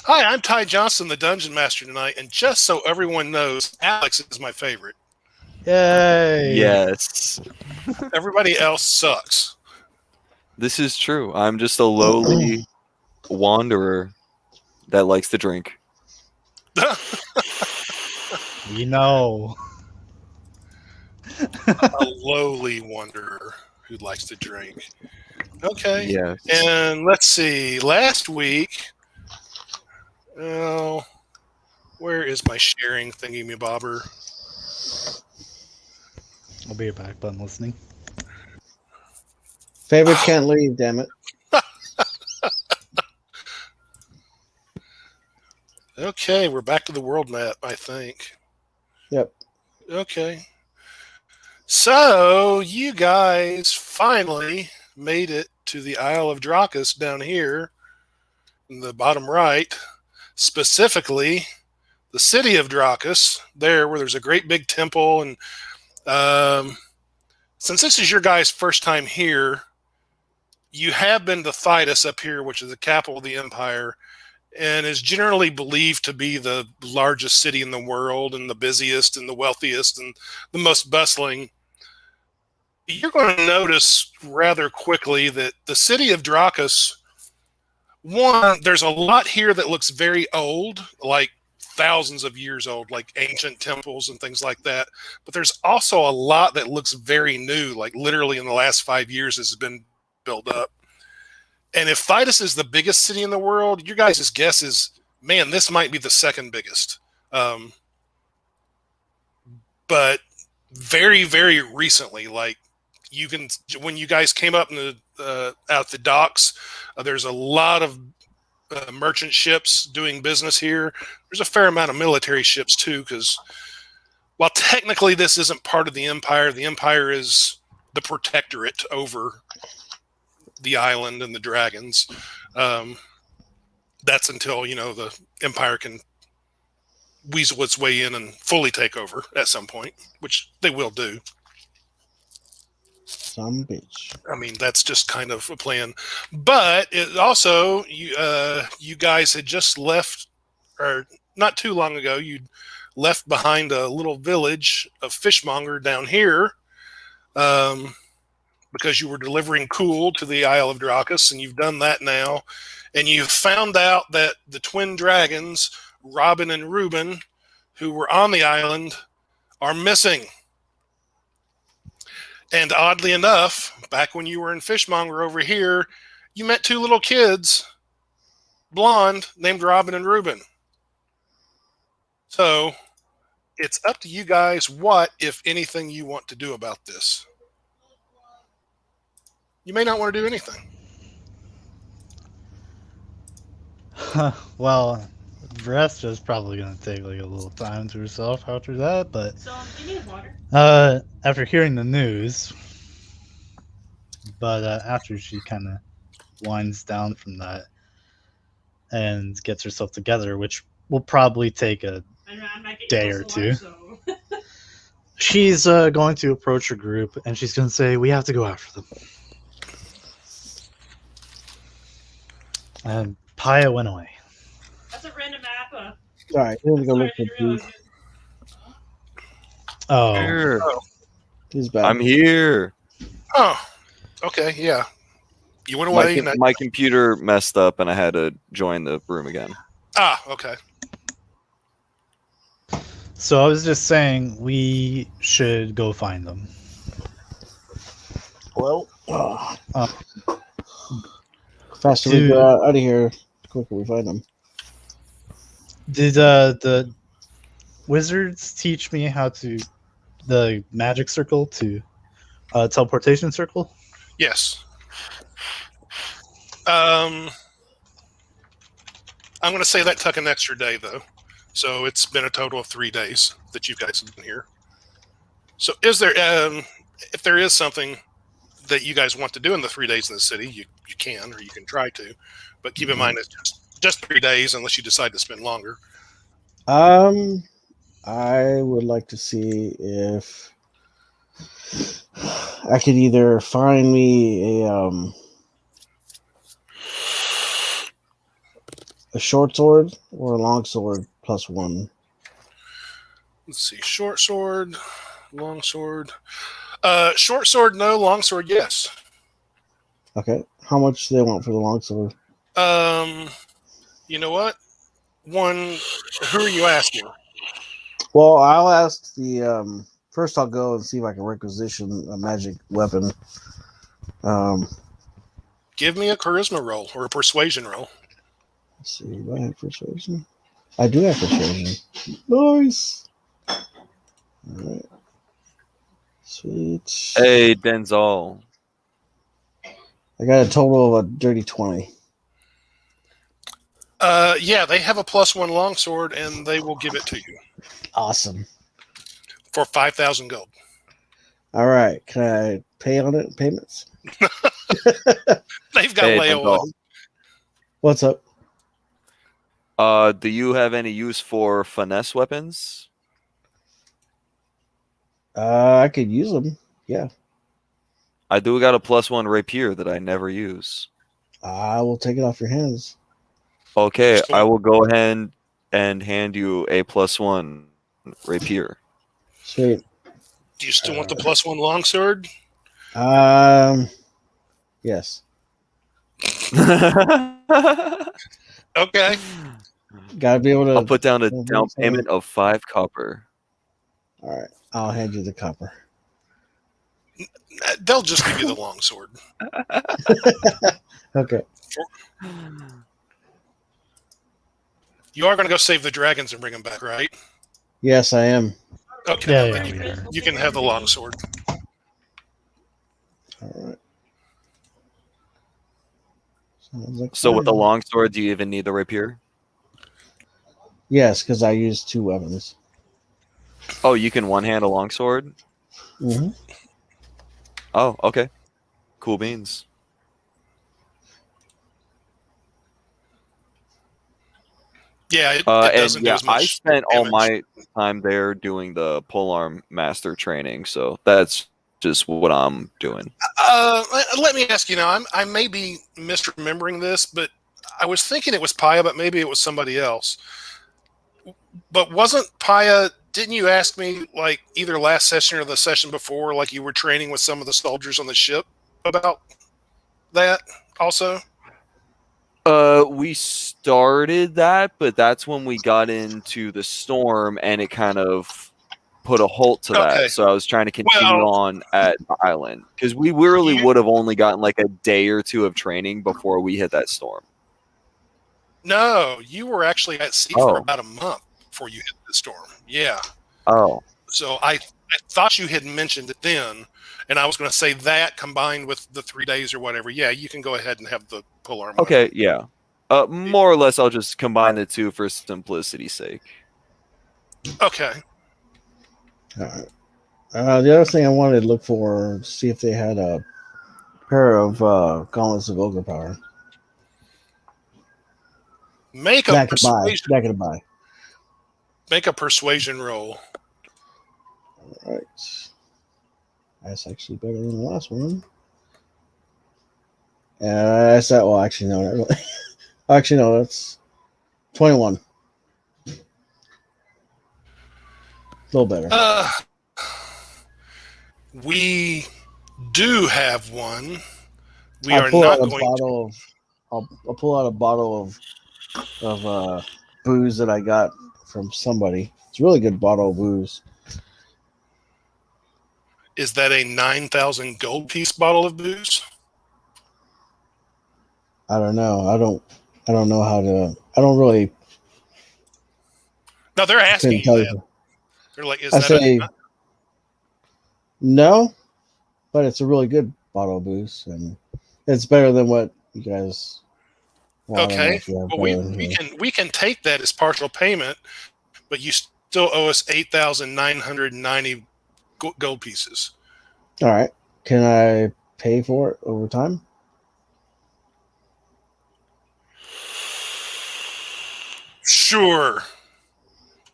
Hi, I'm Ty Johnson, the Dungeon Master tonight, and just so everyone knows, Alex is my favorite. Yay! Yes. Everybody else sucks. This is true. I'm just a lowly wanderer that likes to drink. We know. A lowly wanderer who likes to drink. Okay. Yes. And let's see. Last week, where is my sharing thingy-me-bobber? I'll be back, but I'm listening. Favorites can't leave, damn it. Okay, we're back to the world map, I think. Yep. Okay. So, you guys finally made it to the Isle of Drakas down here in the bottom right. Specifically, the city of Dracus, there where there's a great big temple. And since this is your guys' first time here, you have been to Thitan up here, which is the capital of the empire, and is generally believed to be the largest city in the world and the busiest and the wealthiest and the most bustling. You're going to notice rather quickly that the city of Drakus, one, there's a lot here that looks very old, like thousands of years old, like ancient temples and things like that. But there's also a lot that looks very new, like literally in the last 5 years has been built up. And if Thitan is the biggest city in the world, your guys' guess is, man, this might be the second biggest. But very, very recently, like you can, when you guys came up in the out the docks, there's a lot of merchant ships doing business here. There's a fair amount of military ships too, because while technically this isn't part of the Empire is the protectorate over the island and the dragons. That's until, the Empire can weasel its way in and fully take over at some point, which they will do. Some bitch. I mean, that's just kind of a plan. But it also, you guys had just left, or not too long ago, you'd left behind a little village of fishmonger down here, because you were delivering cool to the Isle of Drakas, and you've done that now. And you found out that the twin dragons, Robin and Reuben, who were on the island, are missing. And oddly enough, back when you were in Fishmonger over here, you met two little kids, blonde, named Robin and Reuben. So, it's up to you guys what, if anything, you want to do about this. You may not want to do anything. Well, Vresta's probably going to take like a little time to herself after that, but So, you need water. After hearing the news, but after she kind of winds down from that and gets herself together, which will probably take a day or two. She's going to approach her group and she's going to say, "We have to go after them." And Paya went away. That's a random map. Alright, here we go. Look at these. Oh, Here. He's back. I'm here. Oh, okay, yeah. You went away. My computer messed up and I had to join the room again. Okay. so I was just saying we should go find them. Well, faster we get out of here, the quicker we find them. Did the wizards teach me how to the magic circle to teleportation circle? Yes. I'm going to say that took an extra day, though. So it's been a total of 3 days that you guys have been here. So is there, if there is something that you guys want to do in the 3 days in the city, you can, or you can try to. But keep in mind, it's just 3 days unless you decide to spend longer. I would like to see if I could either find me a short sword or a long sword +1? Let's see. Short sword, long sword. Short sword, no. Long sword, yes. Okay. How much do they want for the long sword? You know what? One. Who are you asking? Well, I'll ask the. First, I'll go and see if I can requisition a magic weapon. Give me a charisma roll or a persuasion roll. Let's see. Do I have persuasion? I do have persuasion. Nice. All right. Sweet. Hey, Denzel. I got a total of a dirty 20. Yeah, they have a +1 longsword, and they will give it to you Awesome. for 5,000 gold. All right. Can I pay on it? Payments? They've got Hey, layaway. Denzel. What's up? Do you have any use for finesse weapons? I could use them. Yeah. I do got a +1 rapier that I never use. I will take it off your hands. Okay, Sure. I will go ahead and hand you a +1 rapier. Sweet. Do you still want the +1 longsword? Yes. Okay. Gotta be able to. I'll put down a Well, down that's payment of 5 copper. All right. I'll hand you the copper. They'll just give you the longsword. Okay. You are going to go save the dragons and bring them back, right? Yes, I am. Okay. Yeah, then yeah. you can have the longsword. All right. Sounds like So with the fun. longsword, do you even need the rapier? Yes, because I use 2 weapons. Oh, you can one-hand a longsword? Mm-hmm. Oh, okay. Cool beans. Yeah, it And doesn't do yeah, as I much spent all damage. my time there doing the polearm master training, so that's just what I'm doing. Let me ask you now. I may be misremembering this, but I was thinking it was Paya, but maybe it was somebody else. But wasn't Paya? Didn't you ask me like either last session or the session before, like you were training with some of the soldiers on the ship about that also? We started that, but that's when we got into the storm, and it kind of put a halt to that. Okay. So I was trying to continue Well, on at the island because we really you- would have only gotten like a day or 2 of training before we hit that storm. No, you were actually at sea for Oh. about a month before you hit the storm. Yeah. Oh, So I thought you had mentioned it then, and I was going to say that combined with the 3 days or whatever. Yeah, you can go ahead and have the polearm. okay, yeah. More or less, I'll just combine the 2 for simplicity's sake. Okay. All right. The other thing I wanted to look for, see if they had a pair of gauntlets of ogre power. Make a That could buy. persuasion. That could buy. Make a persuasion roll. All right. That's actually better than the last one. That's that. Well, actually, no. Not really. Actually, no. That's 21. A little better. We do have one. We I'll are pull not out a going bottle of. I'll pull out a bottle of booze that I got from somebody. It's a really good bottle of booze. Is that a 9,000 gold piece bottle of booze? I don't know. I don't know how to. I don't really. No, they're asking Couldn't you tell that. you. They're like, is I that say a... no, but it's a really good bottle of booze, and it's better than what you guys. Well, I don't know Okay. if you have Well, better than here. we can take that as partial payment, but you still owe us 8,990 gold pieces. All right. Can I pay for it over time? Sure.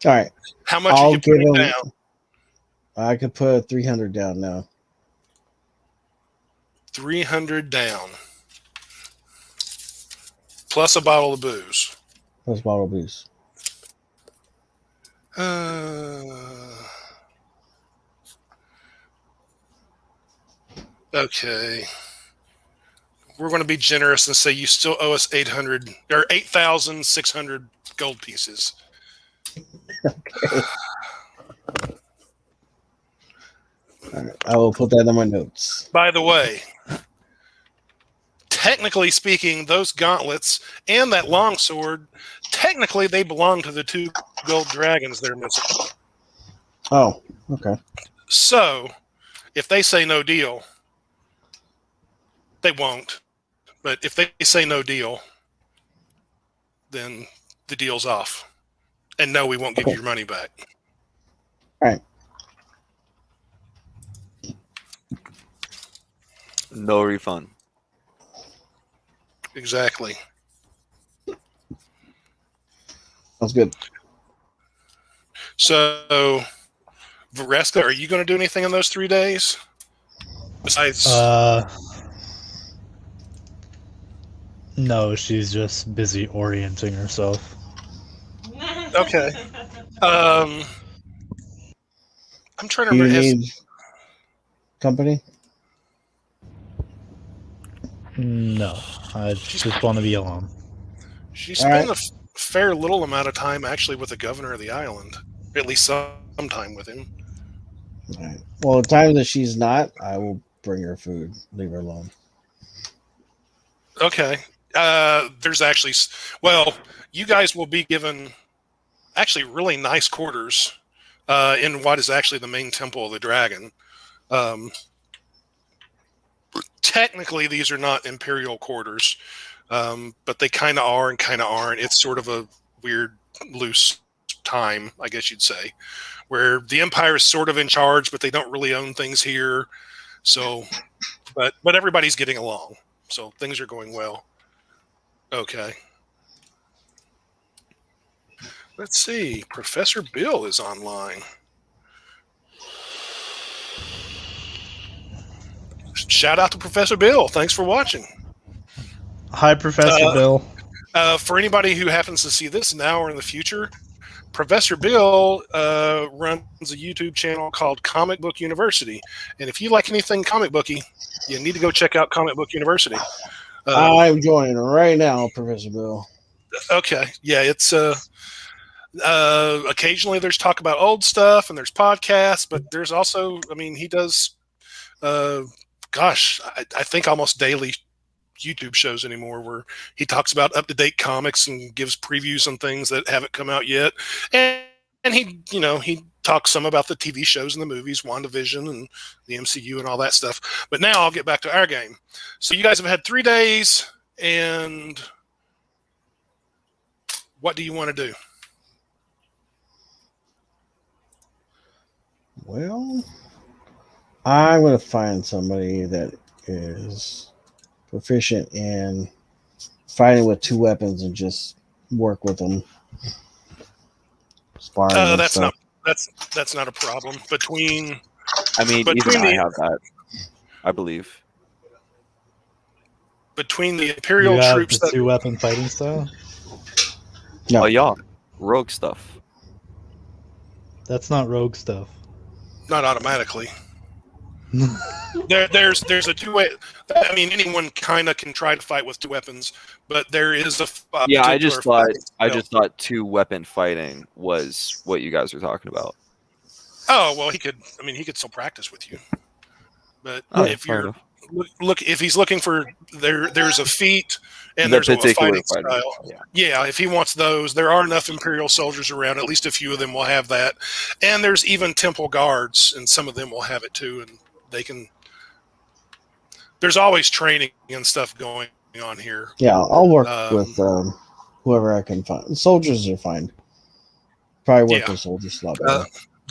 All right. How much I'll are you give putting him. down? I could put 300 down now. 300 down. Plus a bottle of booze. Plus bottle abuse. Okay. We're going to be generous and say you still owe us 800 or 8,600 gold pieces. Okay. All right, I will put that in my notes. By the way, technically speaking, those gauntlets and that longsword, technically they belong to the 2 gold dragons they're missing. Oh, okay. So, if they say no deal, they won't. But if they say no deal, then the deal's off. And no, we won't give you your money back. All right. No refund. Exactly. Sounds good. So, Vareska, are you going to do anything in those 3 days? Besides... No, she's just busy orienting herself. Okay. I'm trying to Do you remember... need company? No, I just want to be alone. She spent a fair little amount of time actually with the governor of the island. At least some time with him. All right. Well, the time that she's not, I will bring her food. Leave her alone. Okay. There's actually... Well, you guys will be given actually really nice quarters in what is actually the main temple of the dragon. Technically, these are not imperial quarters, but they kind of are and kind of aren't. It's sort of a weird, loose time, I guess you'd say, where the empire is sort of in charge, but they don't really own things here. So, but everybody's getting along, so things are going well. Okay. Let's see. Professor Bill is online. Shout out to Professor Bill. Thanks for watching. Hi, Professor Bill. For anybody who happens to see this now or in the future, Professor Bill runs a YouTube channel called Comic Book University. And if you like anything comic booky, you need to go check out Comic Book University. I'm joining right now, Professor Bill. Okay. Yeah, it's occasionally there's talk about old stuff and there's podcasts, but there's also, I mean, he does I think almost daily YouTube shows anymore where he talks about up-to-date comics and gives previews on things that haven't come out yet. And he talks some about the TV shows and the movies, WandaVision and the MCU and all that stuff. But now I'll get back to our game. So you guys have had 3 days, and what do you want to do? Well, I'm going to find somebody that is proficient in fighting with 2 weapons and just work with them. Sparring and That's stuff. that's not a problem. Between Even I have that, I believe. Between the Imperial You have troops the that 2-weapon fighting style? No. Oh yeah, rogue stuff. That's not rogue stuff. not automatically. There's a 2-way. I mean, anyone kind of can try to fight with 2 weapons, but there is a Yeah, I just thought particular 2-weapon fighting was what you guys were talking about. Oh well, he could still practice with you. But Oh, if fair you're enough. if he's looking for there's a feat and The there's a particular fighting fighting, style. Yeah, if he wants those, there are enough Imperial soldiers around. At least a few of them will have that, and there's even Temple guards, and some of them will have it too, and they can. There's always training and stuff going on here. Yeah, I'll work with whoever I can find. Soldiers are fine. Probably work with soldiers a lot better.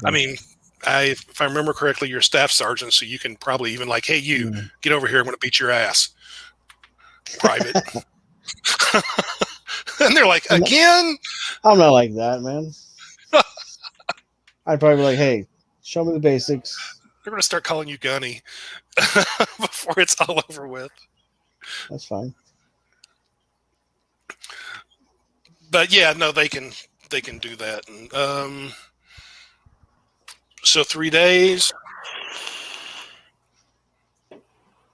I mean, if I remember correctly, you're a staff sergeant, so you can probably even hey, you get over here. I'm going to beat your ass. Private. And they're like, again? I'm not like that, man. I'd probably be like, hey, show me the basics. They're going to start calling you Gunny before it's all over with. That's fine. But yeah, no, they can do that. And, so 3 days.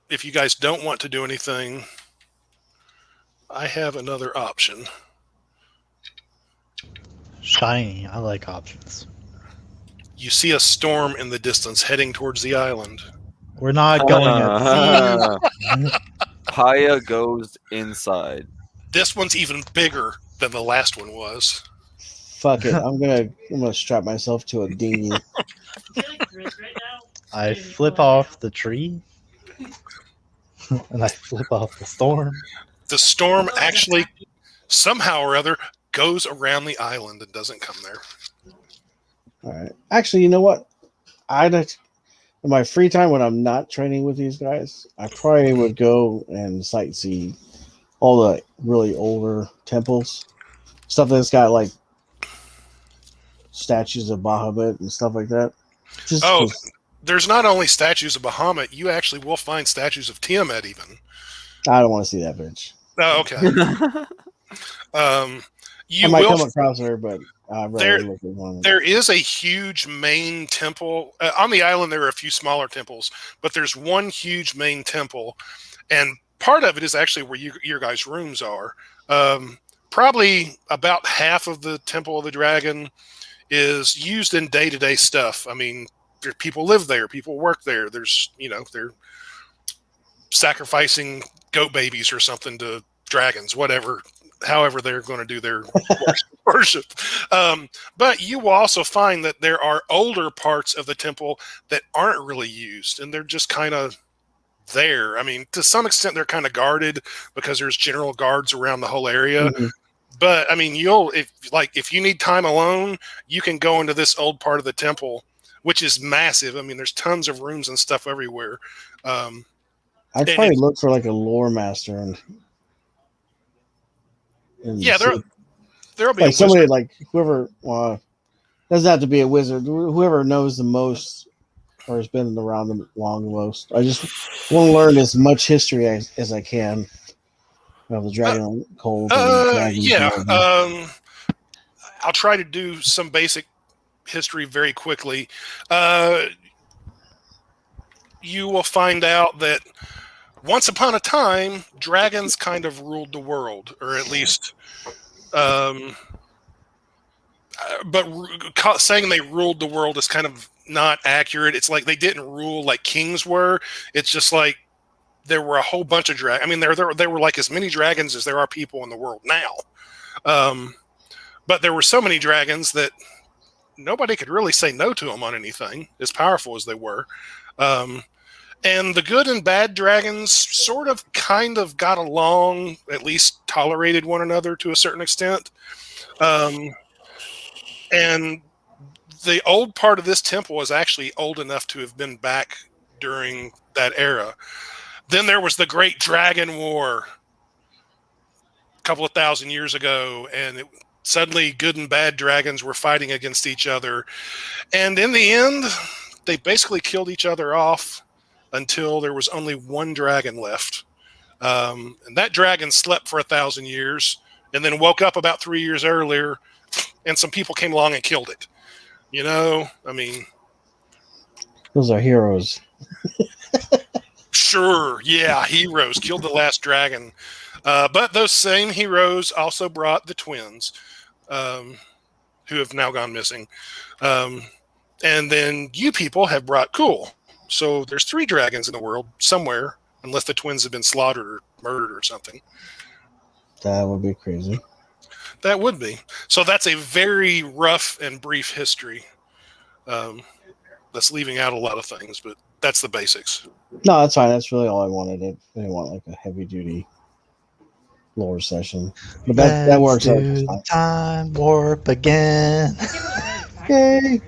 If you guys don't want to do anything, I have another option. Shiny. I like options. You see a storm in the distance heading towards the island. We're not going at sea. Paya goes inside. This one's even bigger than the last one was. Fuck it. I'm gonna strap myself to a dinghy. I flip off the tree. And I flip off the storm. The storm actually, somehow or other, goes around the island and doesn't come there. All right. Actually, you know what? In my free time when I'm not training with these guys, I probably would go and sightsee all the really older temples, stuff that's got like statues of Bahamut and stuff like that. There's not only statues of Bahamut, you actually will find statues of Tiamat even. I don't want to see that bitch. Oh, okay. I You might will. come across her, but I'd rather look at one. There is a huge main temple. On the island, there are a few smaller temples, but there's one huge main temple. And part of it is actually where your guys' rooms are. Probably about half of the Temple of the Dragon is used in day-to-day stuff. I mean, people live there, people work there. There's, they're sacrificing goat babies or something to dragons, whatever, however they're going to do their worship. But you will also find that there are older parts of the temple that aren't really used, and they're just kind of there. I mean, to some extent, they're kind of guarded because there's general guards around the whole area. Mm-hmm. But I mean, if you need time alone, you can go into this old part of the temple, which is massive. I mean, there's tons of rooms and stuff everywhere. I'd probably look for like a lore master and there'll be like somebody like whoever doesn't have to be a wizard. Whoever knows the most or has been around the most. I just want to learn as much history as I can of the dragon cold. I'll try to do some basic history very quickly. You will find out that once upon a time, dragons kind of ruled the world, or at least, but saying they ruled the world is kind of not accurate. It's like they didn't rule like kings were. It's just like there were a whole bunch of dragons. I mean, there were like as many dragons as there are people in the world now. But there were so many dragons that nobody could really say no to them on anything, as powerful as they were. And the good and bad dragons sort of kind of got along, at least tolerated one another to a certain extent. And the old part of this temple was actually old enough to have been back during that era. Then there was the Great Dragon War a couple of thousand years ago, and suddenly good and bad dragons were fighting against each other. And in the end, they basically killed each other off until there was only one dragon left. And that dragon slept for 1,000 years and then woke up about 3 years earlier, and some people came along and killed it. I mean... Those are heroes. Sure, yeah, heroes killed the last dragon. But those same heroes also brought the twins, who have now gone missing. And then you people have brought Cool. So there's 3 dragons in the world somewhere, unless the twins have been slaughtered or murdered or something. That would be crazy. That would be. So that's a very rough and brief history. That's leaving out a lot of things, but that's the basics. No, that's fine. That's really all I wanted. I didn't want like a heavy duty lore session, but that works out. Time warp again. Yay!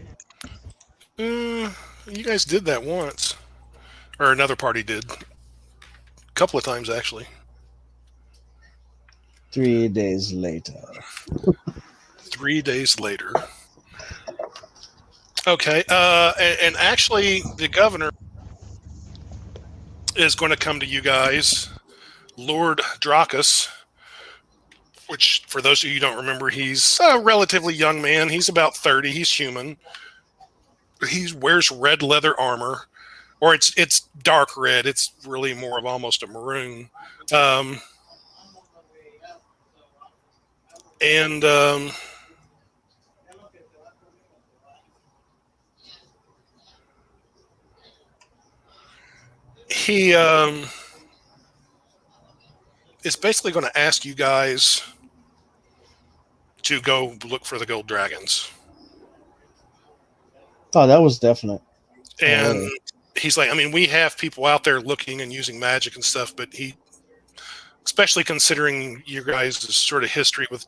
You guys did that once, or another party did. A couple of times actually. 3 days later. 3 days later. Okay, and actually, the governor is going to come to you guys, Lord Dracus, which for those of you who don't remember, he's a relatively young man. He's about 30. He's human. He wears red leather armor, or it's dark red. It's really more of almost a maroon. He is basically going to ask you guys to go look for the gold dragons. Oh, that was definite. And he's like, I mean, we have people out there looking and using magic and stuff, but he, especially considering you guys' sort of history with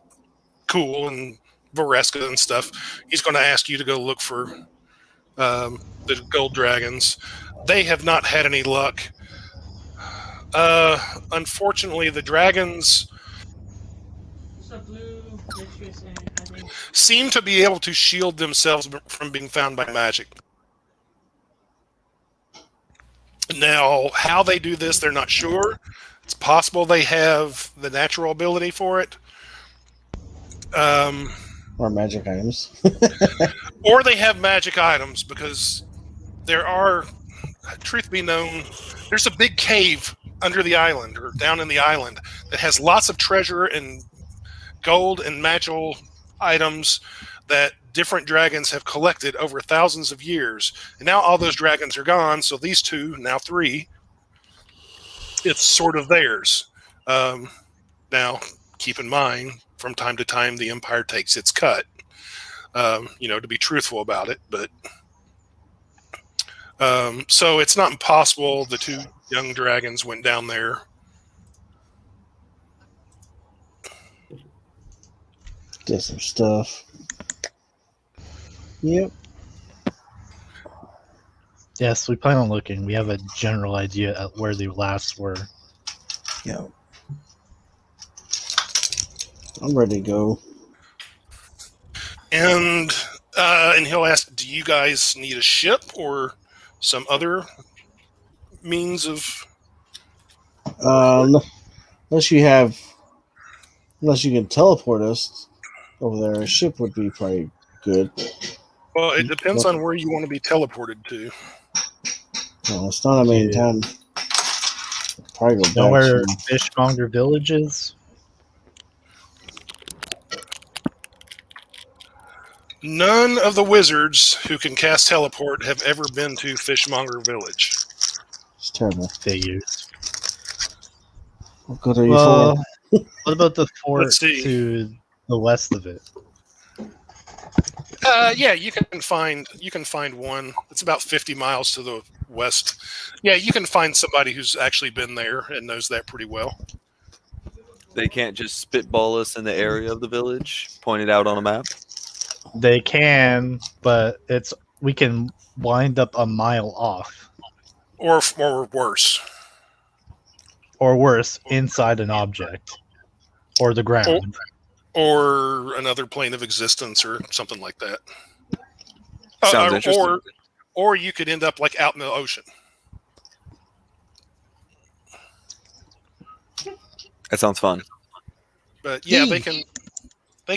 Cool and Vareska and stuff, he's going to ask you to go look for the gold dragons. They have not had any luck. Unfortunately, the dragons seem to be able to shield themselves from being found by magic. Now, how they do this, they're not sure. It's possible they have the natural ability for it. Or magic items. Or they have magic items, because there are, truth be known, there's a big cave under the island, or down in the island, that has lots of treasure and gold and magical items that different dragons have collected over thousands of years. And now all those dragons are gone, so these two, now three, it's sort of theirs. Now, keep in mind, from time to time, the Empire takes its cut, to be truthful about it. But so it's not impossible the two young dragons went down there. Get some stuff. Yep. Yes, we plan on looking. We have a general idea at where the last were. Yeah. I'm ready to go. And he'll ask, do you guys need a ship or some other means of... Unless you can teleport us over there, a ship would be probably good. Well, it depends on where you want to be teleported to. No, it's not a main town. Probably go back Know where to Fishmonger Village is? None of the wizards who can cast teleport have ever been to Fishmonger Village. It's terrible. Figures. What good are you Well, for? what about the fort Let's see. to the west of it? Yeah, you can find one. It's about 50 miles to the west. Yeah, you can find somebody who's actually been there and knows that pretty well. They can't just spitball us in the area of the village, point it out on a map. They can, but we can wind up a mile off. Or worse. Or worse, inside an object. Or the ground. Or another plane of existence or something like that. Sounds interesting. Or you could end up like out in the ocean. That sounds fun. But yeah, they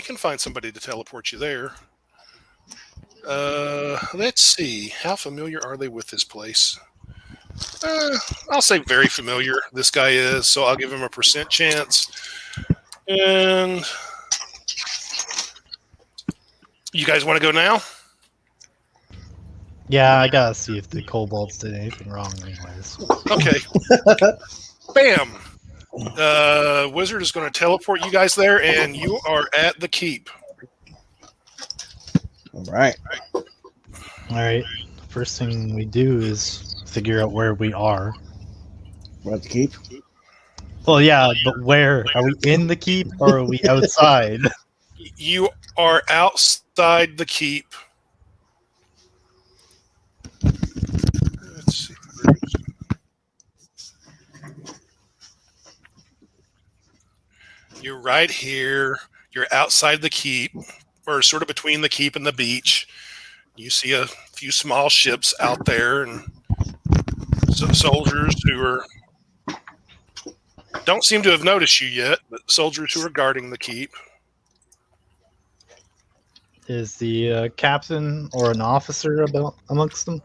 can find somebody to teleport you there. Let's see. How familiar are they with this place? I'll say very familiar. This guy is, so I'll give him a % chance. And you guys want to go now? Yeah, I gotta see if the kobolds did anything wrong anyways. Okay. Bam! Wizard is going to teleport you guys there, and you are at the keep. All right. Alright. First thing we do is figure out where we are. We're at the keep. Well, yeah, but where? Are we in the keep or are we outside? You are outside the keep. Let's see. You're right here. You're outside the keep, or sort of between the keep and the beach. You see a few small ships out there and some soldiers who are Don't seem to have noticed you yet, but soldiers who are guarding the keep. Is the captain or an officer amongst them?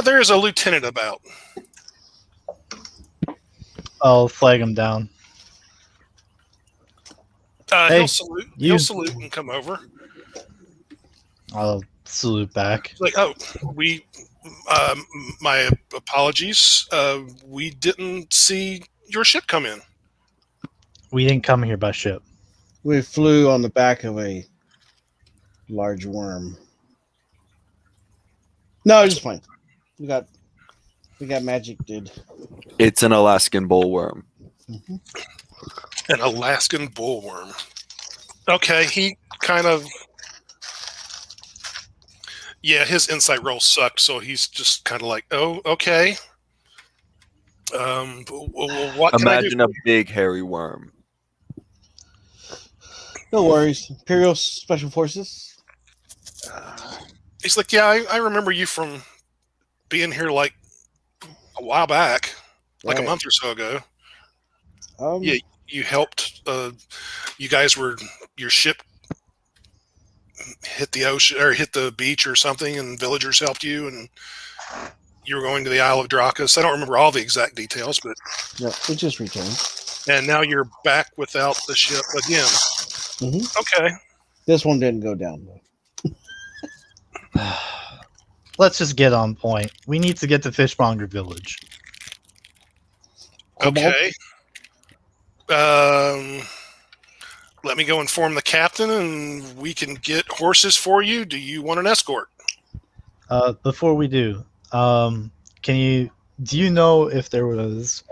There is a lieutenant about. I'll flag him down. Hey, He'll salute. you- He'll salute and come over. I'll salute back. Like, oh, we. My apologies. We didn't see your ship come in. We didn't come here by ship. We flew on the back of a large worm. No, just fine. We got magic, dude. It's an Alaskan bullworm. Mm-hmm. An Alaskan bullworm. Okay, he kind of. Yeah, his insight roll sucked, so he's just kind of like, oh, okay. What can I do? Imagine a big hairy worm. No worries. Imperial Special Forces. He's like, yeah, I remember you from being here like a while back, like a Right. month or so ago. Um, Yeah, you helped. You guys were your ship hit the ocean or hit the beach or something, and villagers helped you, and you were going to the Isle of Drakas. I don't remember all the exact details, but Yeah, it just returned. and now you're back without the ship again. Mm-hmm. Okay. This one didn't go down though. Let's just get on point. We need to get to Fishmonger Village. Okay. Let me go inform the captain, and we can get horses for you. Do you want an escort? Before we do, do you know if there was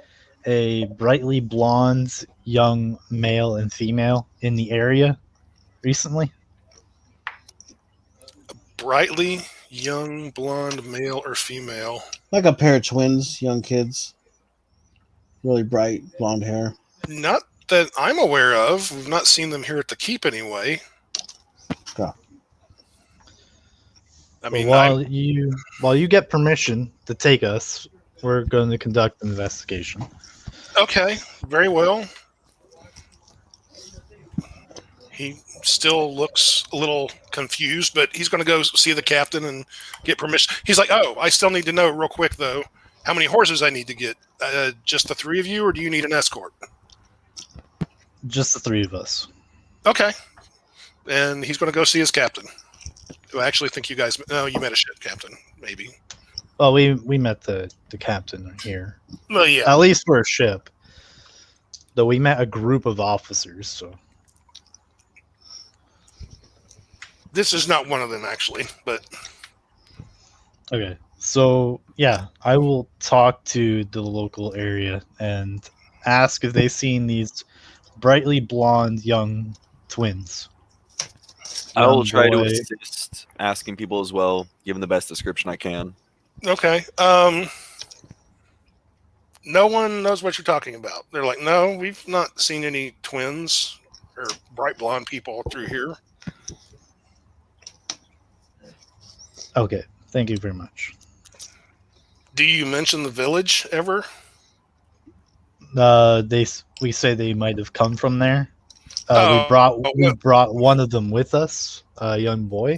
a brightly blonde young male and female in the area recently? Brightly young, blonde, male or female? Like a pair of twins, young kids. Really bright blonde hair. Not that I'm aware of. We've not seen them here at the keep anyway. Okay. I mean, while you get permission to take us, we're going to conduct an investigation. okay, very well. He still looks a little confused, but he's going to go see the captain and get permission. He's like, oh, I still need to know real quick, though, how many horses I need to get. Just the three of you, or do you need an escort? Just the three of us. Okay. And he's going to go see his captain. Do I actually think you guys... No, you met a ship captain, maybe. Well, we met the captain here. Well, yeah. At least we're a ship. Though we met a group of officers, so... This is not one of them, actually, but... Okay, so yeah, I will talk to the local area and ask if they've seen these brightly blonde young twins. I will Young try to boy- assist asking people as well, give them the best description I can. Okay. No one knows what you're talking about. They're like, no, we've not seen any twins or bright blonde people through here. Okay, thank you very much. Do you mention the village ever? We say they might have come from there. Oh, We brought one of them with us, a young boy.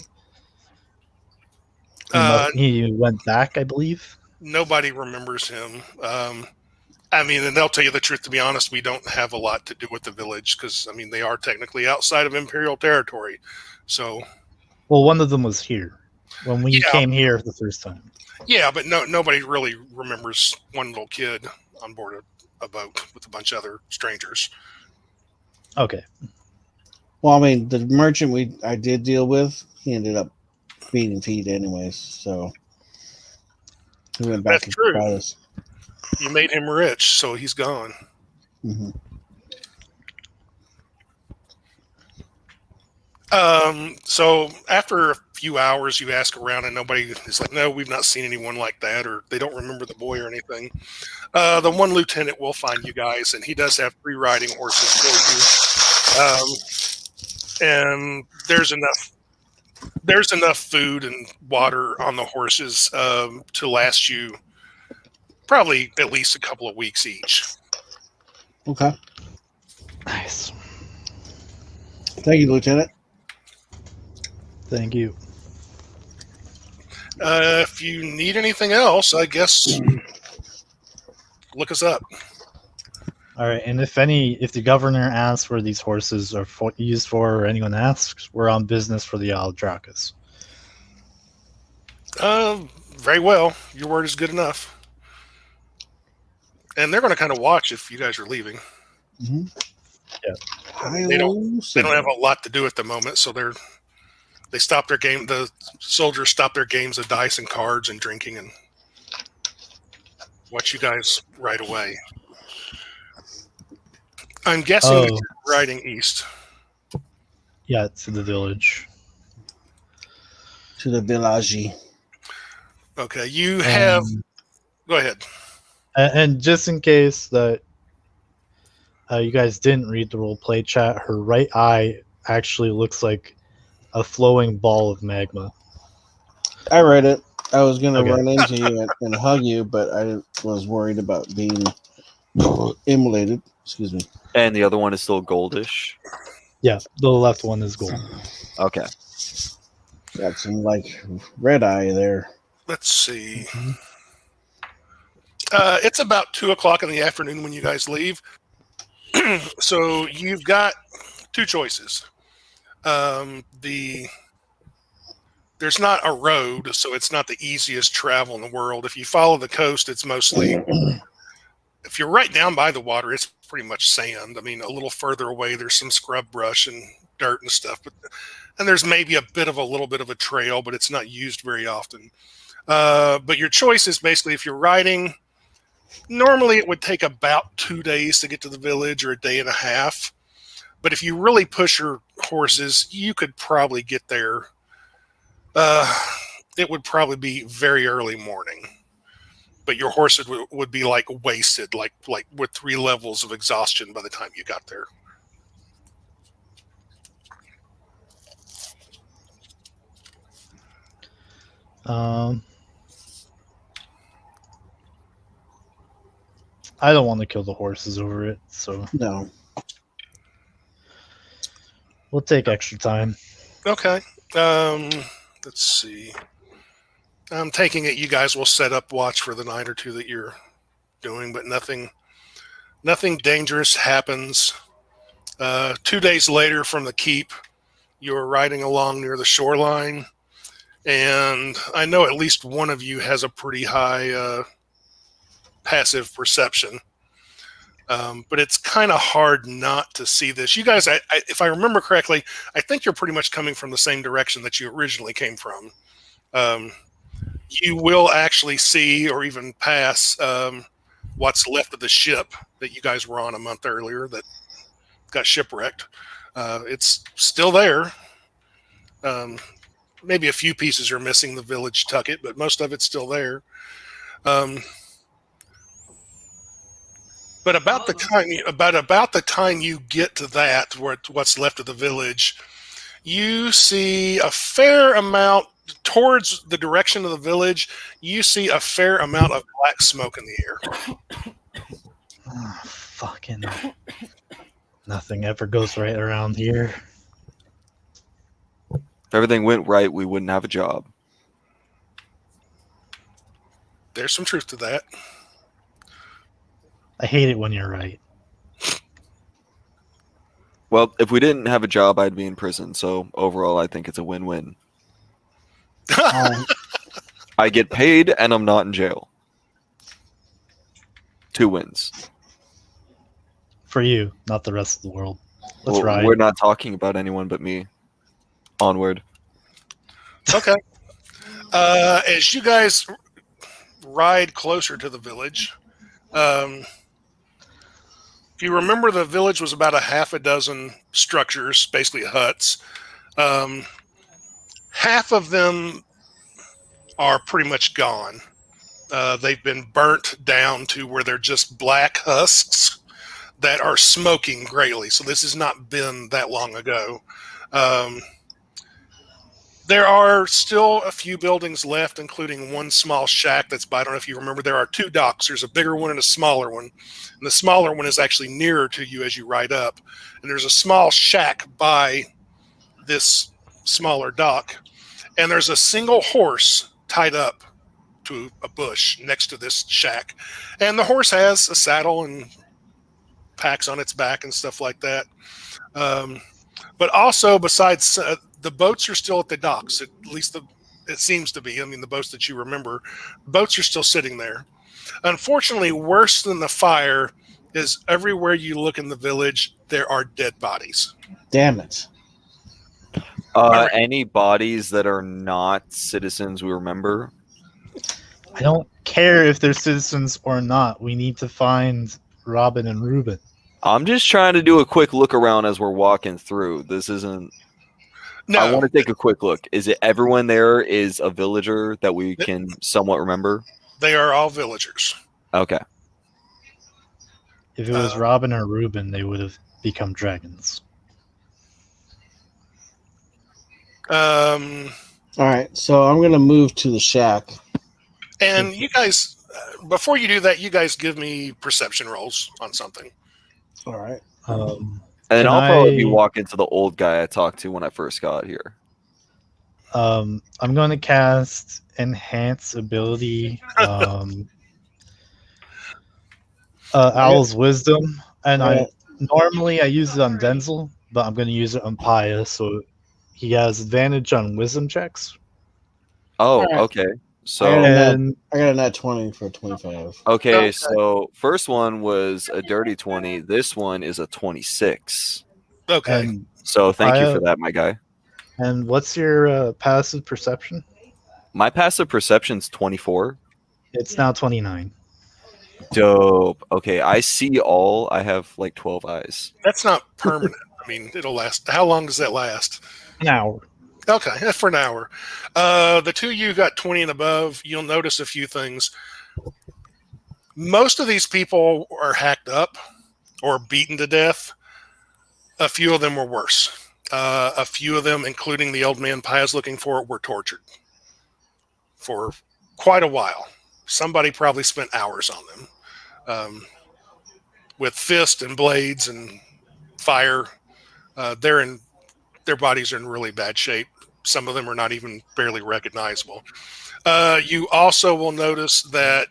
He went back, I believe. Nobody remembers him. I mean, and they'll tell you the truth. To be honest, we don't have a lot to do with the village because, I mean, they are technically outside of Imperial territory. So, Well, one of them was here when we Yeah. came here the first time. yeah, but nobody really remembers one little kid on board a boat with a bunch of other strangers. Okay, Well, I mean, the merchant I did deal with, he ended up being feed anyways, so he went back That's and true. bought us. You made him rich, so he's gone. Mhm. So after a few hours, you ask around, and nobody is like, "No, we've not seen anyone like that," or they don't remember the boy or anything. The one lieutenant will find you guys, and he does have 3 riding horses for you. And there's enough food and water on the horses to last you probably at least a couple of weeks each. Okay. Nice. Thank you, Lieutenant. Thank you. If you need anything else, I guess look us up. All right, and if the governor asks where these horses are used for, or anyone asks, we're on business for the Isle of Drakas. Very well. Your word is good enough. And they're going to kind of watch if you guys are leaving. Mm-hmm. Yeah. They don't have a lot to do at the moment, so they stop their game. The soldiers stop their games of dice and cards and drinking and watch you guys right away. I'm guessing that you're riding east. Yeah, to the village. To the village. Okay, you have... Go ahead. And just in case that you guys didn't read the roleplay chat, her right eye actually looks like a flowing ball of magma. I read it. I was going to Okay. run into you and hug you, but I was worried about being immolated. Excuse me. And the other one is still goldish. Yeah, the left one is gold. Okay. Got some, like, red eye there. Let's see. It's about 2 o'clock in the afternoon when you guys leave. So you've got two choices. There's not a road, so it's not the easiest travel in the world. If you follow the coast, it's mostly... If you're right down by the water, it's pretty much sand. I mean, a little further away, there's some scrub brush and dirt and stuff. And there's maybe a little bit of a trail, but it's not used very often. But your choice is basically if you're riding... Normally, it would take about 2 days to get to the village, or a day and a half. But if you really push your horses, you could probably get there. It would probably be very early morning. But your horses would be like wasted, like with 3 levels of exhaustion by the time you got there. I don't want to kill the horses over it, so No. we'll take extra time. Okay. Let's see. I'm taking it you guys will set up watch for the night or two that you're doing, but nothing dangerous happens. 2 days later from the keep, you're riding along near the shoreline, and I know at least one of you has a pretty high passive perception. But it's kind of hard not to see this. You guys, if I remember correctly, I think you're pretty much coming from the same direction that you originally came from. You will actually see or even pass what's left of the ship that you guys were on a month earlier that got shipwrecked. It's still there. Maybe a few pieces are missing the village tucket, but most of it's still there. But about the time you get to that, what's left of the village, you see a fair amount towards the direction of the village. You see a fair amount of black smoke in the air. Oh, fucking nothing ever goes right around here. If everything went right, we wouldn't have a job. There's some truth to that. I hate it when you're right. Well, if we didn't have a job, I'd be in prison. So overall, I think it's a win-win. I get paid and I'm not in jail. 2 wins. For you, not the rest of the world. Let's ride. We're not talking about anyone but me. Onward. Okay. As you guys ride closer to the village, if you remember, the village was about a half a dozen structures, basically huts. Half of them are pretty much gone. They've been burnt down to where they're just black husks that are smoking greatly. So this has not been that long ago. There are still a few buildings left, including one small shack that's by, I don't know if you remember, there are 2 docks. There's a bigger one and a smaller one. And the smaller one is actually nearer to you as you ride up. And there's a small shack by this smaller dock. And there's a single horse tied up to a bush next to this shack. And the horse has a saddle and packs on its back and stuff like that. But also, besides, the boats are still at the docks. At least it seems to be. I mean, the boats that you remember, boats are still sitting there. Unfortunately, worse than the fire is everywhere you look in the village, there are dead bodies. Damn it. Any bodies that are not citizens we remember? I don't care if they're citizens or not. We need to find Robin and Ruben. I'm just trying to do a quick look around as we're walking through. This isn't... No, I want to take a quick look. Is it everyone there is a villager that we can somewhat remember? they are all villagers. Okay. If it was Robin or Ruben, they would have become dragons. All right, so I'm gonna move to the shack. And you guys, before you do that, you guys give me perception rolls on something. All right. And Can I'll probably be I- walking to the old guy I talked to when I first got here. I'm going to cast Enhance Ability, Owl's Wisdom, and Alright. normally I use it on Denzel, but I'm going to use it on Paya, so he has advantage on Wisdom checks. Oh, Alright. okay. So And I got a nat 20 for 25. okay, Okay. so first one was a dirty 20. This one is a 26. Okay. and So thank you I, for that, my guy. and what's your passive perception? My passive perception's 24. It's now 29. Dope. Okay, I see all. I have like 12 eyes. That's not permanent. I mean, it'll last. How long does that last? An hour. Okay, that's for an hour. The two of you got 20 and above. You'll notice a few things. Most of these people are hacked up or beaten to death. A few of them were worse. A few of them, including the old man Pia's looking for, were tortured for quite a while. Somebody probably spent hours on them with fists and blades and fire. Their bodies are in really bad shape. Some of them are not even barely recognizable. You also will notice that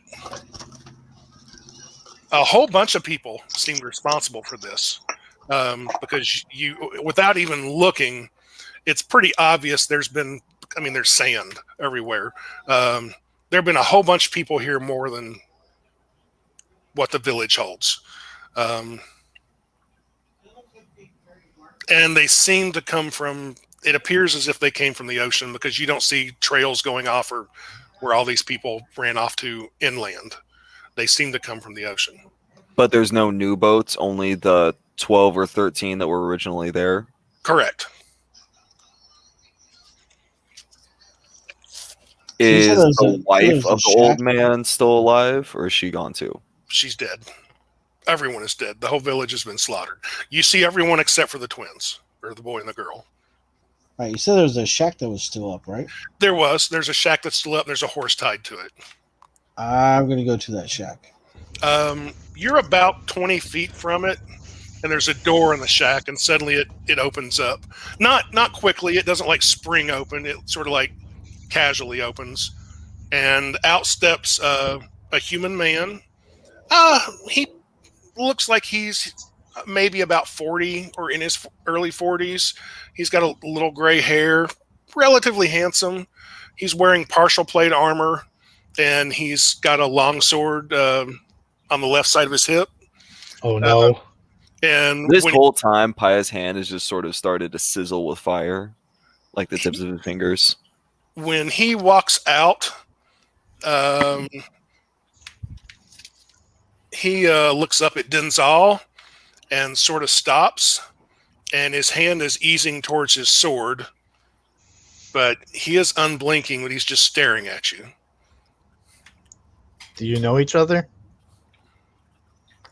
a whole bunch of people seemed responsible for this because you, without even looking, it's pretty obvious there's sand everywhere. There have been a whole bunch of people here more than what the village holds. And they seem to come from, it appears as if they came from the ocean because you don't see trails going off or where all these people ran off to inland. They seem to come from the ocean. But there's no new boats, only the 12 or 13 that were originally there. Correct. Is So there's the wife there's a of the old shack. man still alive, or is she gone too? She's dead. Everyone is dead. The whole village has been slaughtered. You see everyone except for the twins, or the boy and the girl. All right, you said there was a shack that was still up, right? There's a shack that's still up, and there's a horse tied to it. I'm gonna go to that shack. You're about 20 feet from it, and there's a door in the shack, and suddenly it opens up. Not quickly. It doesn't like spring open. It sort of like casually opens, and out steps a human man. He looks like he's maybe about 40 or in his early 40s. He's got a little gray hair, relatively handsome. He's wearing partial plate armor, and he's got a long sword on the left side of his hip. Oh no. And This when, whole time, Paya's hand has just sort of started to sizzle with fire, like the tips of his fingers. when he walks out, he looks up at Denzel and sort of stops, and his hand is easing towards his sword, but he is unblinking when he's just staring at you. Do you know each other?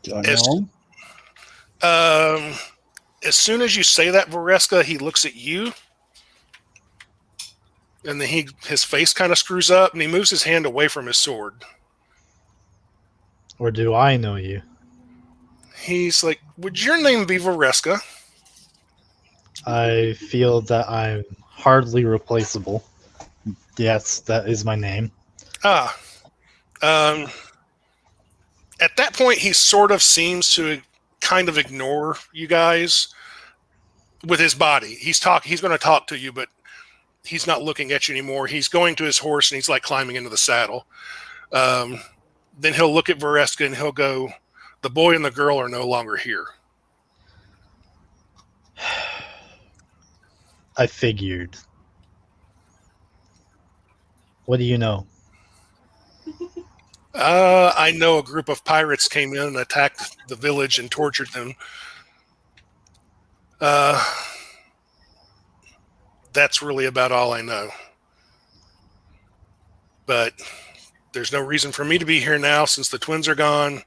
Do I It's- know him? As soon as you say that, Vareska, he looks at you, And then his face kind of screws up, and he moves his hand away from his sword. Or do I know you? He's like, "Would your name be Vareska?" I feel that I'm hardly replaceable. Yes, that is my name. At that point, he sort of seems to kind of ignore you guys with his body. He's going to talk to you, but he's not looking at you anymore. He's going to his horse, and he's like climbing into the saddle. Then he'll look at Vareska, and he'll go, "The boy and the girl are no longer here." I figured. What do you know? I know a group of pirates came in and attacked the village and tortured them. That's really about all I know. But there's no reason for me to be here now since the twins are gone.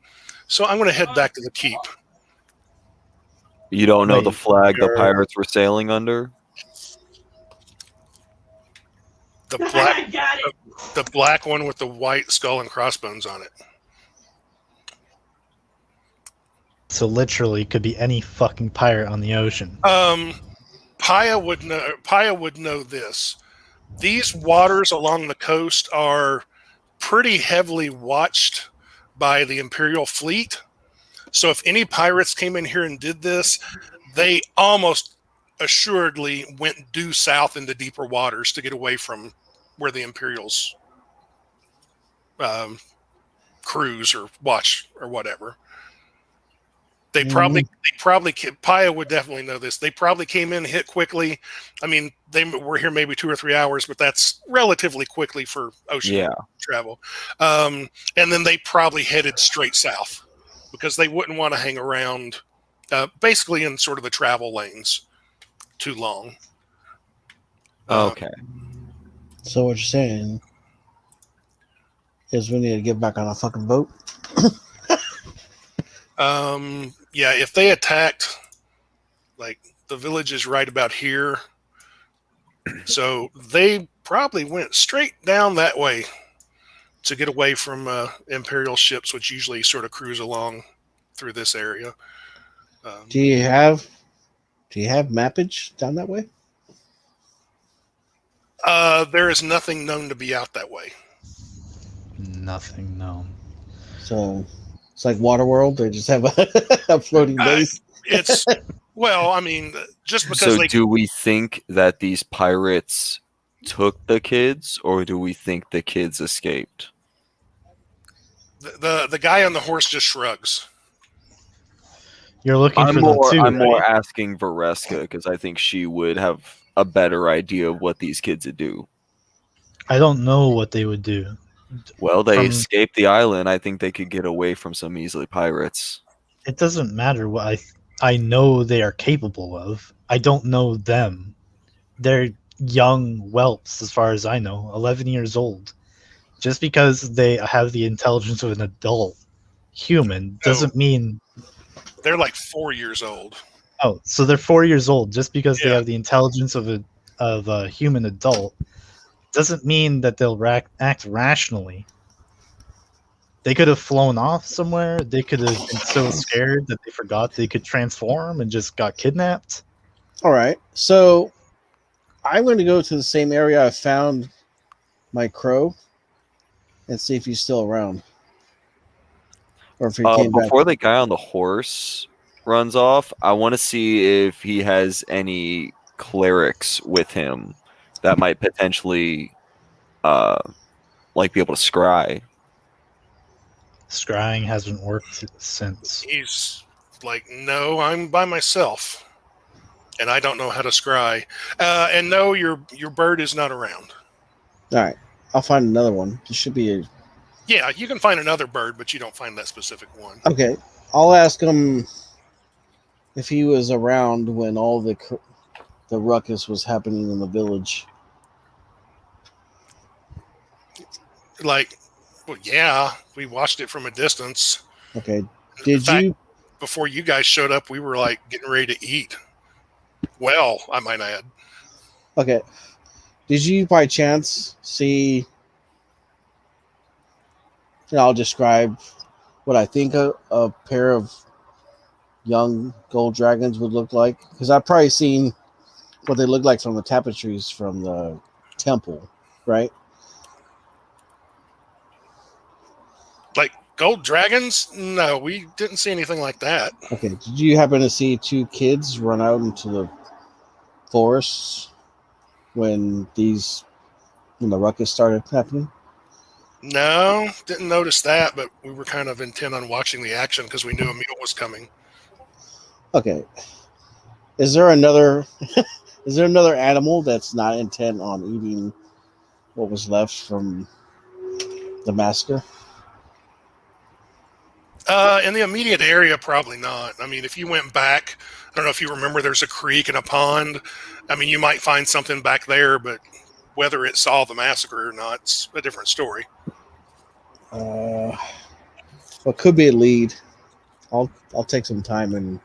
So I'm going to head back to the keep. You don't know Wait, the flag the you're- pirates were sailing under? The I black, got it. the black one with the white skull and crossbones on it. So literally, could be any fucking pirate on the ocean. Paya would know this. These waters along the coast are pretty heavily watched by the Imperial fleet. So if any pirates came in here and did this, they almost assuredly went due south into deeper waters to get away from where the Imperials cruise or watch or whatever. They probably, Paya would definitely know this. They probably came in, hit quickly. I mean, they were here maybe 2 or 3 hours, but that's relatively quickly for ocean travel. And then they probably headed straight south because they wouldn't want to hang around basically in sort of the travel lanes too long. Okay. So what you're saying is we need to get back on a fucking boat? Yeah, if they attacked, like, the village is right about here. So they probably went straight down that way to get away from Imperial ships, which usually sort of cruise along through this area. Do you have mappage down that way? There is nothing known to be out that way. Nothing known. So it's like Waterworld. They just have a floating base. It's well, I mean, just because So they do we think that these pirates took the kids, or do we think the kids escaped? the guy on the horse just shrugs. You're looking I'm for more, them too, I'm more right? asking Vareska because I think she would have a better idea of what these kids would do. I don't know what they would do. Well, they From- escaped the island. I think they could get away from some easily pirates. It doesn't matter what I know they are capable of. I don't know them. They're young whelps, as far as I know, 11 years old. Just because they have the intelligence of an adult human doesn't mean. They're like 4 years old. Oh, so they're 4 years old. Just because they Yeah. have the intelligence of a human adult doesn't mean that they'll act rationally. They could have flown off somewhere. They could have been so scared that they forgot they could transform and just got kidnapped. All right. So I'm going to go to the same area I found my crow and see if he's still around. Or if he came back. Before the guy on the horse runs off, I want to see if he has any clerics with him that might potentially like be able to scry. Scrying hasn't worked since. He's like, "No, I'm by myself, and I don't know how to scry." And no, your bird is not around. All right. I'll find another one. There should be a... Yeah, you can find another bird, but you don't find that specific one. Okay. I'll ask him if he was around when all the ruckus was happening in the village. Like, well, yeah, we watched it from a distance. Okay. In Did fact, you... before you guys showed up, we were like getting ready to eat. Well, I might add. Okay. Did you by chance see? I'll describe what I think a pair of young gold dragons would look like, because I've probably seen what they look like from the tapestries from the temple, right? Like gold dragons? No, we didn't see anything like that. Okay. Did you happen to see two kids run out into the forests when the ruckus started happening? No, didn't notice that, but we were kind of intent on watching the action because we knew a meal was coming. Okay. Is there another animal that's not intent on eating what was left from the massacre? In the immediate area, probably not. I mean, if you went back, I don't know if you remember, there's a creek and a pond. I mean, you might find something back there, but whether it saw the massacre or not, it's a different story. What could be a lead? I'll take some time and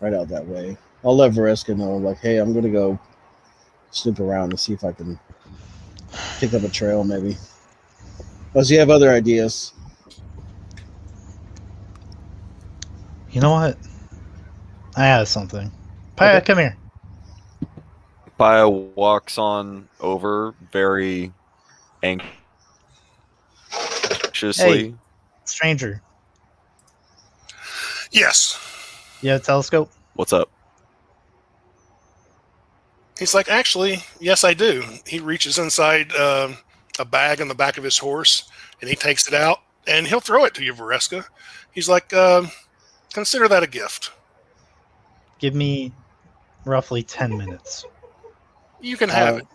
write out that way. I'll let Vareska know, like, hey, I'm gonna go snoop around and see if I can pick up a trail, maybe. Unless you have other ideas. You know what? I have something. Paya, Okay. come here. Paya walks on over very anxiously. Hey. Stranger, Yes. you have a telescope? What's up? He's like, actually, yes, I do. He reaches inside a bag in the back of his horse, and he takes it out, and he'll throw it to you, Vareska. He's like, consider that a gift. Give me roughly 10 minutes. You can have it.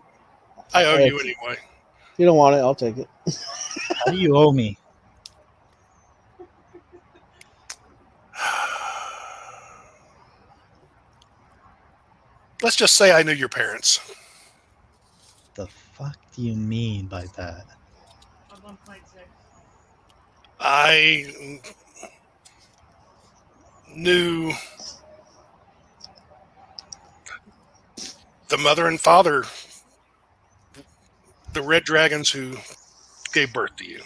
I owe you anyway. If you don't want it, I'll take it. How do you owe me? Let's just say I knew your parents. The fuck do you mean by that? On 1.6. I knew the mother and father, the red dragons who gave birth to you.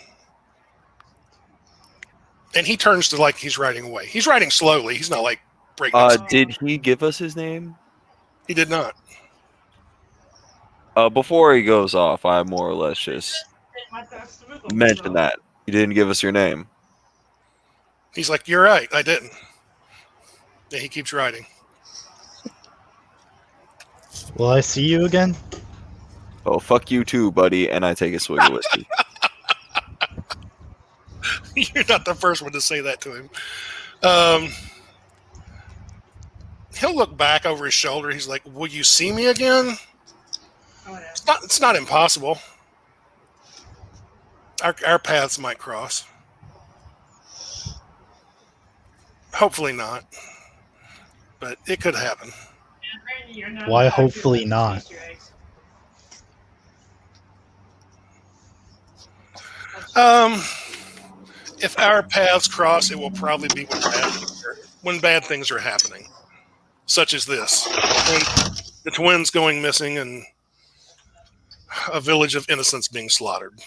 And he turns to like he's riding away. He's riding slowly. He's not like breaking. Did he give us his name? He did not. Before he goes off, I more or less just mention that. You didn't give us your name. He's like, you're right. I didn't. And he keeps riding. Will I see you again? Oh, fuck you too, buddy. And I take a swig of whiskey. You're not the first one to say that to him. He'll look back over his shoulder. He's like, will you see me again? Oh, yeah. It's not impossible. Our paths might cross. Hopefully not. But it could happen. And Randy, you're not Why allowed to hopefully let not? Easter eggs. If our paths cross, it will probably be when bad things are happening, such as this. When the twins going missing and a village of innocents being slaughtered.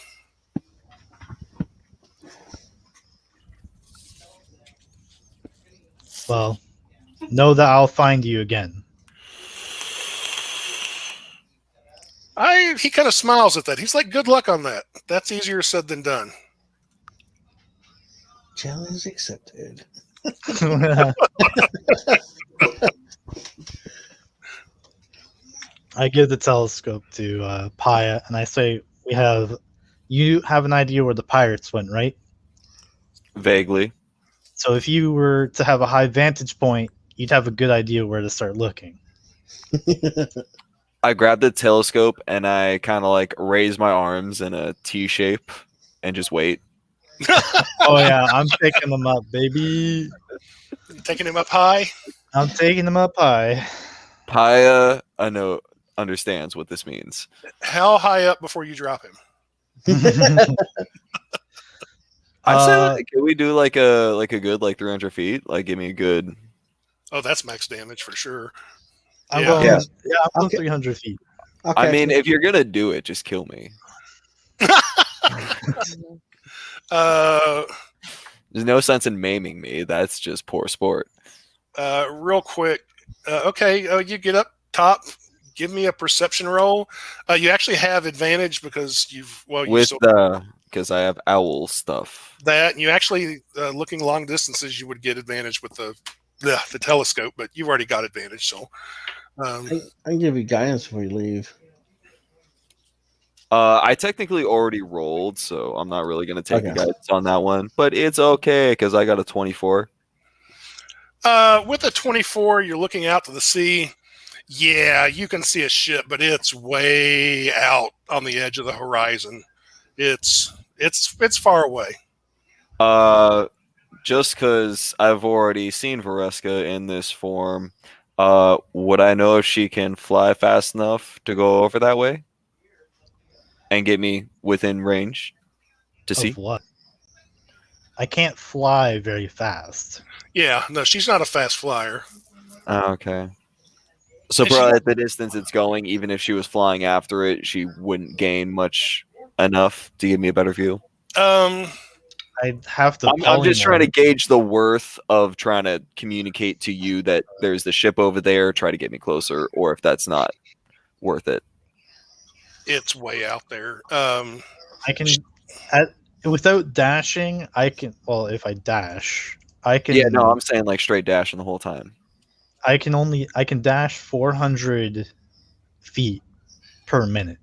Well, know that I'll find you again. He kind of smiles at that. He's like, good luck on that. That's easier said than done. Challenge accepted. I give the telescope to Paya, and I say, you have an idea where the pirates went, right? Vaguely. So if you were to have a high vantage point, you'd have a good idea where to start looking. I grab the telescope and I kind of like raise my arms in a T shape and just wait. Oh yeah, I'm picking them up, baby. Taking him up high. I'm taking them up high. Paya, I know, understands what this means. How high up before you drop him? I say, like, can we do like a good 300 feet? Like, give me a good. Oh, that's max damage for sure. I'm Yeah. going, Yeah. I'm going Okay. 300 feet. I mean, if you're gonna do it, just kill me. Uh, There's no sense in maiming me. That's just poor sport. real quick. Okay, you get up top. Give me a perception roll. You actually have advantage because Because I have owl stuff. that. And you actually looking long distances, you would get advantage with the telescope, but you've already got advantage. So I can give you guidance before you leave. I technically already rolled, so I'm not really gonna take the guidance on that one. But it's okay because I got a 24. with a 24, you're looking out to the sea. Yeah, you can see a ship, but it's way out on the edge of the horizon. It's far away. Just because I've already seen Vareska in this form, would I know if she can fly fast enough to go over that way and get me within range to see? Of what? I can't fly very fast. Yeah, no, she's not a fast flyer. Okay. So, And probably at the distance it's going, even if she was flying after it, she wouldn't gain much enough to give me a better view. Um, I'd have to. I'm just trying to gauge the worth of trying to communicate to you that there's the ship over there, try to get me closer, or if that's not worth it. it's way out there. I can, without dashing, I can. Well, if I dash, I can. Yeah, no, I'm saying like straight dashing the whole time. I can dash 400 feet per minute.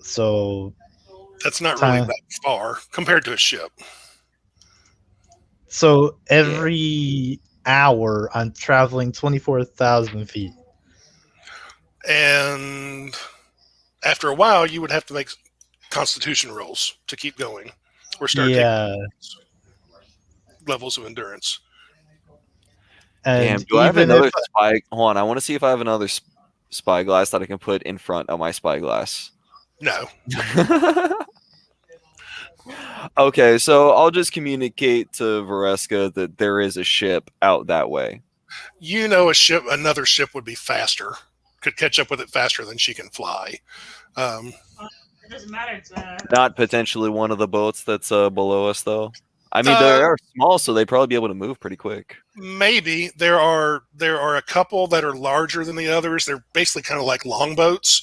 So That's not really that far compared to a ship. So every hour, I'm traveling 24,000 feet. And after a while, you would have to make constitution rolls to keep going or start taking levels of endurance. Damn, And do I have even another if spy? Hold on, I want to see if I have another spyglass that I can put in front of my spyglass. No. Okay, so I'll just communicate to Vareska that there is a ship out that way. You know, another ship would be faster, could catch up with it faster than she can fly. It doesn't matter. It's, Not potentially one of the boats that's below us, though. I mean, they are small, so they'd probably be able to move pretty quick. Maybe there are a couple that are larger than the others. They're basically kind of like longboats.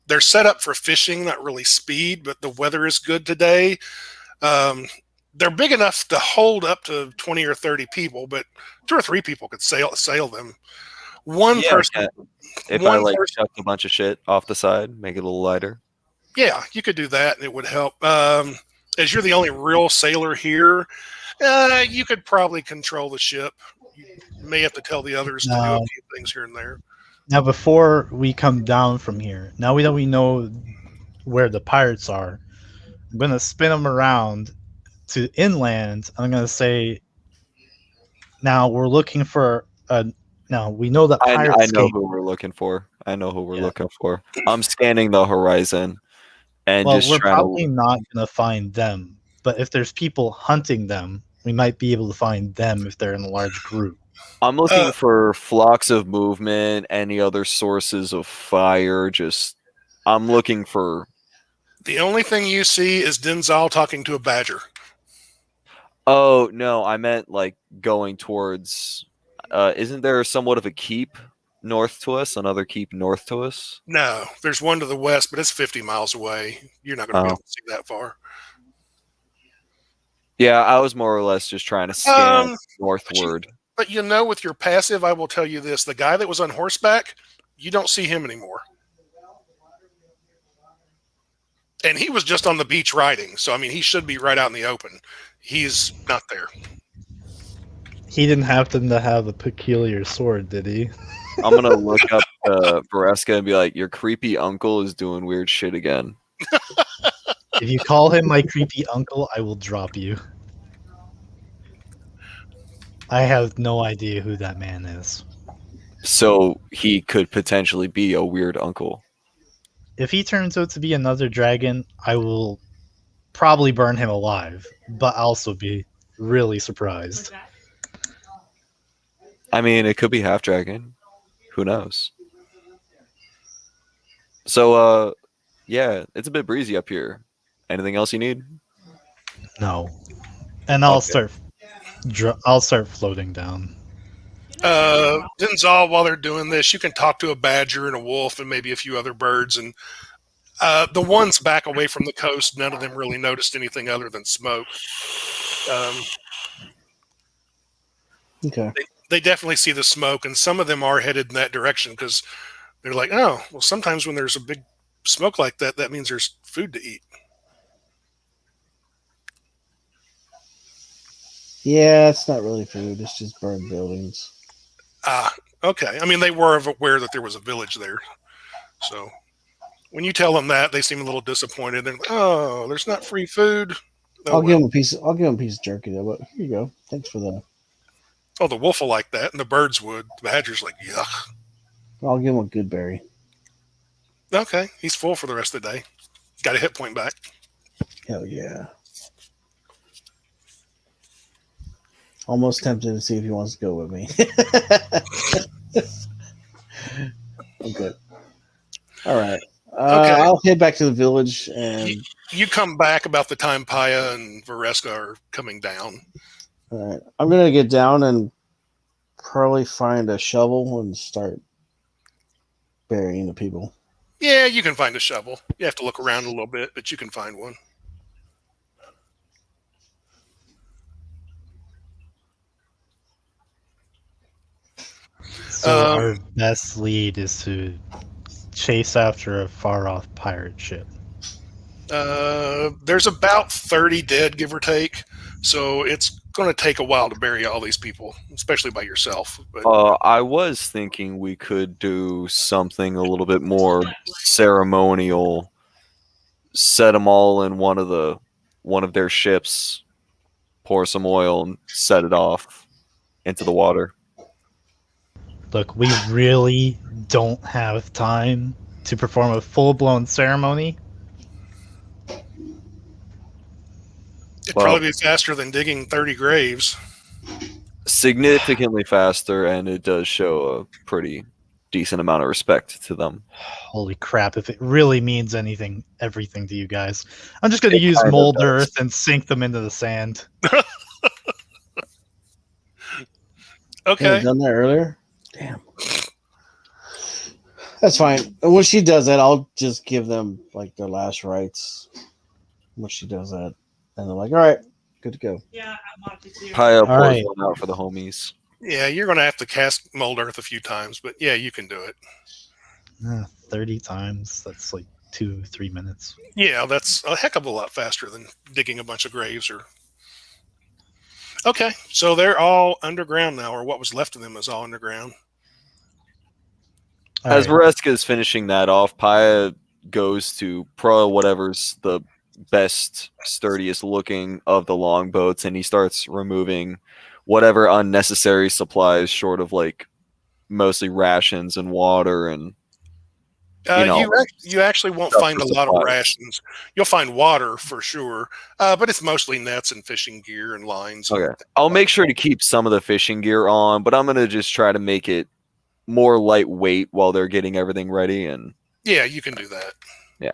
They're set up for fishing, not really speed, but the weather is good today. They're big enough to hold up to 20 or 30 people, but 2 or 3 people could sail them. One person. If I chuck a bunch of shit off the side, make it a little lighter. Yeah, you could do that, and it would help. As you're the only real sailor here, you could probably control the ship. You may have to tell the others to do a few things here and there. Now, before we come down from here, now that we know where the pirates are, I'm going to spin them around to inland. I'm going to say, now we're looking for now we know that pirates. I know who we're looking for. Looking for. I'm scanning the horizon and just we're trying probably not going to find them. But if there's people hunting them, we might be able to find them if they're in a large group. I'm looking for flocks of movement, any other sources of fire. I'm looking for. The only thing you see is Denzal talking to a badger. Oh no, I meant like going towards. Isn't there somewhat of a keep north to us? Another keep north to us? No, there's one to the west, but it's 50 miles away. You're not going to be able to see that far. Yeah, I was more or less just trying to scan northward. But you know, with your passive, I will tell you this. The guy that was on horseback, you don't see him anymore. And he was just on the beach riding. So, I mean, he should be right out in the open. He's not there. He didn't happen to have a peculiar sword, did he? I'm going to look up Vareska and be like, your creepy uncle is doing weird shit again. If you call him my creepy uncle, I will drop you. I have no idea who that man is. So he could potentially be a weird uncle. If he turns out to be another dragon, I will probably burn him alive, but also be really surprised. I mean, it could be half dragon. Who knows? So, yeah, it's a bit breezy up here. Anything else you need? No. And I'll Okay. start floating down. Denzal, while they're doing this, you can talk to a badger and a wolf and maybe a few other birds. And the ones back away from the coast, none of them really noticed anything other than smoke. Okay. They definitely see the smoke, and some of them are headed in that direction because they're like, oh, well, sometimes when there's a big smoke like that, that means there's food to eat. Yeah, it's not really food. It's just burned buildings. Okay. I mean, they were aware that there was a village there. So when you tell them that, they seem a little disappointed. They're like, oh, there's not free food. Oh, I'll give him a piece. I'll give him a piece of jerky though. But here you go. Thanks for the. Oh, the wolf will like that, and the birds would. The badger's like, yuck. I'll give him a good berry. Okay, he's full for the rest of the day. Got a hit point back. Hell yeah. Almost tempted to see if he wants to go with me. I'm good. All right. Okay. I'll head back to the village and. You come back about the time Paya and Vareska are coming down. All right. I'm gonna get down and probably find a shovel and start burying the people. Yeah, you can find a shovel. You have to look around a little bit, but you can find one. So our best lead is to chase after a far-off pirate ship. There's about 30 dead, give or take. So it's going to take a while to bury all these people, especially by yourself. But I was thinking we could do something a little bit more ceremonial. Set them all in one of their ships, pour some oil, and set it off into the water. Look, we really don't have time to perform a full-blown ceremony. it'd probably be faster than digging 30 graves. Significantly faster, and it does show a pretty decent amount of respect to them. Holy crap, if it really means everything to you guys. I'm just going to It use kind of mold does. earth and sink them into the sand. Okay. I've done that earlier. Damn. That's fine. When she does that, I'll just give them like their last rites. When she does that, and they're like, "All right, good to go." Yeah, I want to do. Paya pours right. one out for the homies. Yeah, you're going to have to cast Mold Earth a few times, but yeah, you can do it. 30 times. That's like 2-3 minutes. Yeah, that's a heck of a lot faster than digging a bunch of graves. Okay, so they're all underground now, or what was left of them is all underground. As All right. Vareska is finishing that off, Paya goes to pro whatever's the best, sturdiest looking of the longboats, and he starts removing whatever unnecessary supplies, short of like mostly rations and water and You actually won't stuff find for a lot of supplies. rations. You'll find water for sure, but it's mostly nets and fishing gear and lines. Okay. I'll make sure to keep some of the fishing gear on, but I'm gonna just try to make it more lightweight while they're getting everything ready. And Yeah, you can do that. Yeah.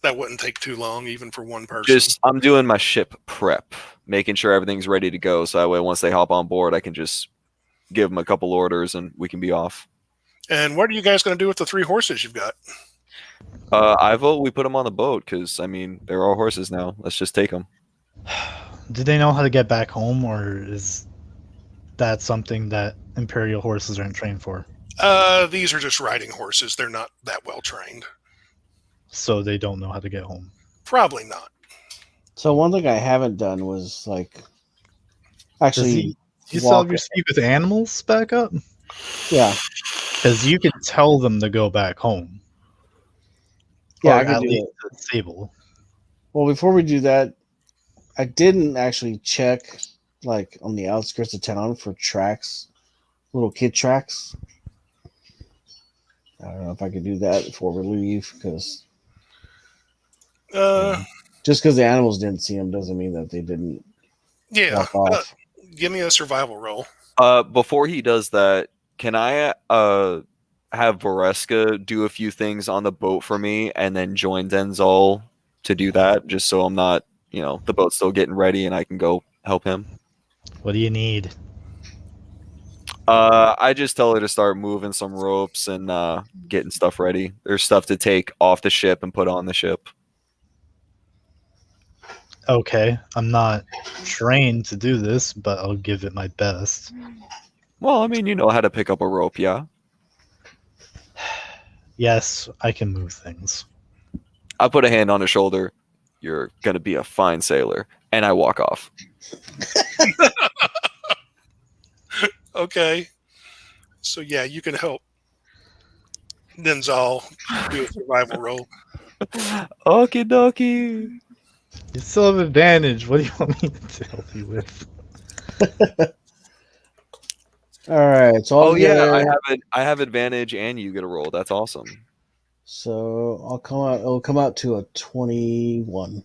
That wouldn't take too long, even for one person. I'm doing my ship prep, making sure everything's ready to go. So that way, once they hop on board, I can just give them a couple orders and we can be off. And what are you guys going to do with the 3 horses you've got? I vote we put them on the boat because, I mean, they're our horses now. Let's just take them. Do they know how to get back home, or is that something that Imperial horses aren't trained for? These are just riding horses. They're not that well trained. So they don't know how to get home. Probably not. So one thing I haven't done was like actually Do you still have walk your speed with animals back up? Yeah. Because you can tell them to go back home. Yeah, Or I can at do least it. to the stable. Well, before we do that, I didn't actually check like on the outskirts of town for tracks, little kid tracks. I don't know if I could do that before we leave because just because the animals didn't see them doesn't mean that they didn't Yeah. walk off. Give me a survival roll. Before he does that, can I have Boreska do a few things on the boat for me, and then join Denzel to do that, just so I'm not, the boat's still getting ready, and I can go help him. What do you need? I just tell her to start moving some ropes and getting stuff ready. There's stuff to take off the ship and put on the ship. Okay, I'm not trained to do this, but I'll give it my best. Well, I mean, you know how to pick up a rope, yeah? Yes, I can move things. I put a hand on her shoulder. You're going to be a fine sailor. And I walk off. Okay. So yeah, you can help Denzel do a survival roll. Okie dokie. You still have advantage. What do you want me to help you with? All right. So Oh yeah, I have advantage, and you get a roll. That's awesome. So I'll come out. It'll come out to a 21.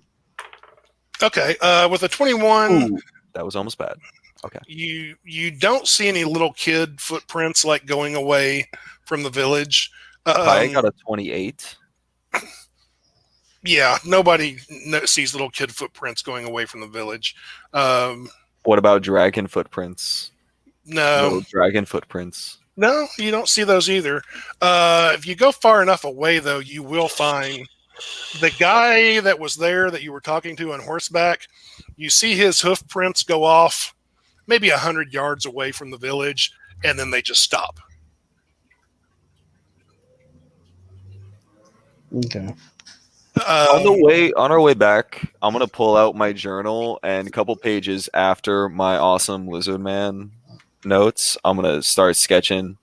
Okay. With a 21, Ooh, that was almost bad. Okay. you don't see any little kid footprints like going away from the village. I got a 28. Yeah, nobody sees little kid footprints going away from the village. What about dragon footprints? No, dragon footprints. no, you don't see those either. If you go far enough away, though, you will find the guy that was there that you were talking to on horseback. You see his hoof prints go off maybe 100 yards away from the village, and then they just stop. Okay. On our way back, I'm gonna pull out my journal, and a couple pages after my awesome lizard man notes, I'm gonna start sketching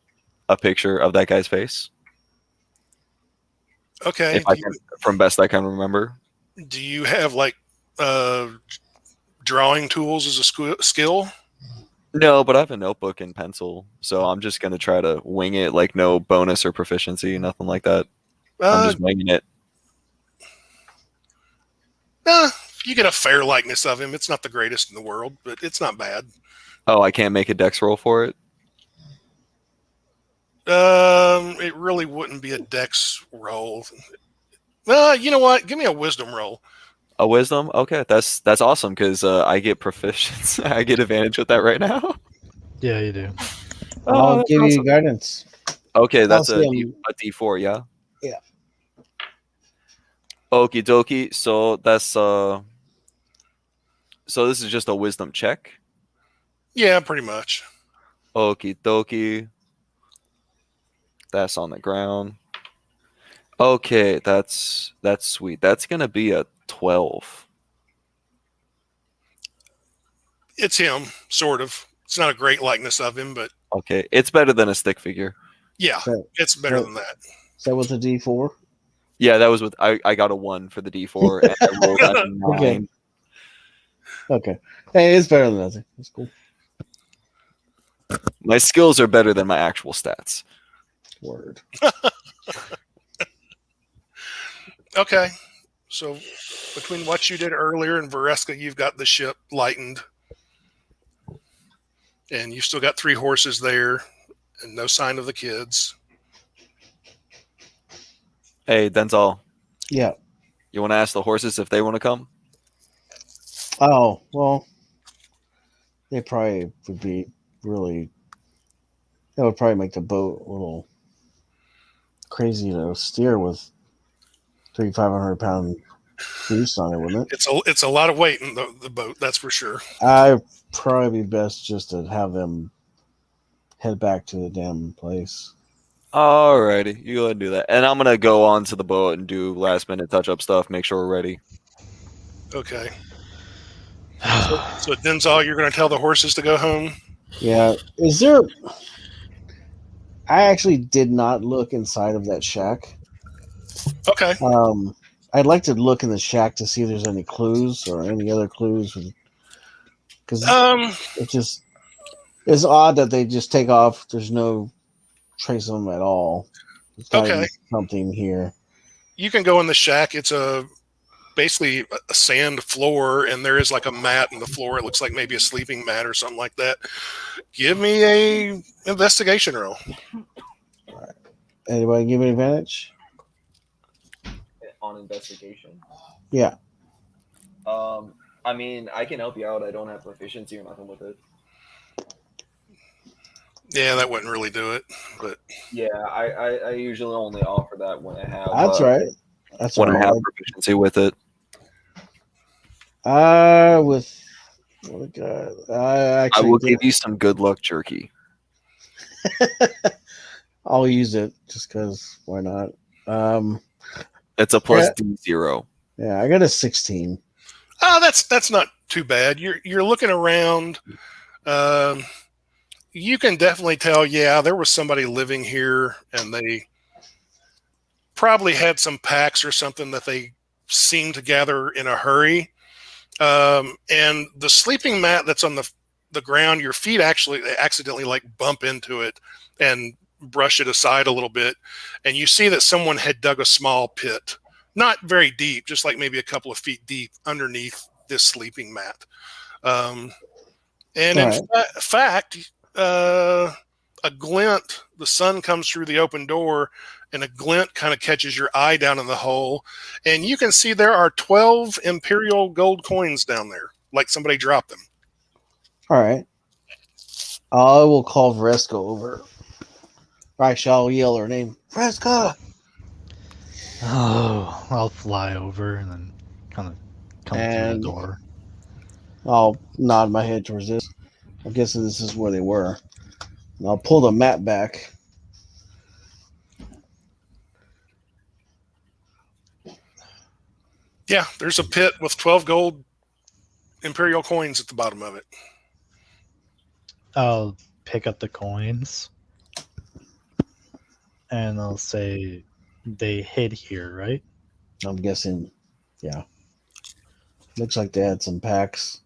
a picture of that guy's face. Okay. If I can, from best I can remember. Do you have like drawing tools as a skill? No, but I have a notebook and pencil, so I'm just gonna try to wing it, like no bonus or proficiency, nothing like that. I'm just winging it. You get a fair likeness of him. It's not the greatest in the world, but it's not bad. Oh, I can't make a dex roll for it? It really wouldn't be a dex roll. You know what? Give me a wisdom roll. A wisdom? Okay, that's awesome, because I get proficiency. I get advantage with that right now. Yeah, you do. I'll give awesome. you guidance. Okay, that's I'll a see D4, yeah? Yeah. Okie dokie. So that's so this is just a wisdom check. Yeah, pretty much. Okie dokie. That's on the ground. Okay, that's sweet. That's gonna be a 12. It's him, sort of. It's not a great likeness of him, but Okay, it's better than a stick figure. yeah, So- it's better than that. So with a D4. Yeah, that was with I got a 1 for the D4 and I rolled a 9. Okay. Hey, it's better than nothing. That's cool. My skills are better than my actual stats. Word. Okay. So between what you did earlier and Vareska, you've got the ship lightened. And you've still got 3 horses there and no sign of the kids. Hey, Denzel, Yeah. you want to ask the horses if they want to come? Oh, well, they probably would be really. That would probably make the boat a little crazy to steer with 500-pound beast on it, wouldn't it? It's a lot of weight in the boat, that's for sure. I'd probably be best just to have them head back to the damn place. Alrighty, you go ahead and do that. And I'm gonna go on to the boat and do last minute touch up stuff, make sure we're ready. Okay. So Denzel, you're going to tell the horses to go home? Yeah. Is there. I actually did not look inside of that shack. Okay. I'd like to look in the shack to see if there's any clues or any other clues. Because it's odd that they just take off. There's no trace of them at all. There's gotta be something here. You can go in the shack. It's basically a sand floor, and there is like a mat in the floor. It looks like maybe a sleeping mat or something like that. Give me a investigation roll. Anybody give me advantage? On investigation. Yeah. I mean, I can help you out. I don't have proficiency or nothing with it. Yeah, that wouldn't really do it. But Yeah, I usually only offer that when I have. That's right. That's When right. I have proficiency with it. With what a god. I I will actually give you some good luck jerky. I'll use it just because why not? It's a plus Yeah. D0. Yeah, I got a 16. that's not too bad. You're looking around. You can definitely tell. Yeah, there was somebody living here, and they probably had some packs or something that they seemed to gather in a hurry. And the sleeping mat that's on the ground, your feet actually accidentally like bump into it and brush it aside a little bit, and you see that someone had dug a small pit, not very deep, just like maybe a couple of feet deep underneath this sleeping mat. And in fact, a glint, the sun comes through the open door, and a glint kind of catches your eye down in the hole, and you can see there are 12 imperial gold coins down there, like somebody dropped them. All right. I will call Vreska over. Actually, I'll yell her name. Vreska! Oh, I'll fly over and then kind of come through And the door. I'll nod my head towards this. I'm guessing this is where they were. And I'll pull the mat back. Yeah, there's a pit with 12 gold imperial coins at the bottom of it. I'll pick up the coins and I'll say they hid here, right? I'm guessing, yeah. Looks like they had some packs.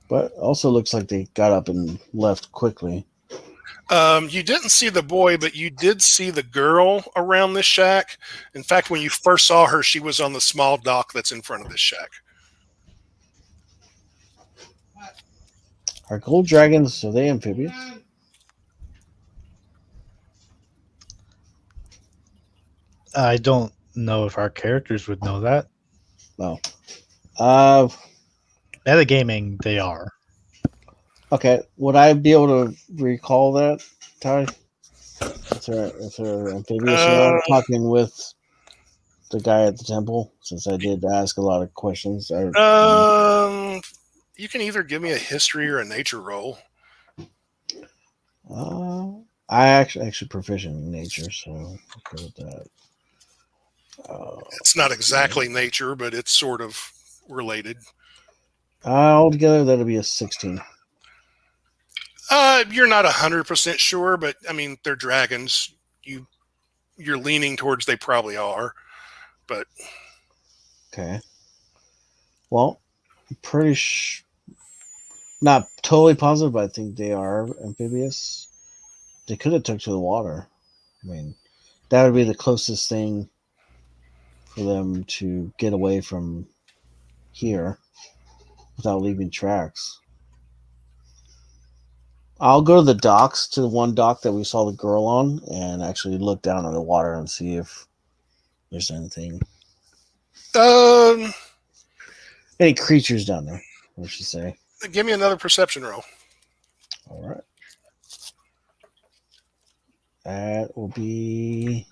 But also looks like they got up and left quickly. You didn't see the boy, but you did see the girl around this shack. In fact, when you first saw her, she was on the small dock that's in front of this shack. Are gold dragons, are they amphibious? I don't know if our characters would know that. No. Metagaming, they are. Okay. Would I be able to recall that, Ty? If they're amphibious or not? I'm talking with the guy at the temple, since I did ask a lot of questions. You can either give me a history or a nature roll. I actually proficient in nature, so okay with that. It's not exactly nature, but it's sort of related. Altogether, that'll be a 16. You're not 100% sure, but I mean, they're dragons. You're leaning towards they probably are, but Okay. Well, I'm pretty not totally positive, but I think they are amphibious. They could have took to the water. I mean, that would be the closest thing for them to get away from here without leaving tracks. I'll go to the docks, to the one dock that we saw the girl on, and actually look down on the water and see if there's anything. Any creatures down there, I should say. Give me another perception roll. All right. That will be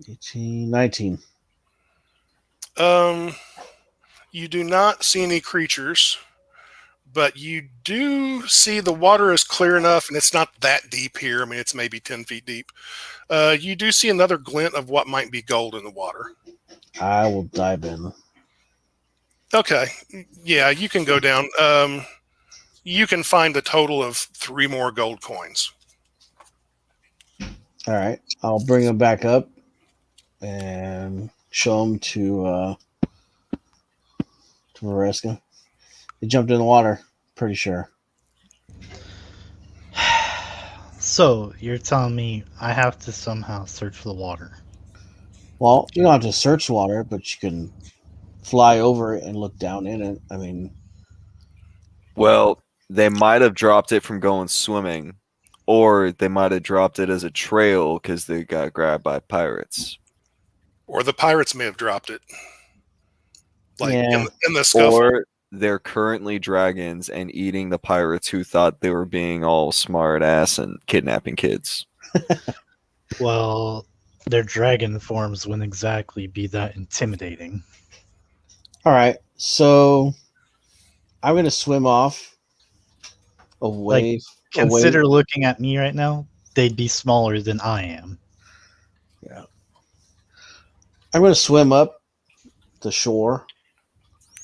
18, 19. You do not see any creatures, but you do see the water is clear enough, and it's not that deep here. I mean, it's maybe 10 feet deep. You do see another glint of what might be gold in the water. I will dive in. Okay. Yeah, you can go down. You can find a total of 3 more gold coins. All right. I'll bring them back up and show them to Maresca. They jumped in the water, pretty sure. So, you're telling me I have to somehow search the water? Well, you don't have to search water, but you can fly over it and look down in it. I mean, Well, they might have dropped it from going swimming, Or they might have dropped it as a trail because they got grabbed by pirates. Or the pirates may have dropped it. Like Yeah. in the scuffle. Or they're currently dragons and eating the pirates who thought they were being all smart ass and kidnapping kids. Well, their dragon forms wouldn't exactly be that intimidating. All right, so I'm gonna swim off away. Consider looking at me right now. They'd be smaller than I am. Yeah. I'm gonna swim up the shore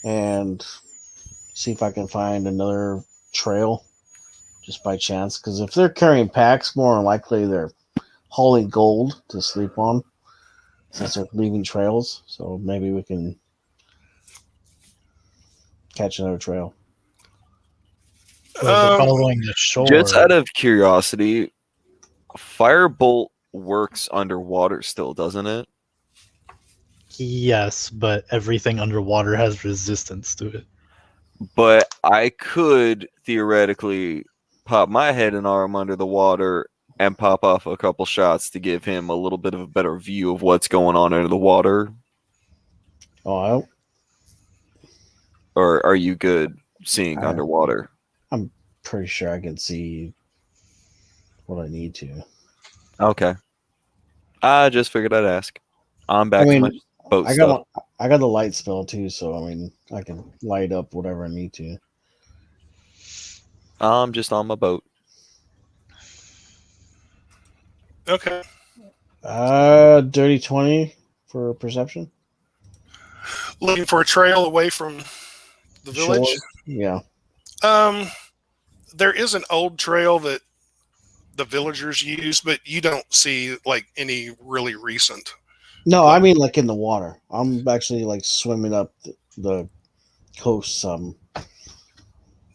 and see if I can find another trail, just by chance. Because if they're carrying packs, more than likely they're hauling gold to sleep on, since they're leaving trails. So maybe we can catch another trail. Well, they're following the shore. Just out of curiosity, firebolt works underwater still, doesn't it? Yes, but everything underwater has resistance to it. But I could theoretically pop my head and arm under the water and pop off a couple shots to give him a little bit of a better view of what's going on under the water. Oh, I don't. Or are you good seeing underwater? I'm pretty sure I can see what I need to. Okay. I just figured I'd ask. I'm back to my boat stuff. I got the light spell too, so I mean I can light up whatever I need to. I'm just on my boat. Okay. Dirty 20 for perception. Looking for a trail away from the village. Shore. Yeah. There is an old trail that the villagers use, but you don't see like any really recent. No, I mean like in the water. I'm actually like swimming up the coast some.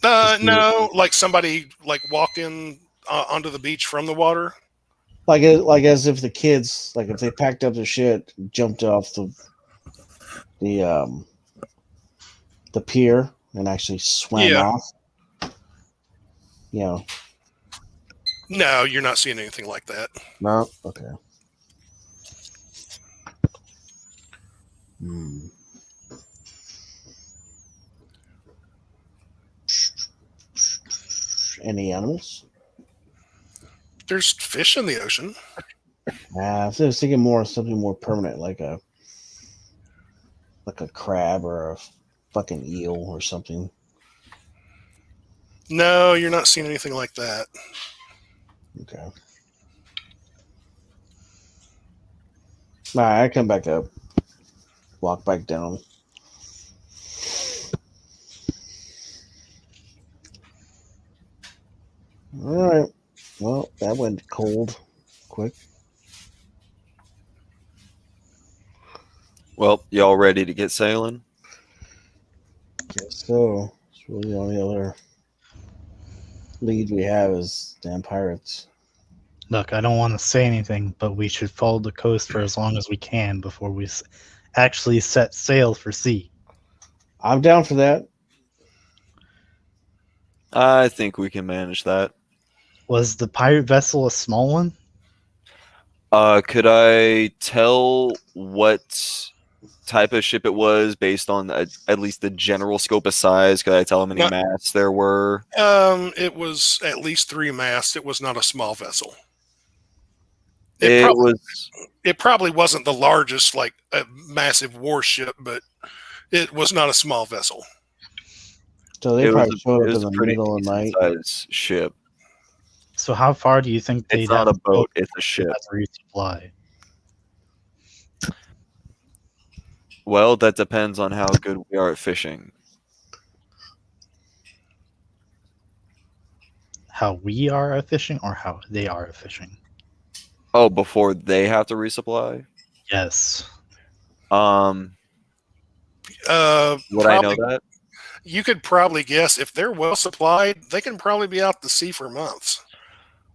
No, like somebody like walked in onto the beach from the water. Like as if the kids, like if they packed up their shit, jumped off the pier and actually swam off. You know. No, you're not seeing anything like that. No? Okay. Any animals? There's fish in the ocean. I was thinking more something more permanent, like a crab or a fucking eel or something. No, you're not seeing anything like that. Okay. All right, I come back up. Walk back down. All right. Well, that went cold quick. Well, y'all ready to get sailing? Guess so. It's really the only other lead we have is damn pirates. Look, I don't want to say anything, but we should follow the coast for as long as we can before we actually set sail for sea. I'm down for that. I think we can manage that. Was the pirate vessel a small one? Could I tell what type of ship it was based on at least the general scope of size? Could I tell how many masts there were? It was at least 3 masts. It was not a small vessel. It probably wasn't the largest, like a massive warship, but it was not a small vessel. So they probably showed up in a the pretty middle of the night. size ship. So how far do you think they'd It's not have a boat, it's a ship. to resupply? Well, that depends on how good we are at fishing. How we are at fishing or how they are at fishing? Oh, before they have to resupply? Yes. Would I know that? You could probably guess if they're well supplied, they can probably be out to sea for months.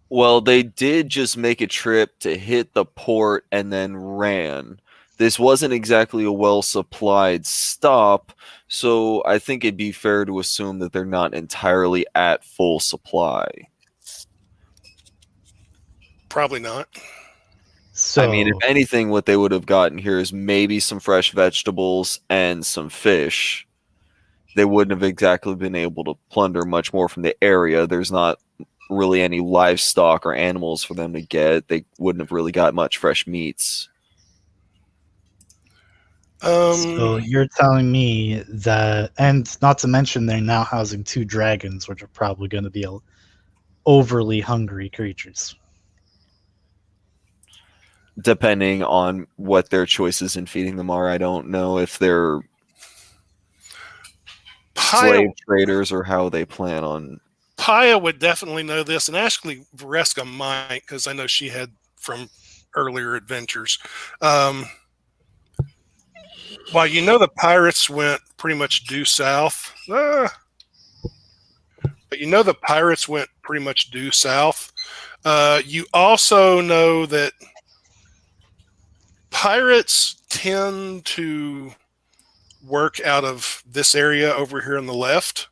Well, they did just make a trip to hit the port and then ran. This wasn't exactly a well-supplied stop, so I think it'd be fair to assume that they're not entirely at full supply. Probably not. So I mean, if anything, what they would have gotten here is maybe some fresh vegetables and some fish. They wouldn't have exactly been able to plunder much more from the area. There's not really any livestock or animals for them to get. They wouldn't have really got much fresh meats. So you're telling me that, and not to mention they're now housing 2 dragons, which are probably going to be overly hungry creatures. Depending on what their choices in feeding them are, I don't know if they're slave traders or how they plan on. Paya would definitely know this, and actually Vareska might, because I know she had from earlier adventures. While you know the pirates went pretty much due south, but you know the pirates went pretty much due south. You also know that pirates tend to work out of this area over here on the left.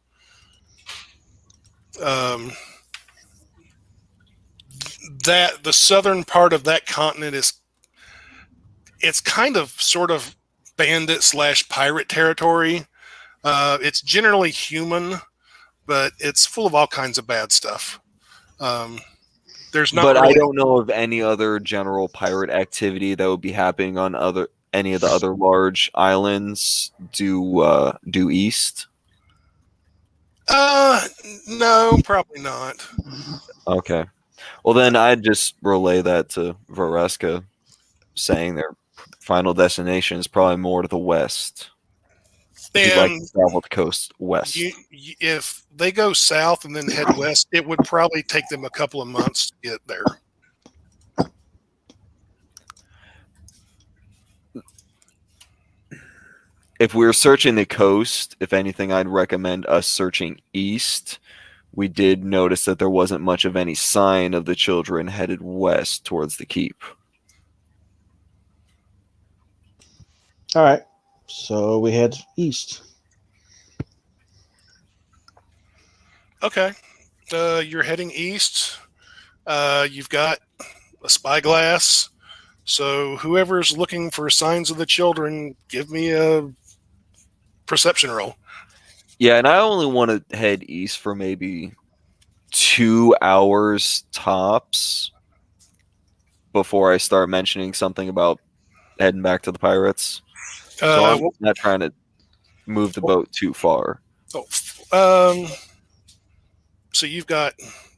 That the southern part of that continent it's kind of sort of bandit / pirate territory. It's generally human, but it's full of all kinds of bad stuff. There's not. But really, I don't know of any other general pirate activity that would be happening on any of the other large islands due east. No, probably not. Okay. Well, then I'd just relay that to Vareska, saying their final destination is probably more to the west. You'd like to travel the coast west. If they go south and then head west, it would probably take them a couple of months to get there. If we're searching the coast, if anything, I'd recommend us searching east. We did notice that there wasn't much of any sign of the children headed west towards the keep. All right. So we head east. Okay. You're heading east. You've got a spyglass. So whoever's looking for signs of the children, give me a perception roll. Yeah, and I only want to head east for maybe 2 hours tops before I start mentioning something about heading back to the pirates. So I'm not trying to move the boat too far. So you've got,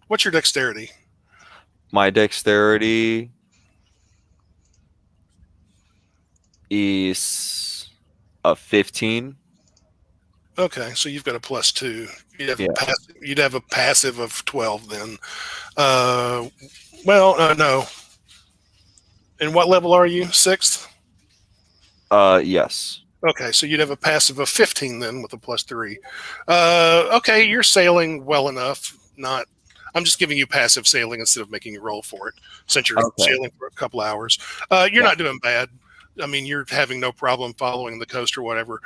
what's your dexterity? My dexterity is a 15. Okay, so you've got a +2. You'd have a passive of 12 then. No. And what level are you? 6th? Yes. Okay, so you'd have a passive of 15 then with a +3. Okay, you're sailing well enough. I'm just giving you passive sailing instead of making you roll for it, since you're sailing for a couple hours. You're not doing bad. I mean, you're having no problem following the coast or whatever.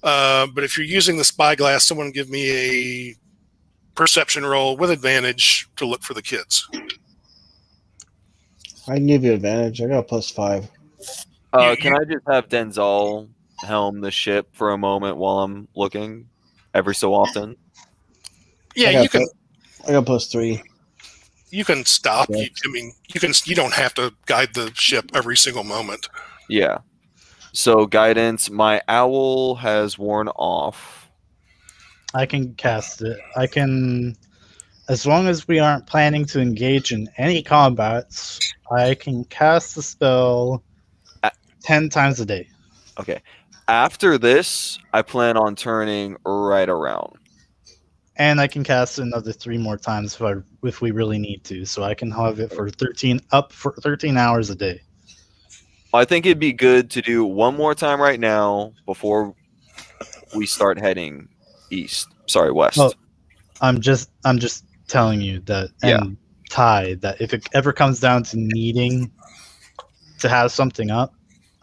But if you're using the spyglass, someone give me a perception roll with advantage to look for the kids. I can give you advantage. I got a +5. Can I just have Denzel helm the ship for a moment while I'm looking every so often? Yeah, you can. I got +3. You can stop. Yeah. You don't have to guide the ship every single moment. Yeah. So guidance, my owl has worn off. I can cast it. I can, as long as we aren't planning to engage in any combats, I can cast the spell 10 times a day. Okay. After this, I plan on turning right around. And I can cast it another 3 more times if we really need to. So I can have it for 13 hours a day. I think it'd be good to do one more time right now before we start heading west. Well, I'm just telling you that, and Ty, that if it ever comes down to needing to have something up,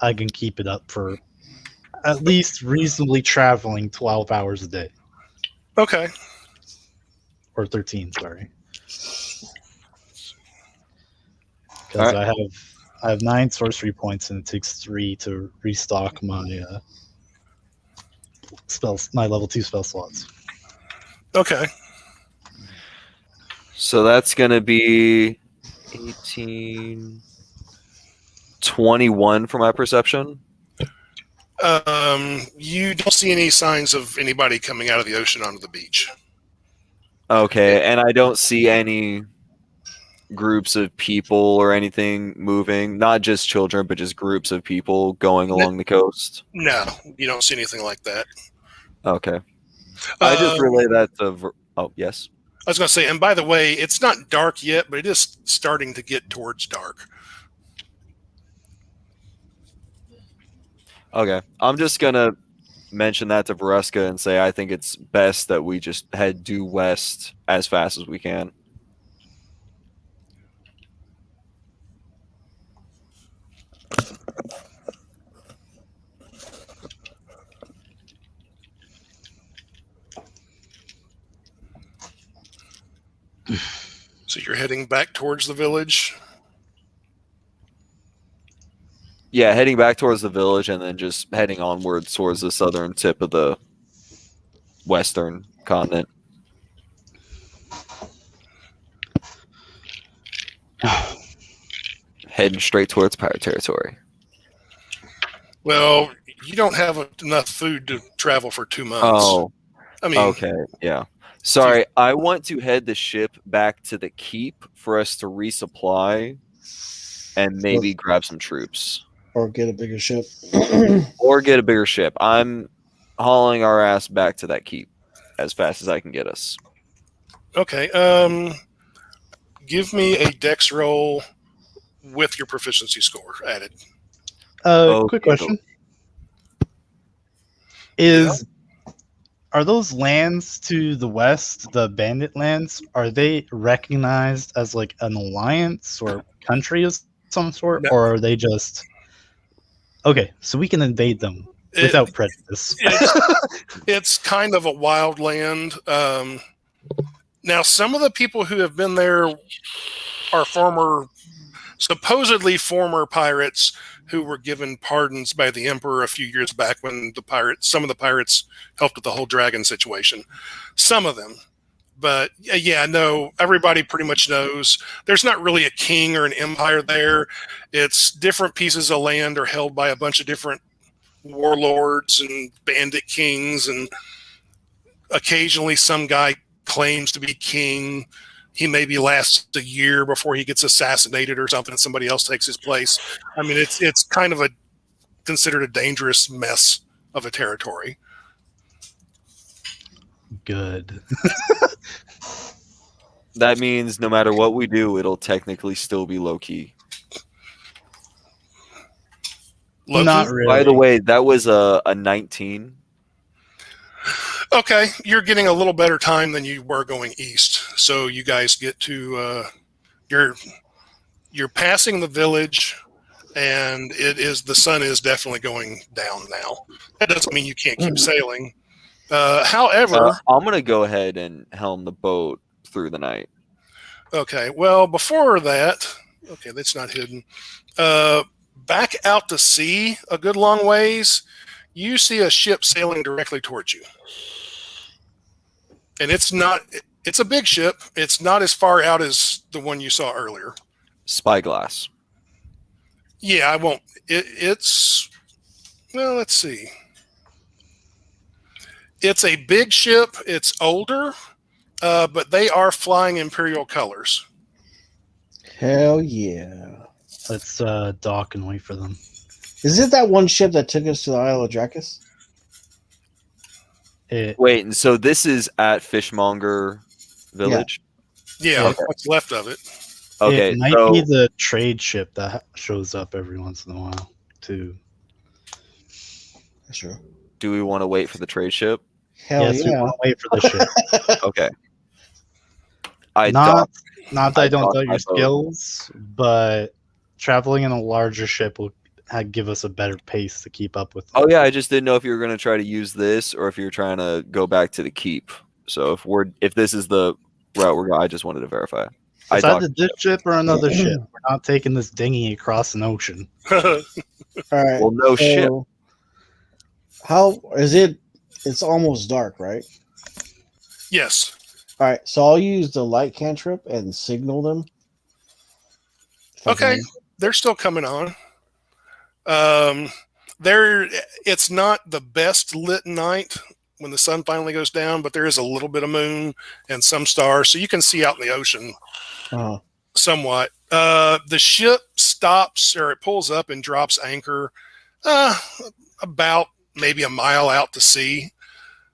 I can keep it up for at least reasonably traveling 12 hours a day. Okay. Or 13, sorry. because Alright. I have 9 sorcery points and it takes 3 to restock my spells, my level 2 spell slots. Okay. So that's going to be 18, 21 for my perception. You don't see any signs of anybody coming out of the ocean onto the beach. Okay, and I don't see any groups of people or anything moving, not just children, but just groups of people going along the coast. No, you don't see anything like that. Okay. I just relay that to... Oh, yes. I was going to say, and by the way, it's not dark yet, but it is starting to get towards dark. Okay. I'm just going to mention that to Vareska and say I think it's best that we just head due west as fast as we can. So you're heading back towards the village? Yeah, heading back towards the village and then just heading onwards towards the southern tip of the western continent. Heading straight towards pirate territory. Well, you don't have enough food to travel for 2 months. Oh, I mean, okay, yeah. Sorry, I want to head the ship back to the keep for us to resupply and maybe grab some troops. Or get a bigger ship. Or get a bigger ship. I'm hauling our ass back to that keep as fast as I can get us. okay. Give me a dex roll with your proficiency score added. Quick question. Are those lands to the west, the bandit lands, are they recognized as like an alliance or country of some sort? No. Or are they just... Okay, so we can invade them without prejudice. It's kind of a wild land. Now, some of the people who have been there are supposedly former pirates who were given pardons by the emperor a few years back when some of the pirates helped with the whole dragon situation. Some of them. But yeah, no, everybody pretty much knows there's not really a king or an empire there. It's different pieces of land are held by a bunch of different warlords and bandit kings, and occasionally some guy claims to be king. He maybe lasts a year before he gets assassinated or something, and somebody else takes his place. I mean, it's kind of considered a dangerous mess of a territory. Good. That means no matter what we do, it'll technically still be low-key. Not really. By the way, that was a 19. Okay, you're getting a little better time than you were going east. So you guys get to you're passing the village, and the sun is definitely going down now. That doesn't mean you can't keep sailing. However, I'm gonna go ahead and helm the boat through the night. okay. Well, before that, okay, that's not hidden. Back out to sea, a good long ways, you see a ship sailing directly towards you. And it's a big ship. It's not as far out as the one you saw earlier. Spyglass. Yeah, I won't. Well, let's see. It's a big ship. It's older, but they are flying Imperial colors. Hell yeah. Let's dock and wait for them. Is it that one ship that took us to the Isle of Drakas? Wait, and so this is at Fishmonger Village? Yeah, Okay. what's left of it. Okay, it might so be the trade ship that shows up every once in a while, too. Sure. do we want to wait for the trade ship? Hell Yes, we yeah. want to wait for the ship. Okay. Not that I don't docked doubt my your boat. skills, but traveling in a larger ship will give us a better pace to keep up with them. Oh yeah, I just didn't know if you were going to try to use this or if you're trying to go back to the keep. So if this is the route we're going, I just wanted to verify. It's either this ship or another ship. We're not taking this dinghy across an ocean. All right. Well, no ship. How is it? It's almost dark, right? Yes. All right. So I'll use the light cantrip and signal them. If I Okay. can. They're still coming on. It's not the best lit night when the sun finally goes down, but there is a little bit of moon and some stars, so you can see out in the ocean Uh-huh. somewhat. The ship stops, or it pulls up and drops anchor about maybe a mile out to sea.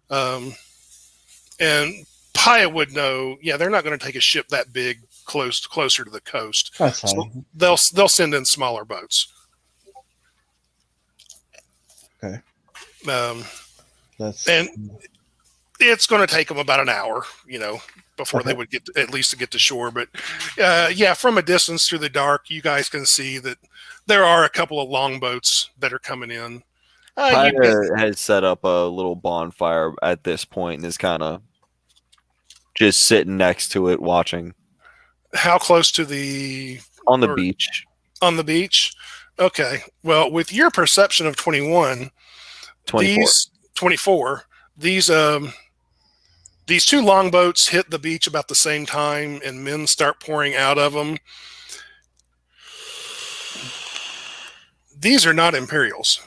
And Paya would know, yeah, they're not going to take a ship that big closer to the coast. That's fine. So they'll send in smaller boats. Okay. And it's going to take them about an hour, before they would get at least to get to shore. But yeah, from a distance through the dark, you guys can see that there are a couple of longboats that are coming in. Paya has set up a little bonfire at this point and is kind of just sitting next to it, watching. How close to the On the beach. On the beach? Okay. Well, with your perception of 24. These two longboats hit the beach about the same time, and men start pouring out of them. These are not Imperials.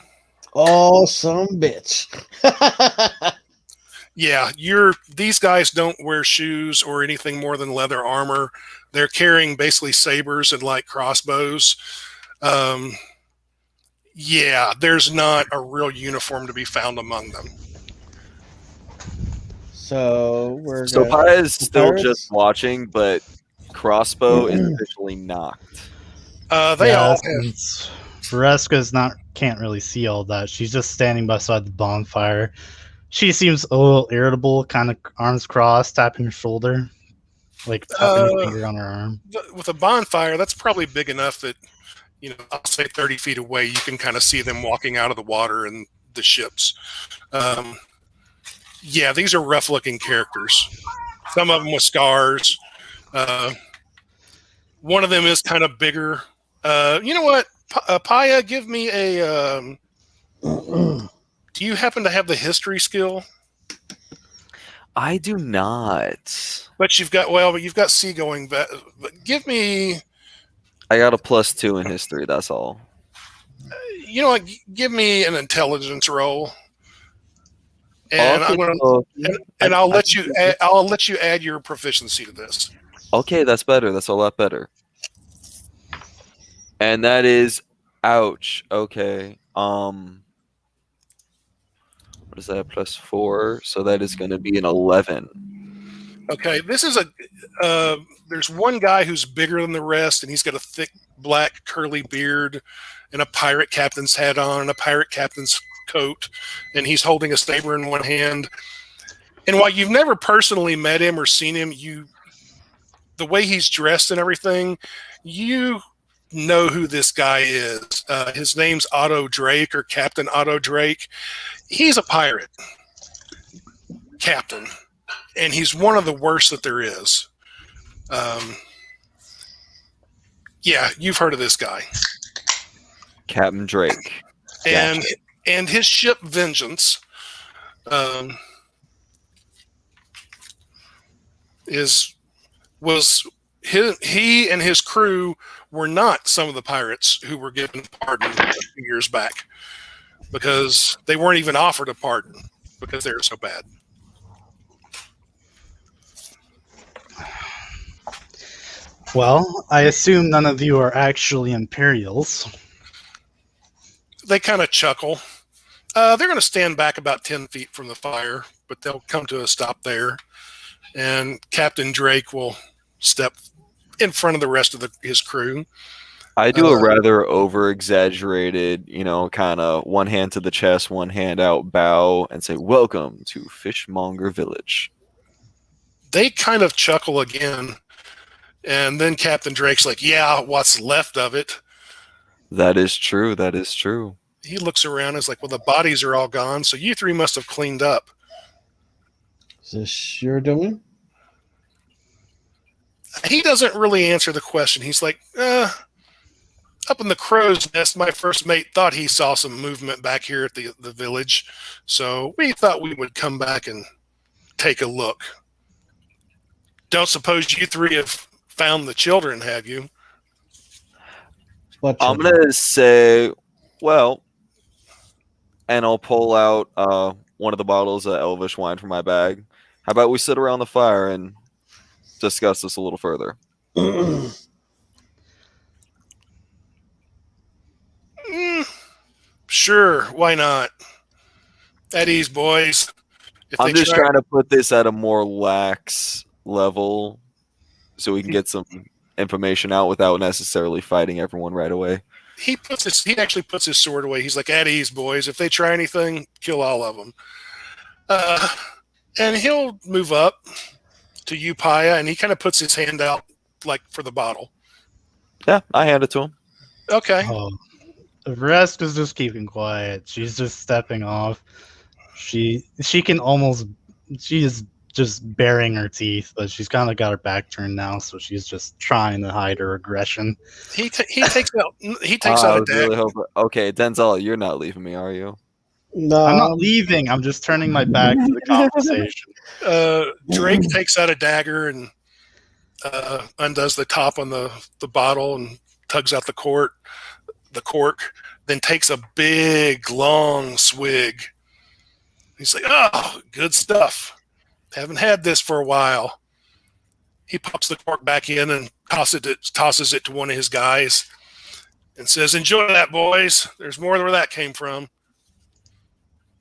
Oh, some bitch. Yeah, these guys don't wear shoes or anything more than leather armor. They're carrying basically sabers and light crossbows. Yeah, there's not a real uniform to be found among them. So Paya is still Pirates? just watching, but crossbow is officially knocked. They all have. Since Vereska's can't really see all that. She's just standing beside the bonfire. She seems a little irritable, kind of arms crossed, tapping her shoulder, like tapping a finger on her arm. With a bonfire, that's probably big enough that, I'll say 30 feet away, you can kind of see them walking out of the water and the ships. Yeah, these are rough-looking characters. Some of them with scars. One of them is kind of bigger. You know what? Paya, give me a... do you happen to have the history skill? I do not. But you've got seagoing. But give me... I got a +2 in history, that's all. You know what? Give me an intelligence roll. And I'll let you add your proficiency to this. Okay, that's better. That's a lot better. And that is ouch. Okay. What is that? +4. So that is going to be an 11. Okay, this is there's one guy who's bigger than the rest, and he's got a thick black curly beard and a pirate captain's hat on and a pirate captain's coat, and he's holding a saber in one hand. And while you've never personally met him or seen him, the way he's dressed and everything, you know who this guy is. His name's Otto Drake, or Captain Otto Drake. He's a pirate captain, and he's one of the worst that there is. Yeah, you've heard of this guy. Captain Drake. And his ship Vengeance he and his crew were not some of the pirates who were given pardon a few years back, because they weren't even offered a pardon because they were so bad. Well, I assume none of you are actually Imperials. They kind of chuckle. They're going to stand back about 10 feet from the fire, but they'll come to a stop there. And Captain Drake will step in front of the rest of his crew. I do a rather over-exaggerated, kind of one hand to the chest, one hand out bow, and say, "Welcome to Fishmonger Village." They kind of chuckle again. And then Captain Drake's like, "Yeah, what's left of it?" That is true. That is true. He looks around and is like, "Well, the bodies are all gone, so you three must have cleaned up." Is this your doing? He doesn't really answer the question. He's like, Up in the crow's nest, my first mate thought he saw some movement back here at the village, so we thought we would come back and take a look. Don't suppose you three have found the children, have you? What I'm children? gonna say, well, and I'll pull out one of the bottles of Elvish wine from my bag. How about we sit around the fire and discuss this a little further? Sure, why not? At ease, boys. If I'm they just try- trying to put this at a more lax level so we can get some information out without necessarily fighting everyone right away. He actually puts his sword away. He's like, at ease, boys. If they try anything, kill all of them. And he'll move up to you, Paya, and he kind of puts his hand out like for the bottle. Yeah, I hand it to him. Okay. Oh, the rest is just keeping quiet. She's just stepping off. She can almost. She is just baring her teeth, but she's kind of got her back turned now, so she's just trying to hide her aggression. He takes out I a was dagger. really hoping. Okay, Denzel, you're not leaving me, are you? No, I'm not leaving. I'm just turning my back to the conversation. Drake takes out a dagger and undoes the top on the bottle and tugs out the cork, then takes a big, long swig. He's like, oh, good stuff. Haven't had this for a while. He pops the cork back in and tosses it to one of his guys and says, enjoy that, boys. There's more where that came from.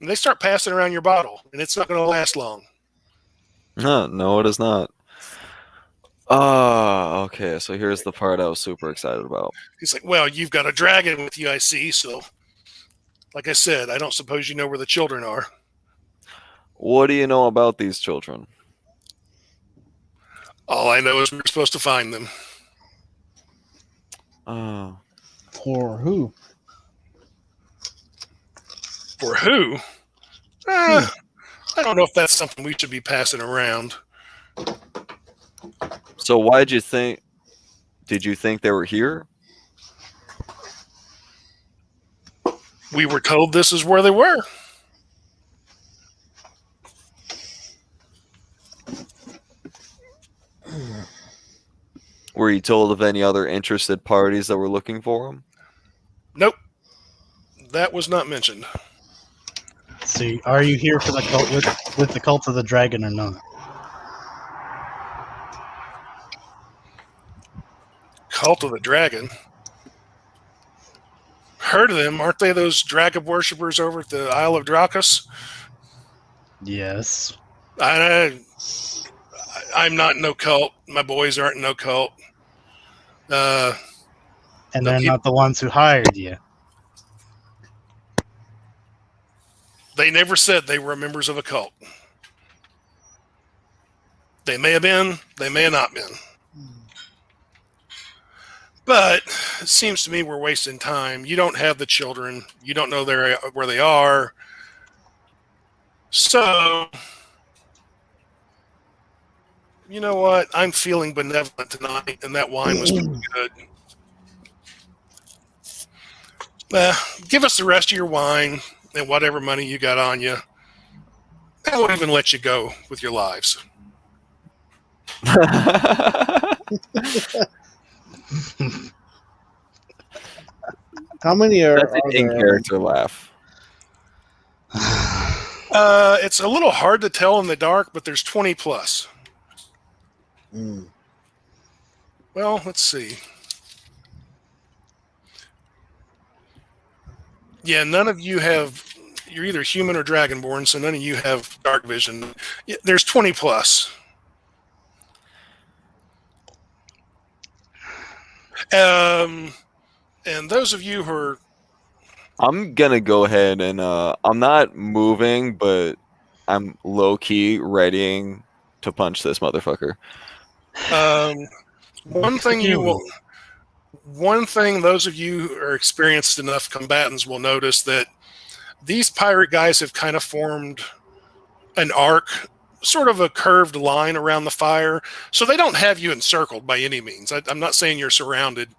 And they start passing around your bottle, and it's not going to last long. No, it is not. Okay, so here's the part I was super excited about. He's like, well, you've got a dragon with you, I see. So, like I said, I don't suppose you know where the children are. What do you know about these children? All I know is we're supposed to find them. for who? For who? I don't know if that's something we should be passing around. So why'd you think? Did you think they were here? We were told this is where they were. Were you told of any other interested parties that were looking for them? Nope. That was not mentioned. See, are you here for the cult with the cult of the dragon or not? Cult of the Dragon. Heard of them? Aren't they those dragon worshippers over at the Isle of Drakas? Yes. I'm not no cult. My boys aren't no cult. And they're not the ones who hired you. They never said they were members of a cult. They may have been, they may have not been. But it seems to me we're wasting time. You don't have the children. You don't know where they are. So, you know what? I'm feeling benevolent tonight, and that wine was pretty good. Give us the rest of your wine and whatever money you got on you. I won't even let you go with your lives. How many are That's an there? in-character laugh. It's a little hard to tell in the dark, but there's 20 plus. Mm. Well, let's see. Yeah, none of you have. You're either human or dragonborn, so none of you have dark vision. Yeah, there's 20 plus. And those of you who are. I'm gonna go ahead and I'm not moving, but I'm low key readying to punch this motherfucker. One thing those of you who are experienced enough combatants will notice that these pirate guys have kind of formed an arc, sort of a curved line around the fire. So they don't have you encircled by any means. I'm not saying you're surrounded,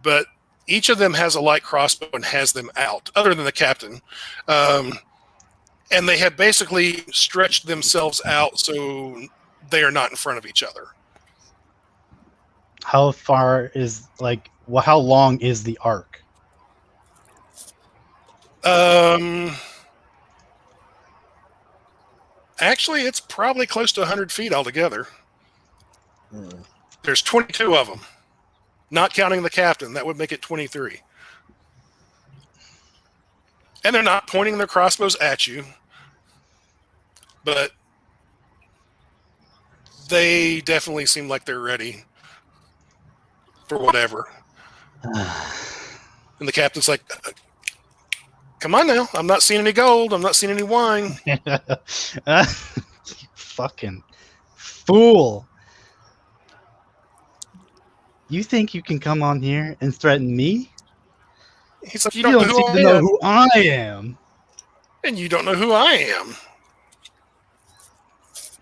but each of them has a light crossbow and has them out, other than the captain. And they have basically stretched themselves out so they are not in front of each other. How far is how long is the arc? Actually, it's probably close to 100 feet altogether. There's 22 of them, not counting the captain. That would make it 23. And they're not pointing their crossbows at you, but they definitely seem like they're ready for whatever. And the captain's like, come on now. I'm not seeing any gold. I'm not seeing any wine. You fucking fool. You think you can come on here and threaten me? He's like, you You don't don't know seem to know who I am. And you don't know who I am.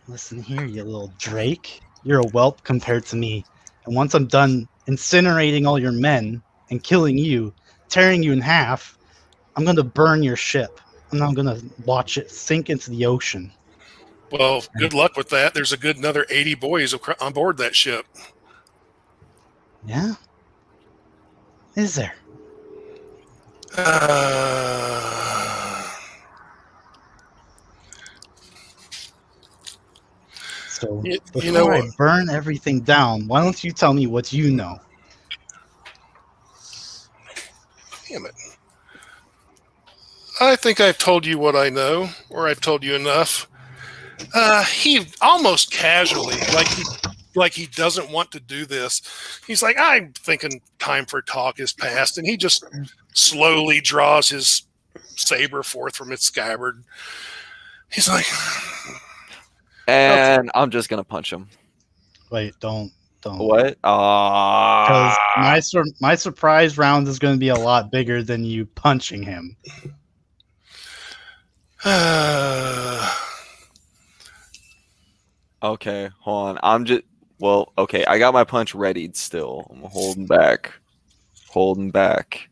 Listen here, you little Drake. You're a whelp compared to me. And once I'm done incinerating all your men and killing you, tearing you in half, I'm going to burn your ship. And I'm going to watch it sink into the ocean. Well, good luck with that. There's a good another 80 boys on board that ship. Yeah? Is there? So you know, before I burn everything down, why don't you tell me what you know? Damn it. I think I've told you what I know, or I've told you enough. He almost casually, like he doesn't want to do this. He's like, I'm thinking time for talk is past, and he just slowly draws his saber forth from its scabbard. He's like, and I'm just gonna punch him. Wait, don't. What? Because my surprise round is going to be a lot bigger than you punching him. Okay, hold on. Okay, I got my punch readied still. I'm holding back.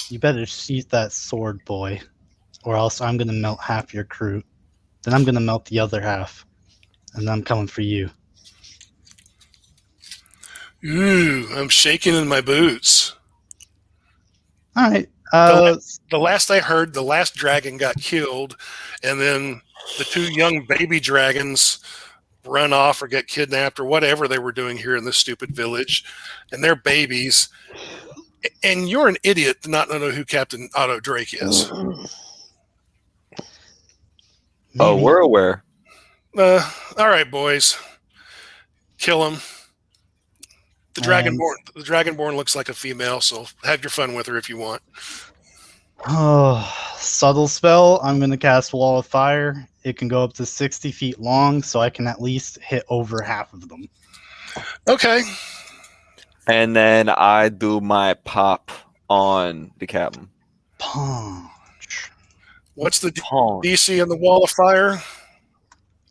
You better sheath that sword, boy, or else I'm going to melt half your crew. Then I'm going to melt the other half. And I'm coming for you. Ooh, I'm shaking in my boots. All right. The last I heard, the last dragon got killed, and then the two young baby dragons run off or get kidnapped or whatever they were doing here in this stupid village, and they're babies. And you're an idiot to not know who Captain Otto Drake is. Oh, we're aware. All right, boys, kill him. The Dragonborn looks like a female, so have your fun with her if you want. Oh, subtle spell. I'm going to cast Wall of Fire. It can go up to 60 feet long, so I can at least hit over half of them. Okay. And then I do my pop on the captain. Punch. What's the DC on the Wall of Fire?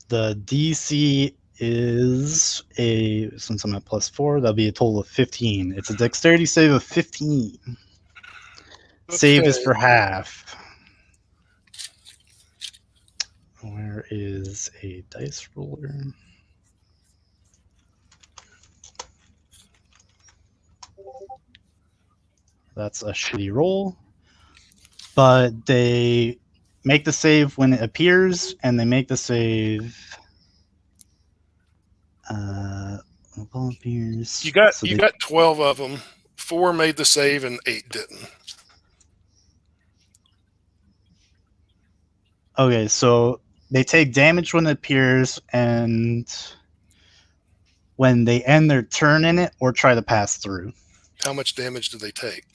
The DC is since I'm at +4, that'll be a total of 15. It's a dexterity save of 15. Okay. Save is for half. Where is a dice roller? That's a shitty roll. But they make the save when it appears, and they make the save. You got 12 of them. 4 made the save and 8 didn't. Okay, so they take damage when it appears, and when they end their turn in it or try to pass through. How much damage do they take?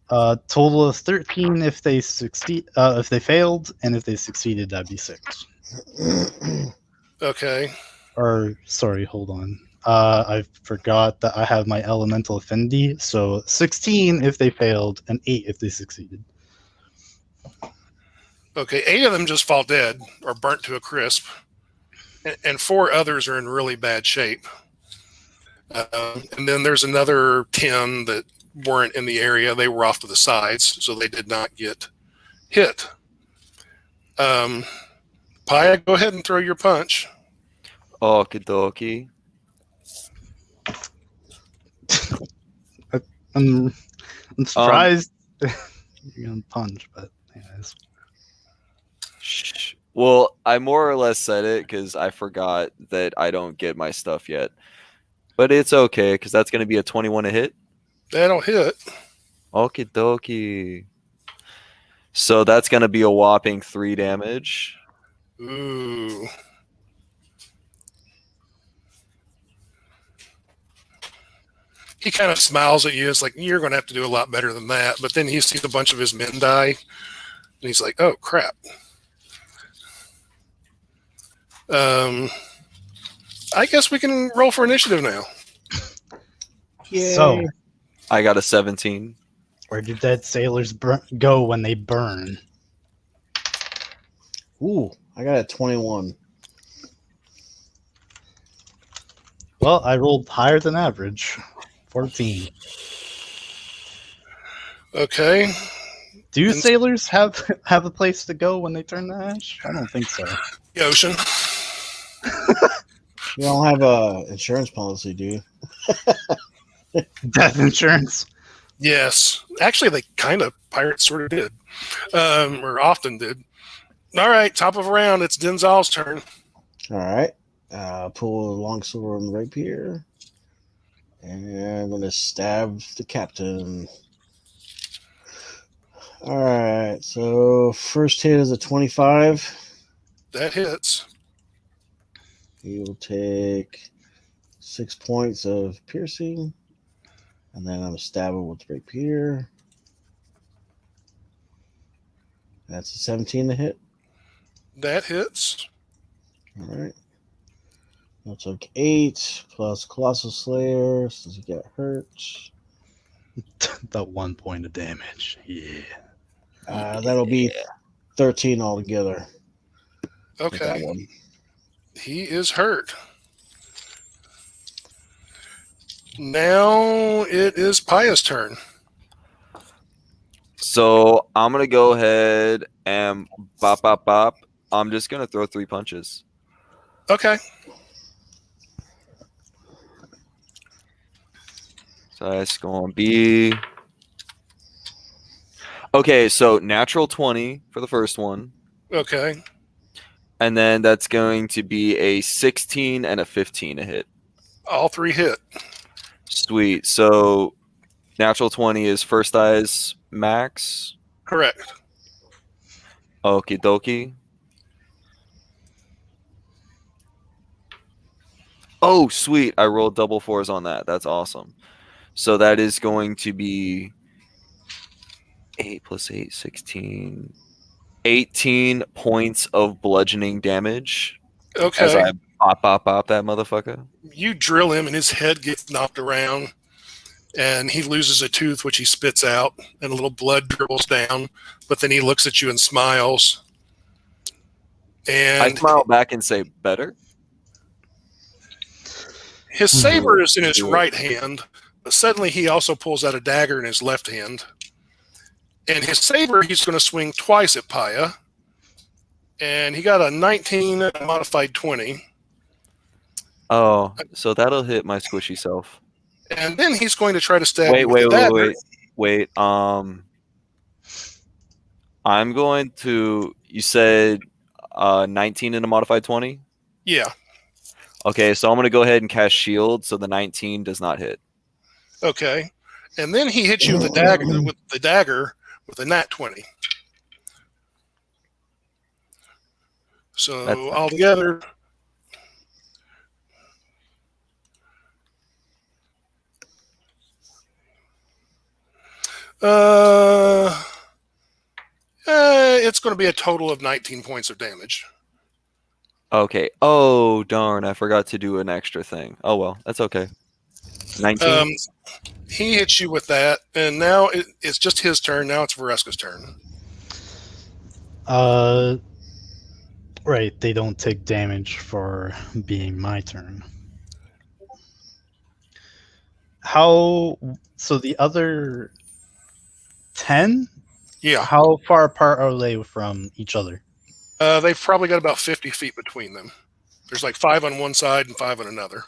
Total of 13 if they succeed. If they failed, and if they succeeded, that'd be 6. Okay. Or sorry, hold on. I forgot that I have my elemental affinity. So 16 if they failed, and 8 if they succeeded. Okay, 8 of them just fall dead or burnt to a crisp, and 4 others are in really bad shape. And then there's another 10 that weren't in the area. They were off to the sides, so they did not get hit. Paya, go ahead and throw your punch. Okie dokie. I'm surprised you're gonna punch, but anyways. Shh. Well, I more or less said it because I forgot that I don't get my stuff yet. But it's okay because that's going to be a 21 to hit. That'll hit. Okie dokie. So that's going to be a whopping 3 damage. Ooh. He kind of smiles at you. It's like, you're going to have to do a lot better than that. But then he sees a bunch of his men die. And he's like, oh, crap. I guess we can roll for initiative now. Yay. So, I got a 17. where do dead sailors go when they burn? Ooh, I got a 21. Well, I rolled higher than average. 14. Okay. Do And- sailors have a place to go when they turn to ash? I don't think so. The ocean. You don't have a insurance policy, do you? Death insurance. Yes. Actually, they kind of, pirates sort of did. Or often did. All right, top of a round. It's Denzal's turn. All right. Pull a longsword and rapier. And I'm going to stab the captain. All right. So first hit is a 25. That hits. He will take 6 points of piercing. And then I'm going to stab him with the rapier. That's a 17 to hit. That hits. All right. I took 8 plus Colossal Slayer since he got hurt. The 1 point of damage. Yeah. That'll be 13 altogether. with that Okay. one. He is hurt. Now it is Paya's turn. So I'm gonna go ahead and bop bop bop. I'm just gonna throw 3 punches. Okay. So that's gonna be okay. So natural 20 for the first one, Okay. and then that's going to be a 16 and a 15 to hit. All 3 hit. Sweet. So natural 20 is first eyes max. Correct. Okie dokie. Oh, sweet. I rolled double 4s on that. That's awesome. So that is going to be 8 plus 8, 16. 18 points of bludgeoning damage as Okay. I pop, pop, pop that motherfucker. You drill him and his head gets knocked around and he loses a tooth, which he spits out, and a little blood dribbles down. But then he looks at you and smiles. I And smile back and say, better? his saber is in his right hand, but suddenly he also pulls out a dagger in his left hand. And his saber, he's going to swing twice at Paya. And he got a 19 and a modified 20. Oh, so that'll hit my squishy self. And then he's going to try to stab Wait, you with wait, the wait, dagger. wait. I'm going to. You said 19 and a modified 20. Yeah. Okay, so I'm going to go ahead and cast shield, so the 19 does not hit. Okay. And then he hits you with the dagger with a nat 20. So That's- altogether, it's going to be a total of 19 points of damage. Okay. Oh darn! I forgot to do an extra thing. Oh well, that's okay. 19. He hits you with that, and now it's just his turn. Now it's Vareska's turn. Right, they don't take damage for being my turn. How? So the other 10? Yeah, How far apart are they from each other? they've probably got about 50 feet between them. There's like 5 on one side and 5 on another.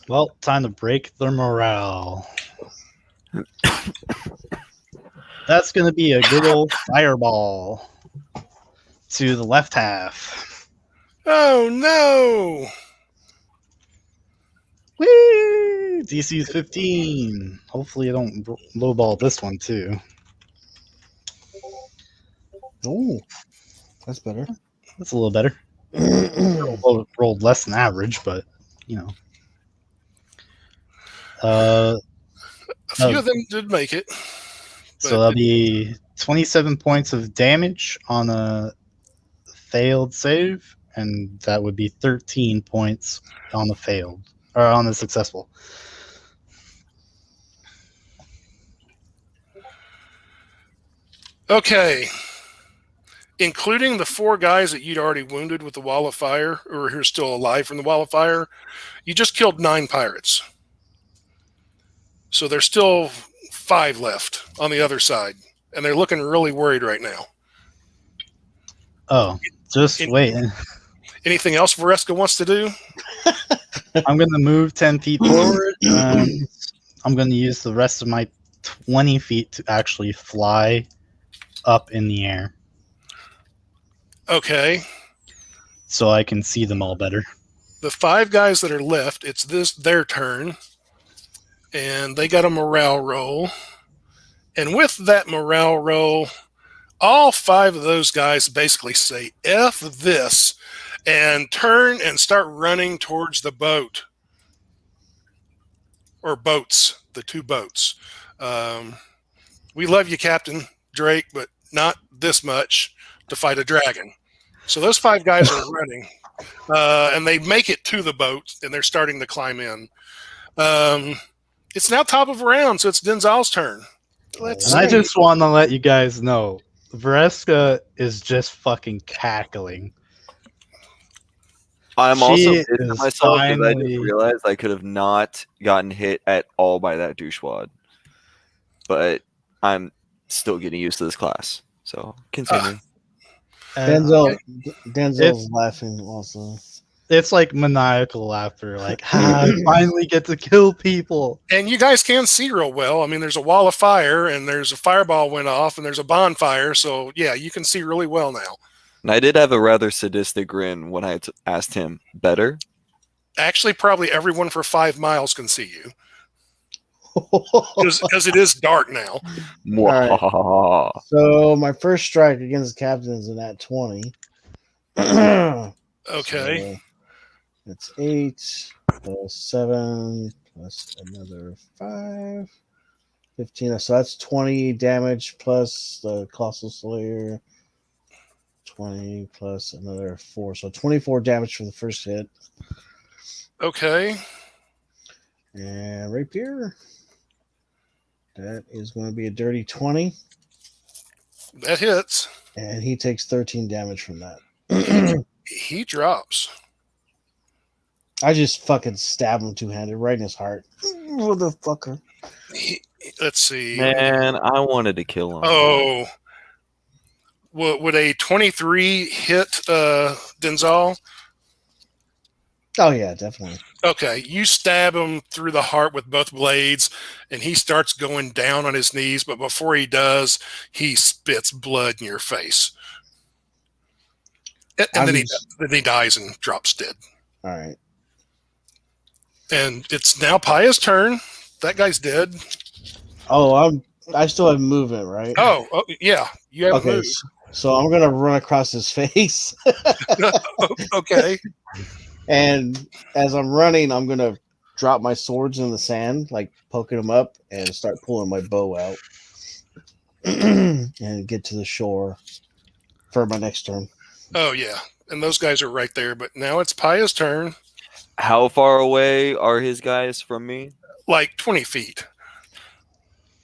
Well, time to break their morale. That's going to be a good old fireball to the left half. Oh no! Whee! DC is 15. Hopefully I don't lowball this one too. Oh, that's better. That's a little better. Rolled less than average, but you know. A few of them did make it. So that'll be 27 points of damage on a failed save, and that would be 13 points on the failed or on the successful. Okay. Including the 4 guys that you'd already wounded with the wall of fire, or who are still alive from the wall of fire, you just killed 9 pirates. So there's still 5 left on the other side, and they're looking really worried right now. Oh, just wait. Anything else Vareska wants to do? I'm going to move 10 feet forward, and I'm going to use the rest of my 20 feet to actually fly up in the air. Okay. So I can see them all better. The 5 guys that are left, it's their turn, and they got a morale roll. And with that morale roll, all 5 of those guys basically say, F this, and turn and start running towards the boat. Or boats, the 2 boats. We love you, Captain Drake, but not this much to fight a dragon. So those 5 guys are running, and they make it to the boat, and they're starting to climb in. It's now top of round, so it's Denzal's turn. I just want to let you guys know, Vareska is just fucking cackling. I'm also She pissed at is myself because I just finally- realized I could have not gotten hit at all by that douchewad. But I'm still getting used to this class. So continue. Denzel's laughing also. It's like maniacal laughter, like, I finally get to kill people. And you guys can see real well. I mean, there's a wall of fire, and there's a fireball went off, and there's a bonfire. So, yeah, you can see really well now. And I did have a rather sadistic grin when I asked him, better? Actually, probably everyone for 5 miles can see you. Because it is dark now. Right. So my first strike against the captain is in at 20. Okay. So it's 8 plus 7 plus another 5. 15. So that's 20 damage plus the Colossal Slayer. 20 plus another 4. So 24 damage for the first hit. Okay. And Rapier. That is going to be a dirty 20. That hits. And he takes 13 damage from that. He drops. I just fucking stab him 2-handed right in his heart. Motherfucker. Let's see. Man, I wanted to kill him. Oh. Would a 23 hit Denzal? Oh, yeah, definitely. Okay, you stab him through the heart with both blades, and he starts going down on his knees, but before he does, he spits blood in your face. And then he dies and drops dead. All right. And it's now Paya's turn. That guy's dead. Oh, I still have movement, right? Oh yeah. You have okay. So I'm gonna run across his face. Okay. And as I'm running, I'm gonna drop my swords in the sand, like poking them up, and start pulling my bow out, and get to the shore for my next turn. Oh yeah, and those guys are right there. But now it's Paya's turn. How far away are his guys from me? Like 20 feet.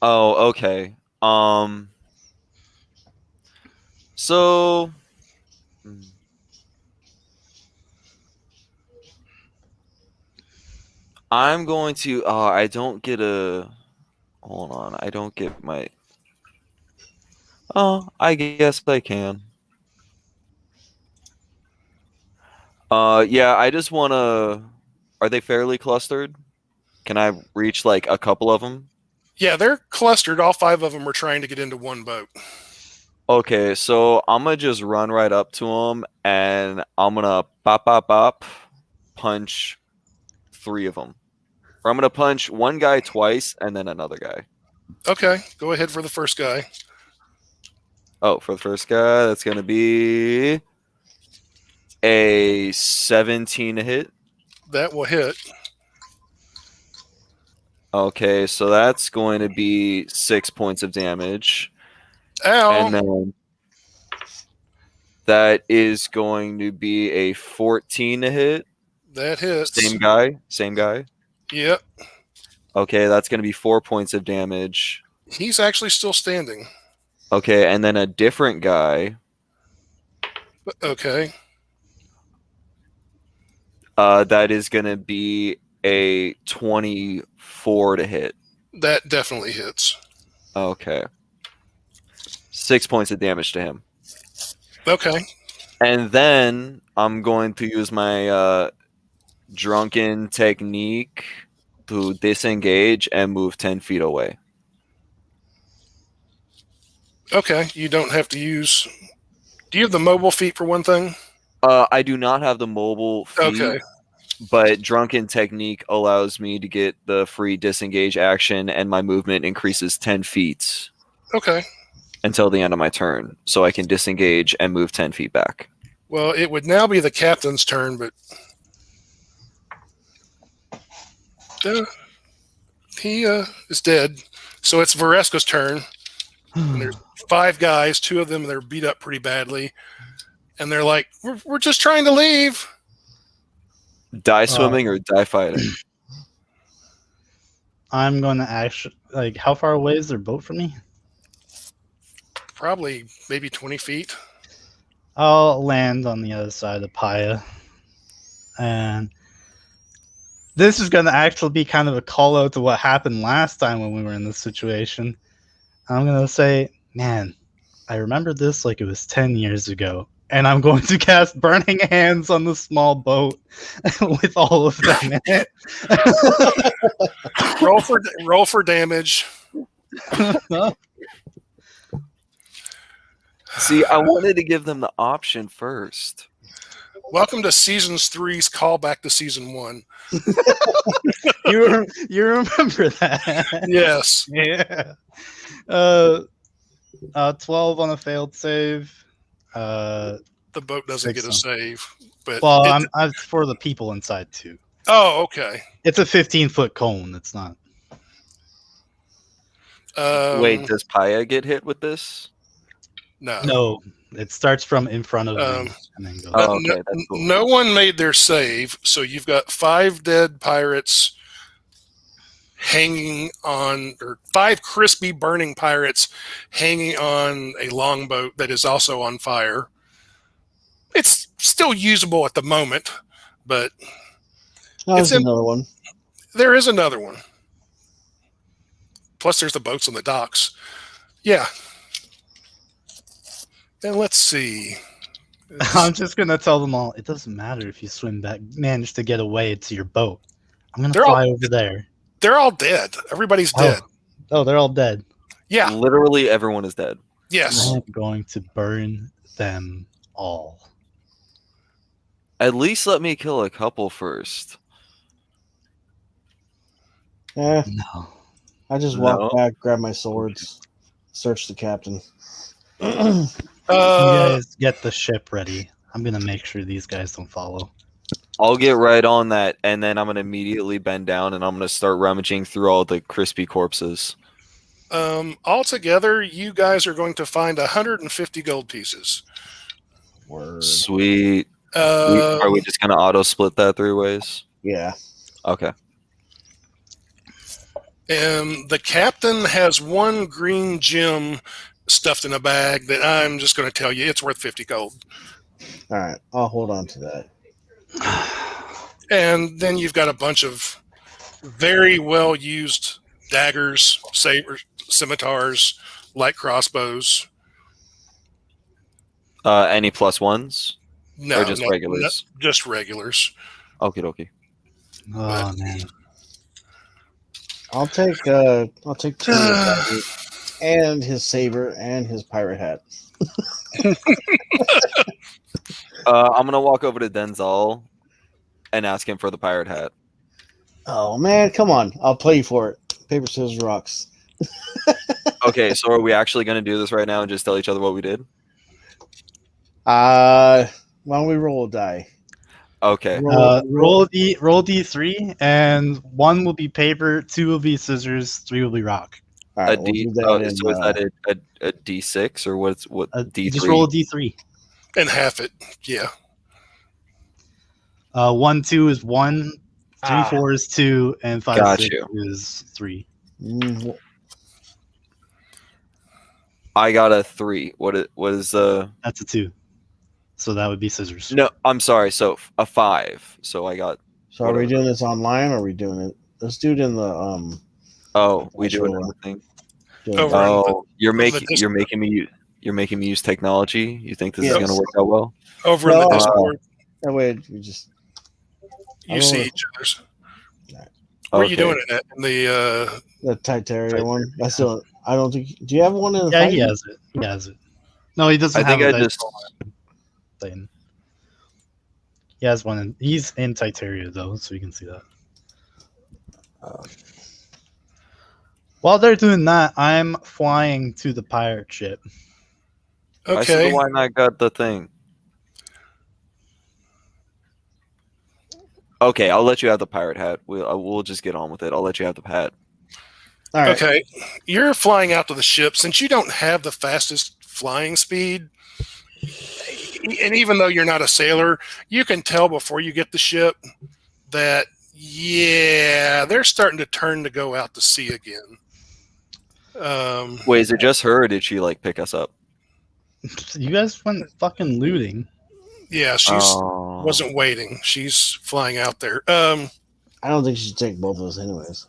Oh, okay. So I'm going to. I don't get a. Hold on. I don't get my. Oh, I guess I can. Yeah. I just want to. Are they fairly clustered? Can I reach like a couple of them? Yeah, they're clustered. All 5 of them are trying to get into one boat. Okay, so I'm gonna just run right up to them, and I'm gonna pop, punch 3 of them. Or I'm gonna punch one guy twice, and then another guy. Okay, go ahead for the first guy. Oh, for the first guy, that's gonna be a 17 to hit. That will hit. Okay, so that's going to be 6 points of damage. Ow! And then that is going to be a 14 to hit. That hits. Same guy. Yep. Okay, that's going to be 4 points of damage. He's actually still standing. Okay, and then a different guy. Okay. That is going to be a 24 to hit. That definitely hits. Okay. 6 points of damage to him. Okay. And then I'm going to use my drunken technique to disengage and move 10 feet away. Okay. You don't have to use... Do you have the mobile feat for one thing? I do not have the mobile feat, Okay. but drunken technique allows me to get the free disengage action, and my movement increases 10 feet Okay. until the end of my turn, so I can disengage and move 10 feet back. Well, it would now be the captain's turn, but... he is dead. So it's Vareska's turn. And there's 5 guys. 2 of them, they're beat up pretty badly. And they're like, we're just trying to leave. Die swimming or die fighting? I'm going to actually, like, how far away is their boat from me? Probably maybe 20 feet. I'll land on the other side of Paya. And this is going to actually be kind of a call out to what happened last time when we were in this situation. I'm going to say, man, I remember this like it was 10 years ago. And I'm going to cast Burning Hands on the small boat with all of them in it. Roll for damage. See, I wanted to give them the option first. Welcome to Season 3's callback to Season 1. you remember that? Yes. Yeah. 12 on a failed save. The boat doesn't get a save. But Well, I'm for the people inside too. Oh, okay. It's a 15-foot cone. It's not. Wait, does Paya get hit with this? No. No, it starts from in front of me and then goes. Oh, okay, that's cool. No one made their save, so you've got 5 dead pirates hanging on, or 5 crispy burning pirates hanging on a longboat that is also on fire. It's still usable at the moment, but There's another one. there is another one. Plus, there's the boats on the docks. Yeah. And let's see. I'm just gonna tell them all. It doesn't matter if you manage to get away to your boat. I'm gonna fly over there. They're all dead. Everybody's dead. Oh, they're all dead. Yeah. Literally everyone is dead. Yes. I'm going to burn them all. At least let me kill a couple first. Yeah, No. I just walk back, grab my swords, search the captain. You guys get the ship ready. I'm gonna make sure these guys don't follow. I'll get right on that, and then I'm going to immediately bend down, and I'm going to start rummaging through all the crispy corpses. Altogether, you guys are going to find 150 gold pieces. Word. Sweet. Are we just going to auto-split that 3 ways? Yeah. Okay. And the captain has 1 green gem stuffed in a bag that I'm just going to tell you it's worth 50 gold. All right. I'll hold on to that. And then you've got a bunch of very well used daggers, sabers, scimitars, light crossbows. Any plus ones? No, Or just regulars? just regulars. Okie dokie. Oh man. I'll take two of the daggers and his saber and his pirate hat. I'm gonna walk over to Denzel and ask him for the pirate hat. Oh man, come on! I'll play you for it. Paper, scissors, rocks. Okay, so are we actually gonna do this right now and just tell each other what we did? Why don't we roll a die? Okay. Roll D3, and 1 will be paper, 2 will be scissors, 3 will be rock. All A right, we'll D. do that Oh, in, so is that a D6 or what D3? Just roll a D3. And half it. Yeah. 1, 2 is 1, 3, 4 is 2, and 5, Got 6 you. is 3. Mm, I got a 3. What is That's a 2. So that would be scissors. No, I'm sorry. So a 5. So I got. So are we Whatever. doing this online or are we doing it? Let's do it in the Oh, we do Actual- another thing. doing Over. it- Oh, you're the making me use technology. You think this is Yes. gonna work out well? Over in No. the Discord, that way we just you see each other's. Where are you Okay. doing it at? In the the Titaria one. I still I don't think. Do you have one in the Yeah, fight? he has it. He has it. No, he doesn't I think have I a dice just. roll thing. He has one. He's in Titaria, though, so you can see that. While they're doing that, I'm flying to the pirate ship. I said okay. the one I got the thing. Okay, I'll let you have the pirate hat. We'll just get on with it. I'll let you have the hat. All right. Okay, you're flying out to the ship. Since you don't have the fastest flying speed, and even though you're not a sailor, you can tell before you get the ship that, yeah, they're starting to turn to go out to sea again. Wait, is it just her, or did she like pick us up? You guys went fucking looting. Yeah, she Oh. wasn't waiting. She's flying out there. I don't think you should take both of us, anyways.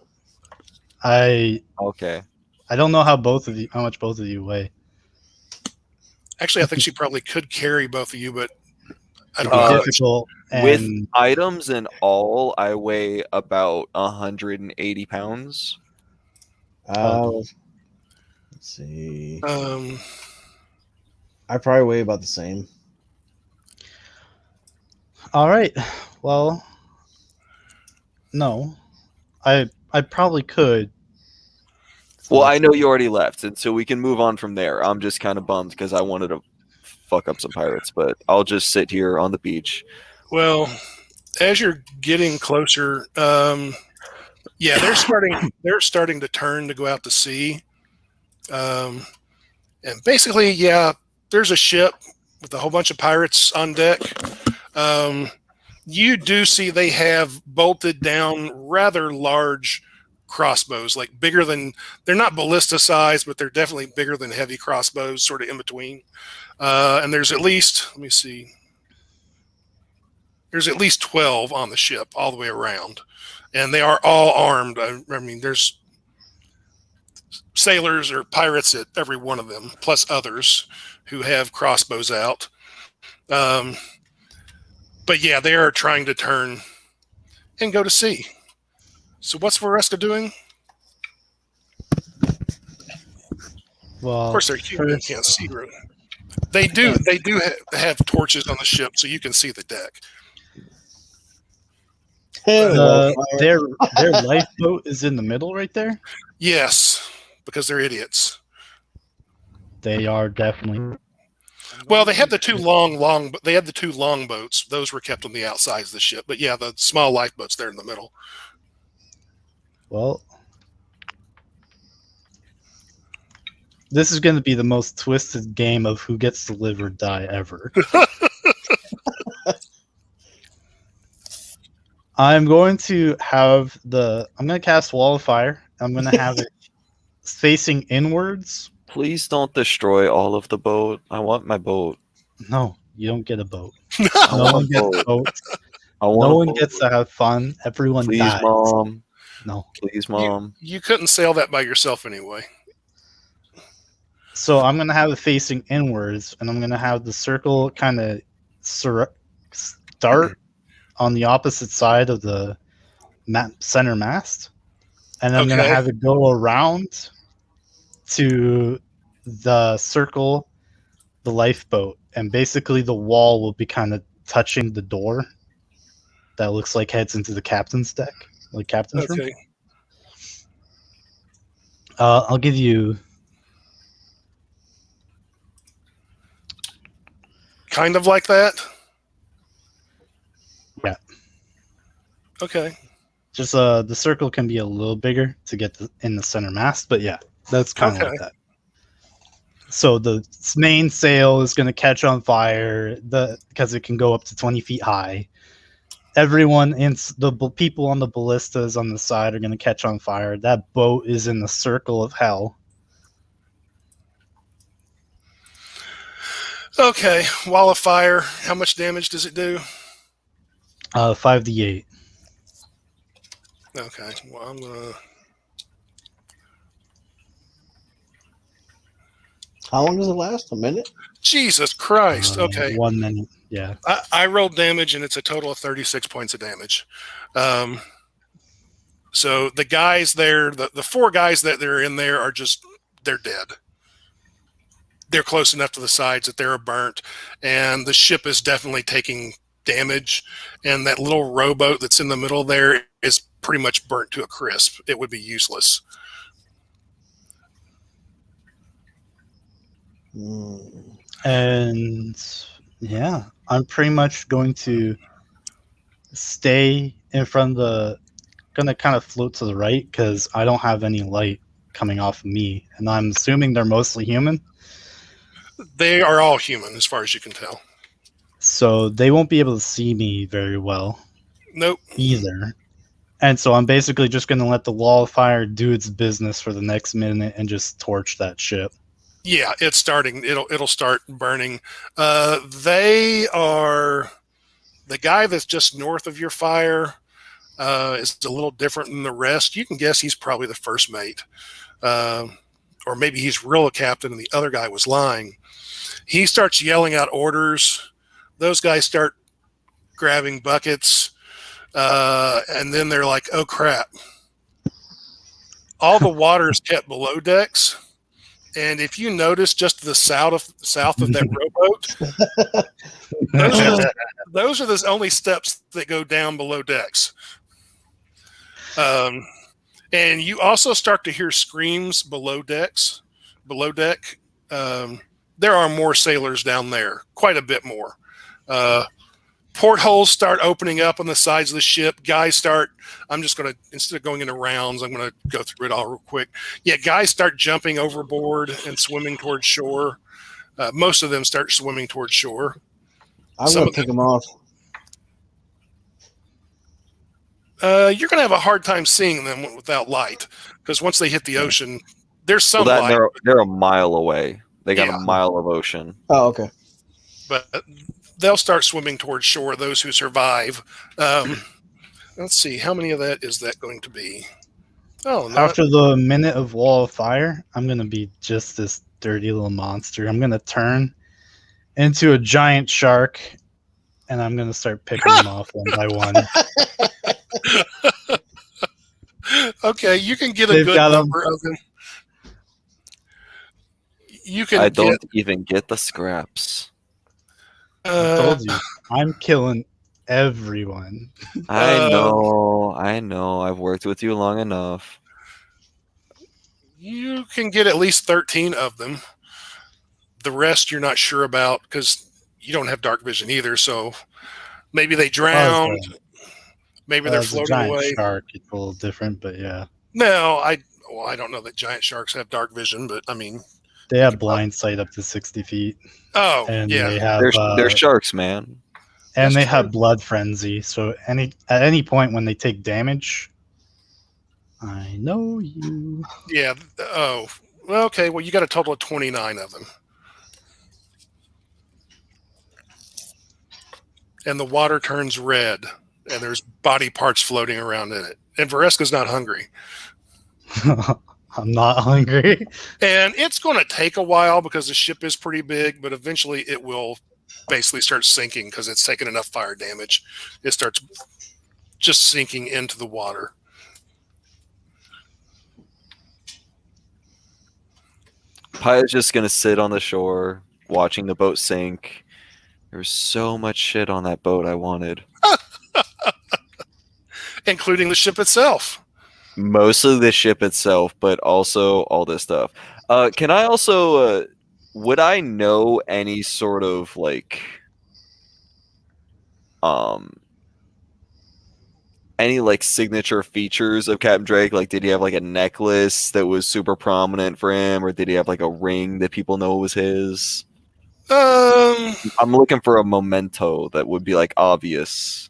I Okay. don't know how much both of you weigh. Actually, I think she probably could carry both of you, but I don't It'd be know. difficult. With And items and all, I weigh about 180 pounds. Let's see. I probably weigh about the same. all right. Well, no, I probably could. Well, I know you already left, and so we can move on from there. I'm just kind of bummed because I wanted to fuck up some pirates, but I'll just sit here on the beach. Well, as you're getting closer, yeah, they're starting to turn to go out to sea. And basically, yeah, there's a ship with a whole bunch of pirates on deck. You do see they have bolted down rather large crossbows, like bigger than, they're not ballista size, but they're definitely bigger than heavy crossbows, sort of in between. And there's at least, let me see, there's at least 12 on the ship all the way around. And they are all armed. I mean, there's sailors or pirates at every one of them, plus others who have crossbows out. But yeah, they are trying to turn and go to sea. So what's Vareska doing? Well, Of course, they're human and can't see. Really. They do have torches on the ship, so you can see the deck. their lifeboat is in the middle right there. Yes, because they're idiots. They are definitely. Well, they had the two long boats. Those were kept on the outsides of the ship. But yeah, the small lifeboats there in the middle. Well, this is going to be the most twisted game of who gets to live or die ever. I'm going to cast Wall of Fire. I'm going to have it facing inwards. Please don't destroy all of the boat. I want my boat. No, you don't get a boat. I No want one a gets boat. boats. I want No a one boat. gets to have fun. Everyone Please, dies. Mom. No. Please, Mom. You couldn't sail that by yourself anyway. So I'm going to have it facing inwards, and I'm going to have the circle kind of start on the opposite side of the center mast. And I'm going to Okay. have it go around to the circle, the lifeboat. And basically the wall will be kind of touching the door that looks like heads into the captain's deck, like captain's room. Okay. I'll give you... Kind of like that? Yeah. Okay. Just the circle can be a little bigger to get in the center mast, but yeah, that's kind of like that. So the main sail is going to catch on fire because it can go up to 20 feet high. Everyone in the people on the ballistas on the side are going to catch on fire. That boat is in the circle of hell. Okay. Wall of fire. How much damage does it do? 5d8. Okay. Well, I'm gonna. How long does it last? A minute? Jesus Christ. Okay. 1 minute. Yeah. I rolled damage, and it's a total of 36 points of damage. So the guys there, the 4 guys that they're in there are they're dead. They're close enough to the sides that they're burnt, and the ship is definitely taking damage. And that little rowboat that's in the middle there is pretty much burnt to a crisp. It would be useless. And yeah, I'm pretty much going to stay in front of gonna kind of float to the right because I don't have any light coming off of me, and I'm assuming they're mostly human. They are all human, as far as you can tell. So they won't be able to see me very well. Nope. Either. And so I'm basically just going to let the wall of fire do its business for the next minute and just torch that ship. Yeah, it's starting. It'll start burning. They are the guy that's just north of your fire is a little different than the rest. You can guess he's probably the first mate, or maybe he's real captain and the other guy was lying. He starts yelling out orders. Those guys start grabbing buckets, and then they're like, "Oh crap!" All the water is kept below decks. And if you notice, just to the south of that rowboat, those are the only steps that go down below decks. And you also start to hear screams below deck. There are more sailors down there, quite a bit more. Portholes start opening up on the sides of the ship. Guys start, I'm just going to, instead of going into rounds, I'm going to go through it all real quick. Yeah, guys start jumping overboard and swimming towards shore. Most of them start swimming towards shore. I'm going to pick them off. You're going to have a hard time seeing them without light, because once they hit the ocean, there's some light. They're a mile away. They got a mile of ocean. Oh, okay. But they'll start swimming towards shore, those who survive. Let's see, how many of that is that going to be? Oh, no. After the minute of wall of fire, I'm going to be just this dirty little monster. I'm going to turn into a giant shark, and I'm going to start picking them off one by one. Okay, you can get a good number of them. I don't even get the scraps. I told you, I'm killing everyone. I know. I've worked with you long enough. You can get at least 13 of them. The rest you're not sure about because you don't have dark vision either. So maybe they drowned. Maybe they're floating away. Shark, it's a little different, but yeah. No, I don't know that giant sharks have dark vision, but I mean, they have blind sight up to 60 feet. Oh, and yeah. They have, they're sharks, man. And they have blood frenzy. So at any point when they take damage, I know you. Yeah. Oh, well, okay. Well, you got a total of 29 of them. And the water turns red, and there's body parts floating around in it. and Vareska's not hungry. I'm not hungry. And it's going to take a while because the ship is pretty big, but eventually it will basically start sinking because it's taken enough fire damage. It starts just sinking into the water. Paya's just gonna sit on the shore, watching the boat sink. There's so much shit on that boat I wanted. Including the ship itself. Mostly the ship itself, but also all this stuff. Can I also, would I know any sort of like, any like signature features of Captain Drake? Like, did he have like a necklace that was super prominent for him, or did he have like a ring that people know was his? I'm looking for a memento that would be like obvious.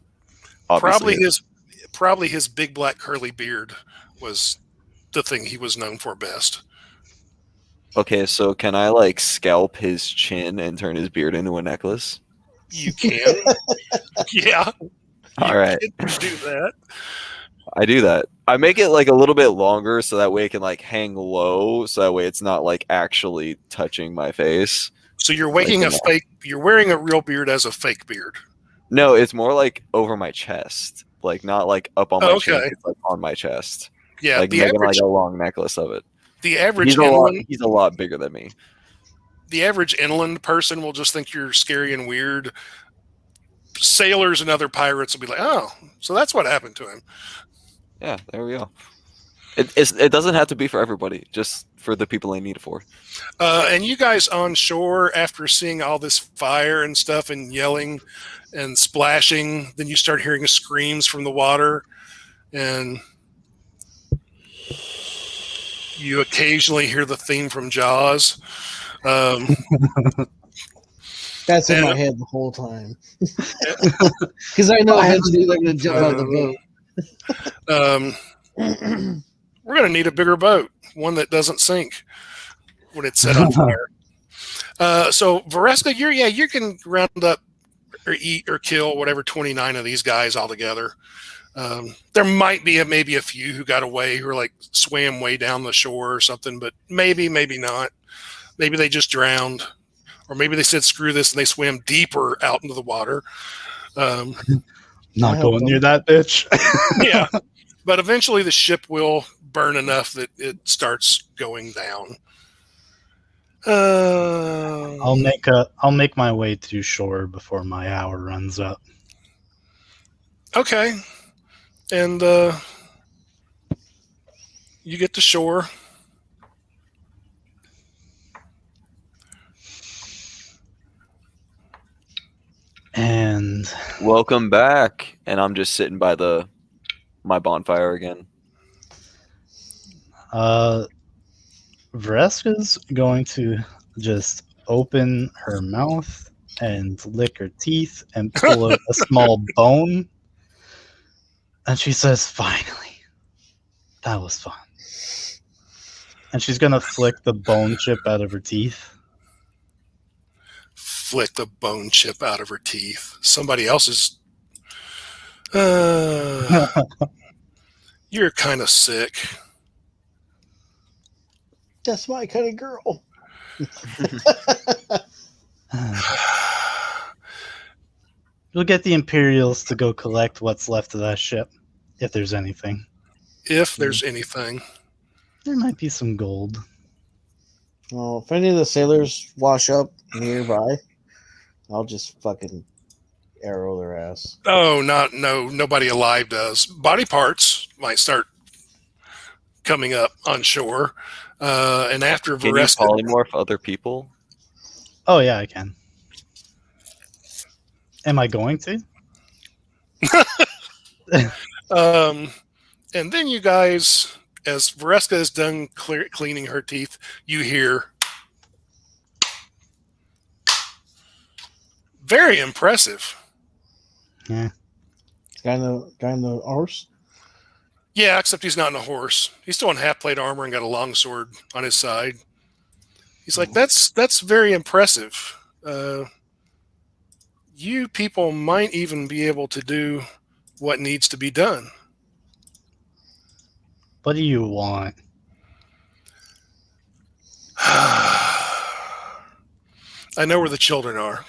Probably his big black curly beard was the thing he was known for best. Okay, so can I like scalp his chin and turn his beard into a necklace? You can. Yeah. All right. You can do that. I do that. I make it like a little bit longer so that way it can like hang low, so that way it's not like actually touching my face. So you're you're wearing a real beard as a fake beard. No, it's more like over my chest. Like not like up on my chin, it's like on my chest. Yeah, like making like a long necklace of it. The average he's a lot bigger than me. The average inland person will just think you're scary and weird. Sailors and other pirates will be like, "Oh, so that's what happened to him." Yeah, there we go. It doesn't have to be for everybody, just for the people I need it for. And you guys on shore, after seeing all this fire and stuff and yelling and splashing, then you start hearing screams from the water, and you occasionally hear the theme from Jaws. That's in my head the whole time. Because I know eventually they're going to jump out of the boat. We're going to need a bigger boat, one that doesn't sink when it's set on fire. So Vareska, you can round up or eat or kill whatever 29 of these guys altogether. There might be maybe a few who got away who are like swam way down the shore or something, but maybe not. Maybe they just drowned, or maybe they said screw this and they swam deeper out into the water. Not going near that bitch. Yeah, but eventually the ship will burn enough that it starts going down. I'll make my way to shore before my hour runs up. Okay. And you get to shore. And welcome back. And I'm just sitting by my bonfire again. Vareska's going to just open her mouth and lick her teeth and pull a small bone. And she says, "Finally, that was fun." And she's going to flick the bone chip out of her teeth. Flick the bone chip out of her teeth. Somebody else's. You're kind of sick. That's my kind of girl. You'll get the Imperials to go collect what's left of that ship, if there's anything. If there's anything. There might be some gold. Well, if any of the sailors wash up nearby, I'll just fucking arrow their ass. Oh, nobody alive does. Body parts might start coming up on shore. And after Can you polymorph other people? Oh, yeah, I can. Am I going to? And then you guys, as Vareska is done cleaning her teeth, you hear very impressive. Yeah. Guy in the horse? Yeah, except he's not in a horse. He's still in half-plate armor and got a long sword on his side. He's like, that's very impressive. You people might even be able to do what needs to be done. What do you want? I know where the children are.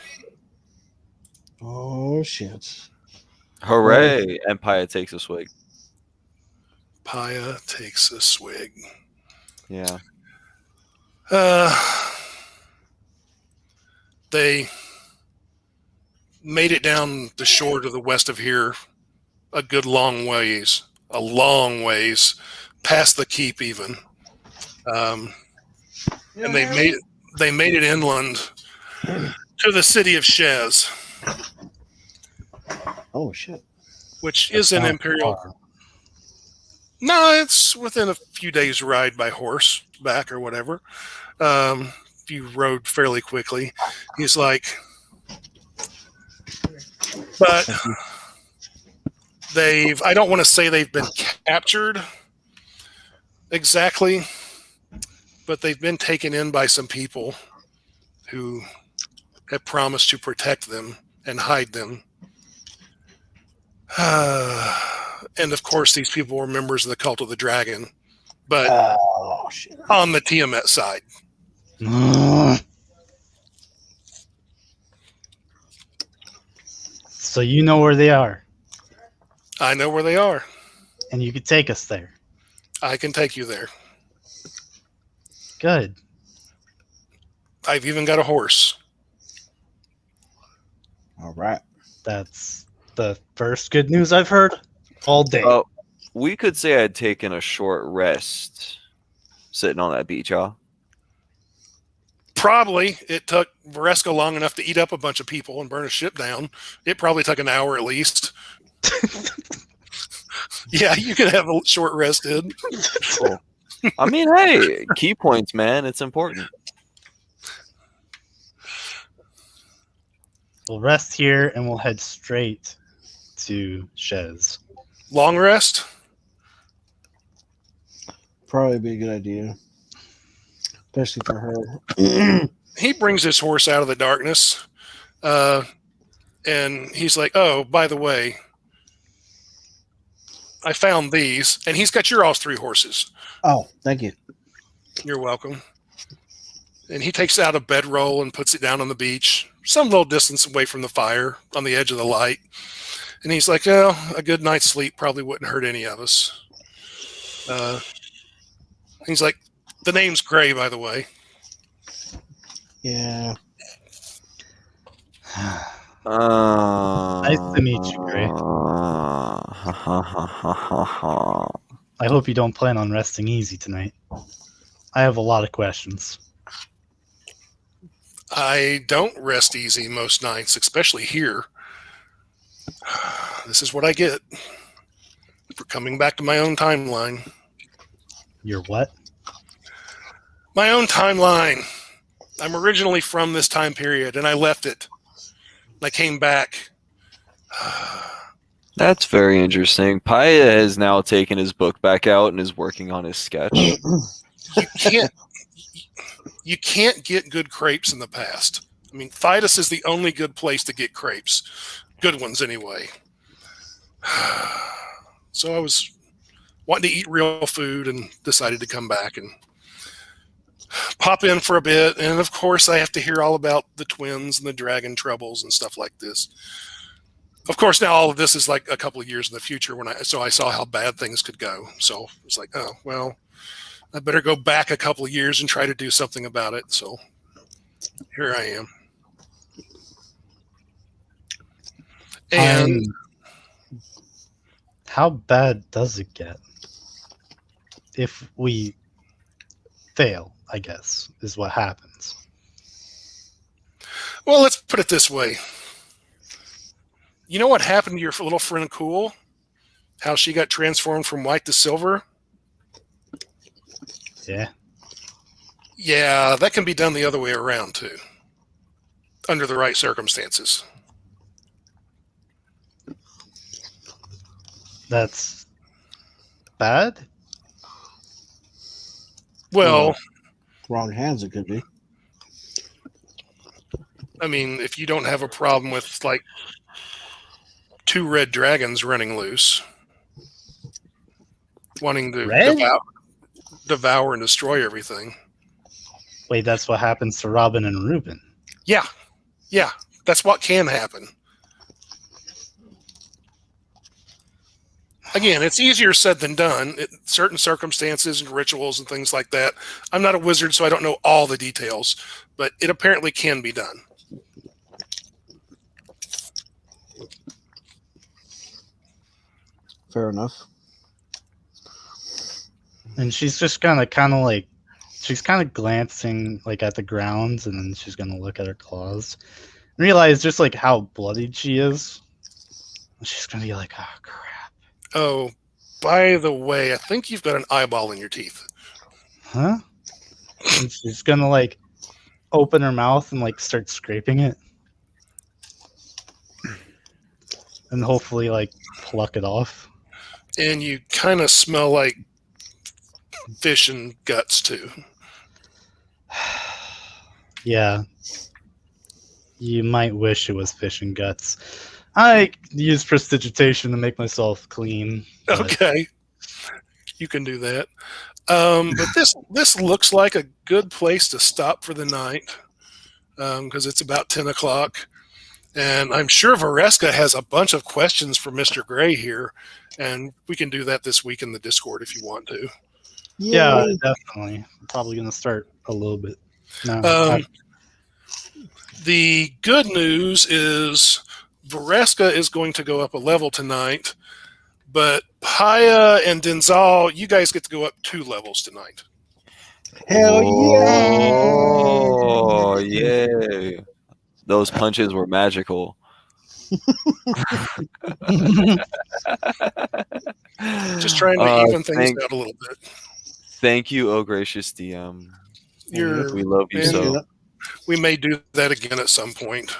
Oh shit! Hooray! Empire takes a swig. Paya takes a swig. Yeah. They made it down the shore to the west of here a good long ways, past the keep even. And they made it inland to the city of Shez, Oh shit! which is an Not imperial. far. No, it's within a few days' ride by horse back or whatever. If you rode fairly quickly, he's like, but I don't want to say they've been captured exactly, but they've been taken in by some people who have promised to protect them and hide them. And of course, these people were members of the Cult of the Dragon, but Oh shit! on the Tiamat side. So you know where they are, I know where they are. and you could take us there. I can take you there. Good. I've even got a horse. All right. That's the first good news I've heard all day. Oh, we could say I'd taken a short rest sitting on that beach, y'all. Probably it took Varesca long enough to eat up a bunch of people and burn a ship down. It probably took an hour at least. Yeah, you could have a short rest, dude. Cool. I mean, hey, key points, man. It's important. We'll rest here and we'll head straight to Shez. Long rest? Probably be a good idea, especially for her. He brings his horse out of the darkness, and he's like, "Oh, by the way, I found these," and he's got your all's 3 horses. Oh, thank you. You're welcome. And he takes out a bedroll and puts it down on the beach, some little distance away from the fire, on the edge of the light. And he's like, "Oh, a good night's sleep probably wouldn't hurt any of us." He's like, "The name's Gray, by the way." Yeah. Nice to meet you, Gray. I hope you don't plan on resting easy tonight. I have a lot of questions. I don't rest easy most nights, especially here. This is what I get for coming back to my own timeline. Your what? My own timeline. I'm originally from this time period, and I left it. I came back. That's very interesting. Paya has now taken his book back out and is working on his sketch. You can't get good crepes in the past. I mean, Thitan is the only good place to get crepes. Good ones, anyway. So I was wanting to eat real food and decided to come back and pop in for a bit. And of course, I have to hear all about the twins and the dragon troubles and stuff like this. Of course, now all of this is like a couple of years in the future so I saw how bad things could go. So it's like, oh, well, I better go back a couple of years and try to do something about it. So here I am. And how bad does it get? If we fail, I guess, is what happens. well, let's put it this way. You know what happened to your little friend Cool? How she got transformed from white to silver? Yeah. Yeah, that can be done the other way around too, under the right circumstances. That's bad? Well, Wrong hands, it could be. I mean, if you don't have a problem with like 2 red dragons running loose, wanting to Red? devour and destroy everything. Wait, that's what happens to Robin and Reuben. Yeah, that's what can happen. Again, it's easier said than done. Certain circumstances and rituals and things like that. I'm not a wizard, so I don't know all the details, but it apparently can be done. Fair enough. And she's just she's kind of glancing like at the ground, and then she's gonna look at her claws, and realize just like how bloodied she is. And she's gonna be like, "Oh crap." Oh, by the way, I think you've got an eyeball in your teeth. Huh? And she's gonna like open her mouth and like start scraping it. And hopefully like pluck it off. And you kind of smell like fish and guts too. Yeah. You might wish it was fish and guts. I use prestidigitation to make myself clean. But Okay, you can do that. But this looks like a good place to stop for the night because it's about 10 o'clock. And I'm sure Vareska has a bunch of questions for Mr. Gray here, and we can do that this week in the Discord if you want to. yeah, definitely. I'm probably gonna start a little bit. No, The good news is Vareska is going to go up a level tonight, but Paya and Denzal, you guys get to go up 2 levels tonight. Hell yeah! Oh, yeah. Those punches were magical. Just trying to even things out a little bit. Thank you, oh gracious DM. We love you man, so. We may do that again at some point.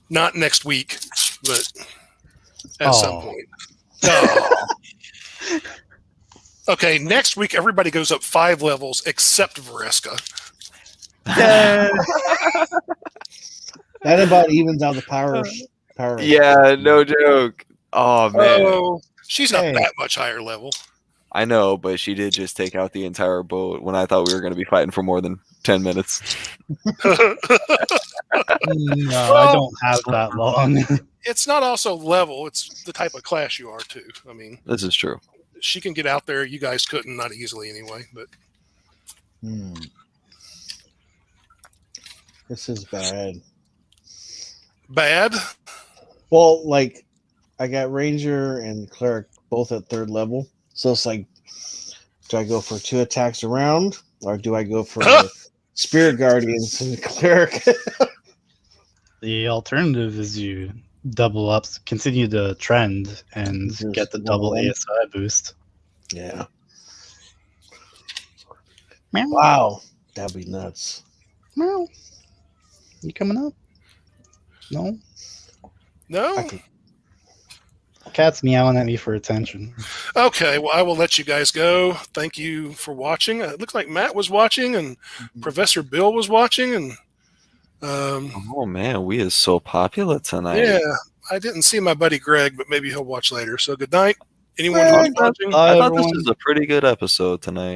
Not next week, but at some point. Oh. Okay, next week everybody goes up 5 levels except Vareska. That about evens out the power. Yeah, no joke. Oh man, Oh, she's not Hey. that much higher level. I know, but she did just take out the entire boat when I thought we were going to be fighting for more than 10 minutes. no, I don't have that long. It's not also level, it's the type of class you are too. I mean, This is true. she can get out there. You guys couldn't, not easily anyway, but This is bad. bad. Well, like, I got Ranger and Cleric both at 3rd level. So it's like, do I go for 2 attacks around? Or do I go for Spirit Guardians and Cleric? The alternative is you double up, continue the trend, and Just get the double one. ASI boost. Yeah. Meow. Wow. That'd be nuts. Meow. You coming up? No? No? I could- Cat's meowing at me for attention. Okay, well, I will let you guys go. Thank you for watching. It looked like Matt was watching and Professor Bill was watching. And Oh man, we is so popular tonight. yeah, I didn't see my buddy Greg, but maybe he'll watch later. So good night. Anyone Greg. who's watching? Bye, I thought this everyone. was a pretty good episode tonight.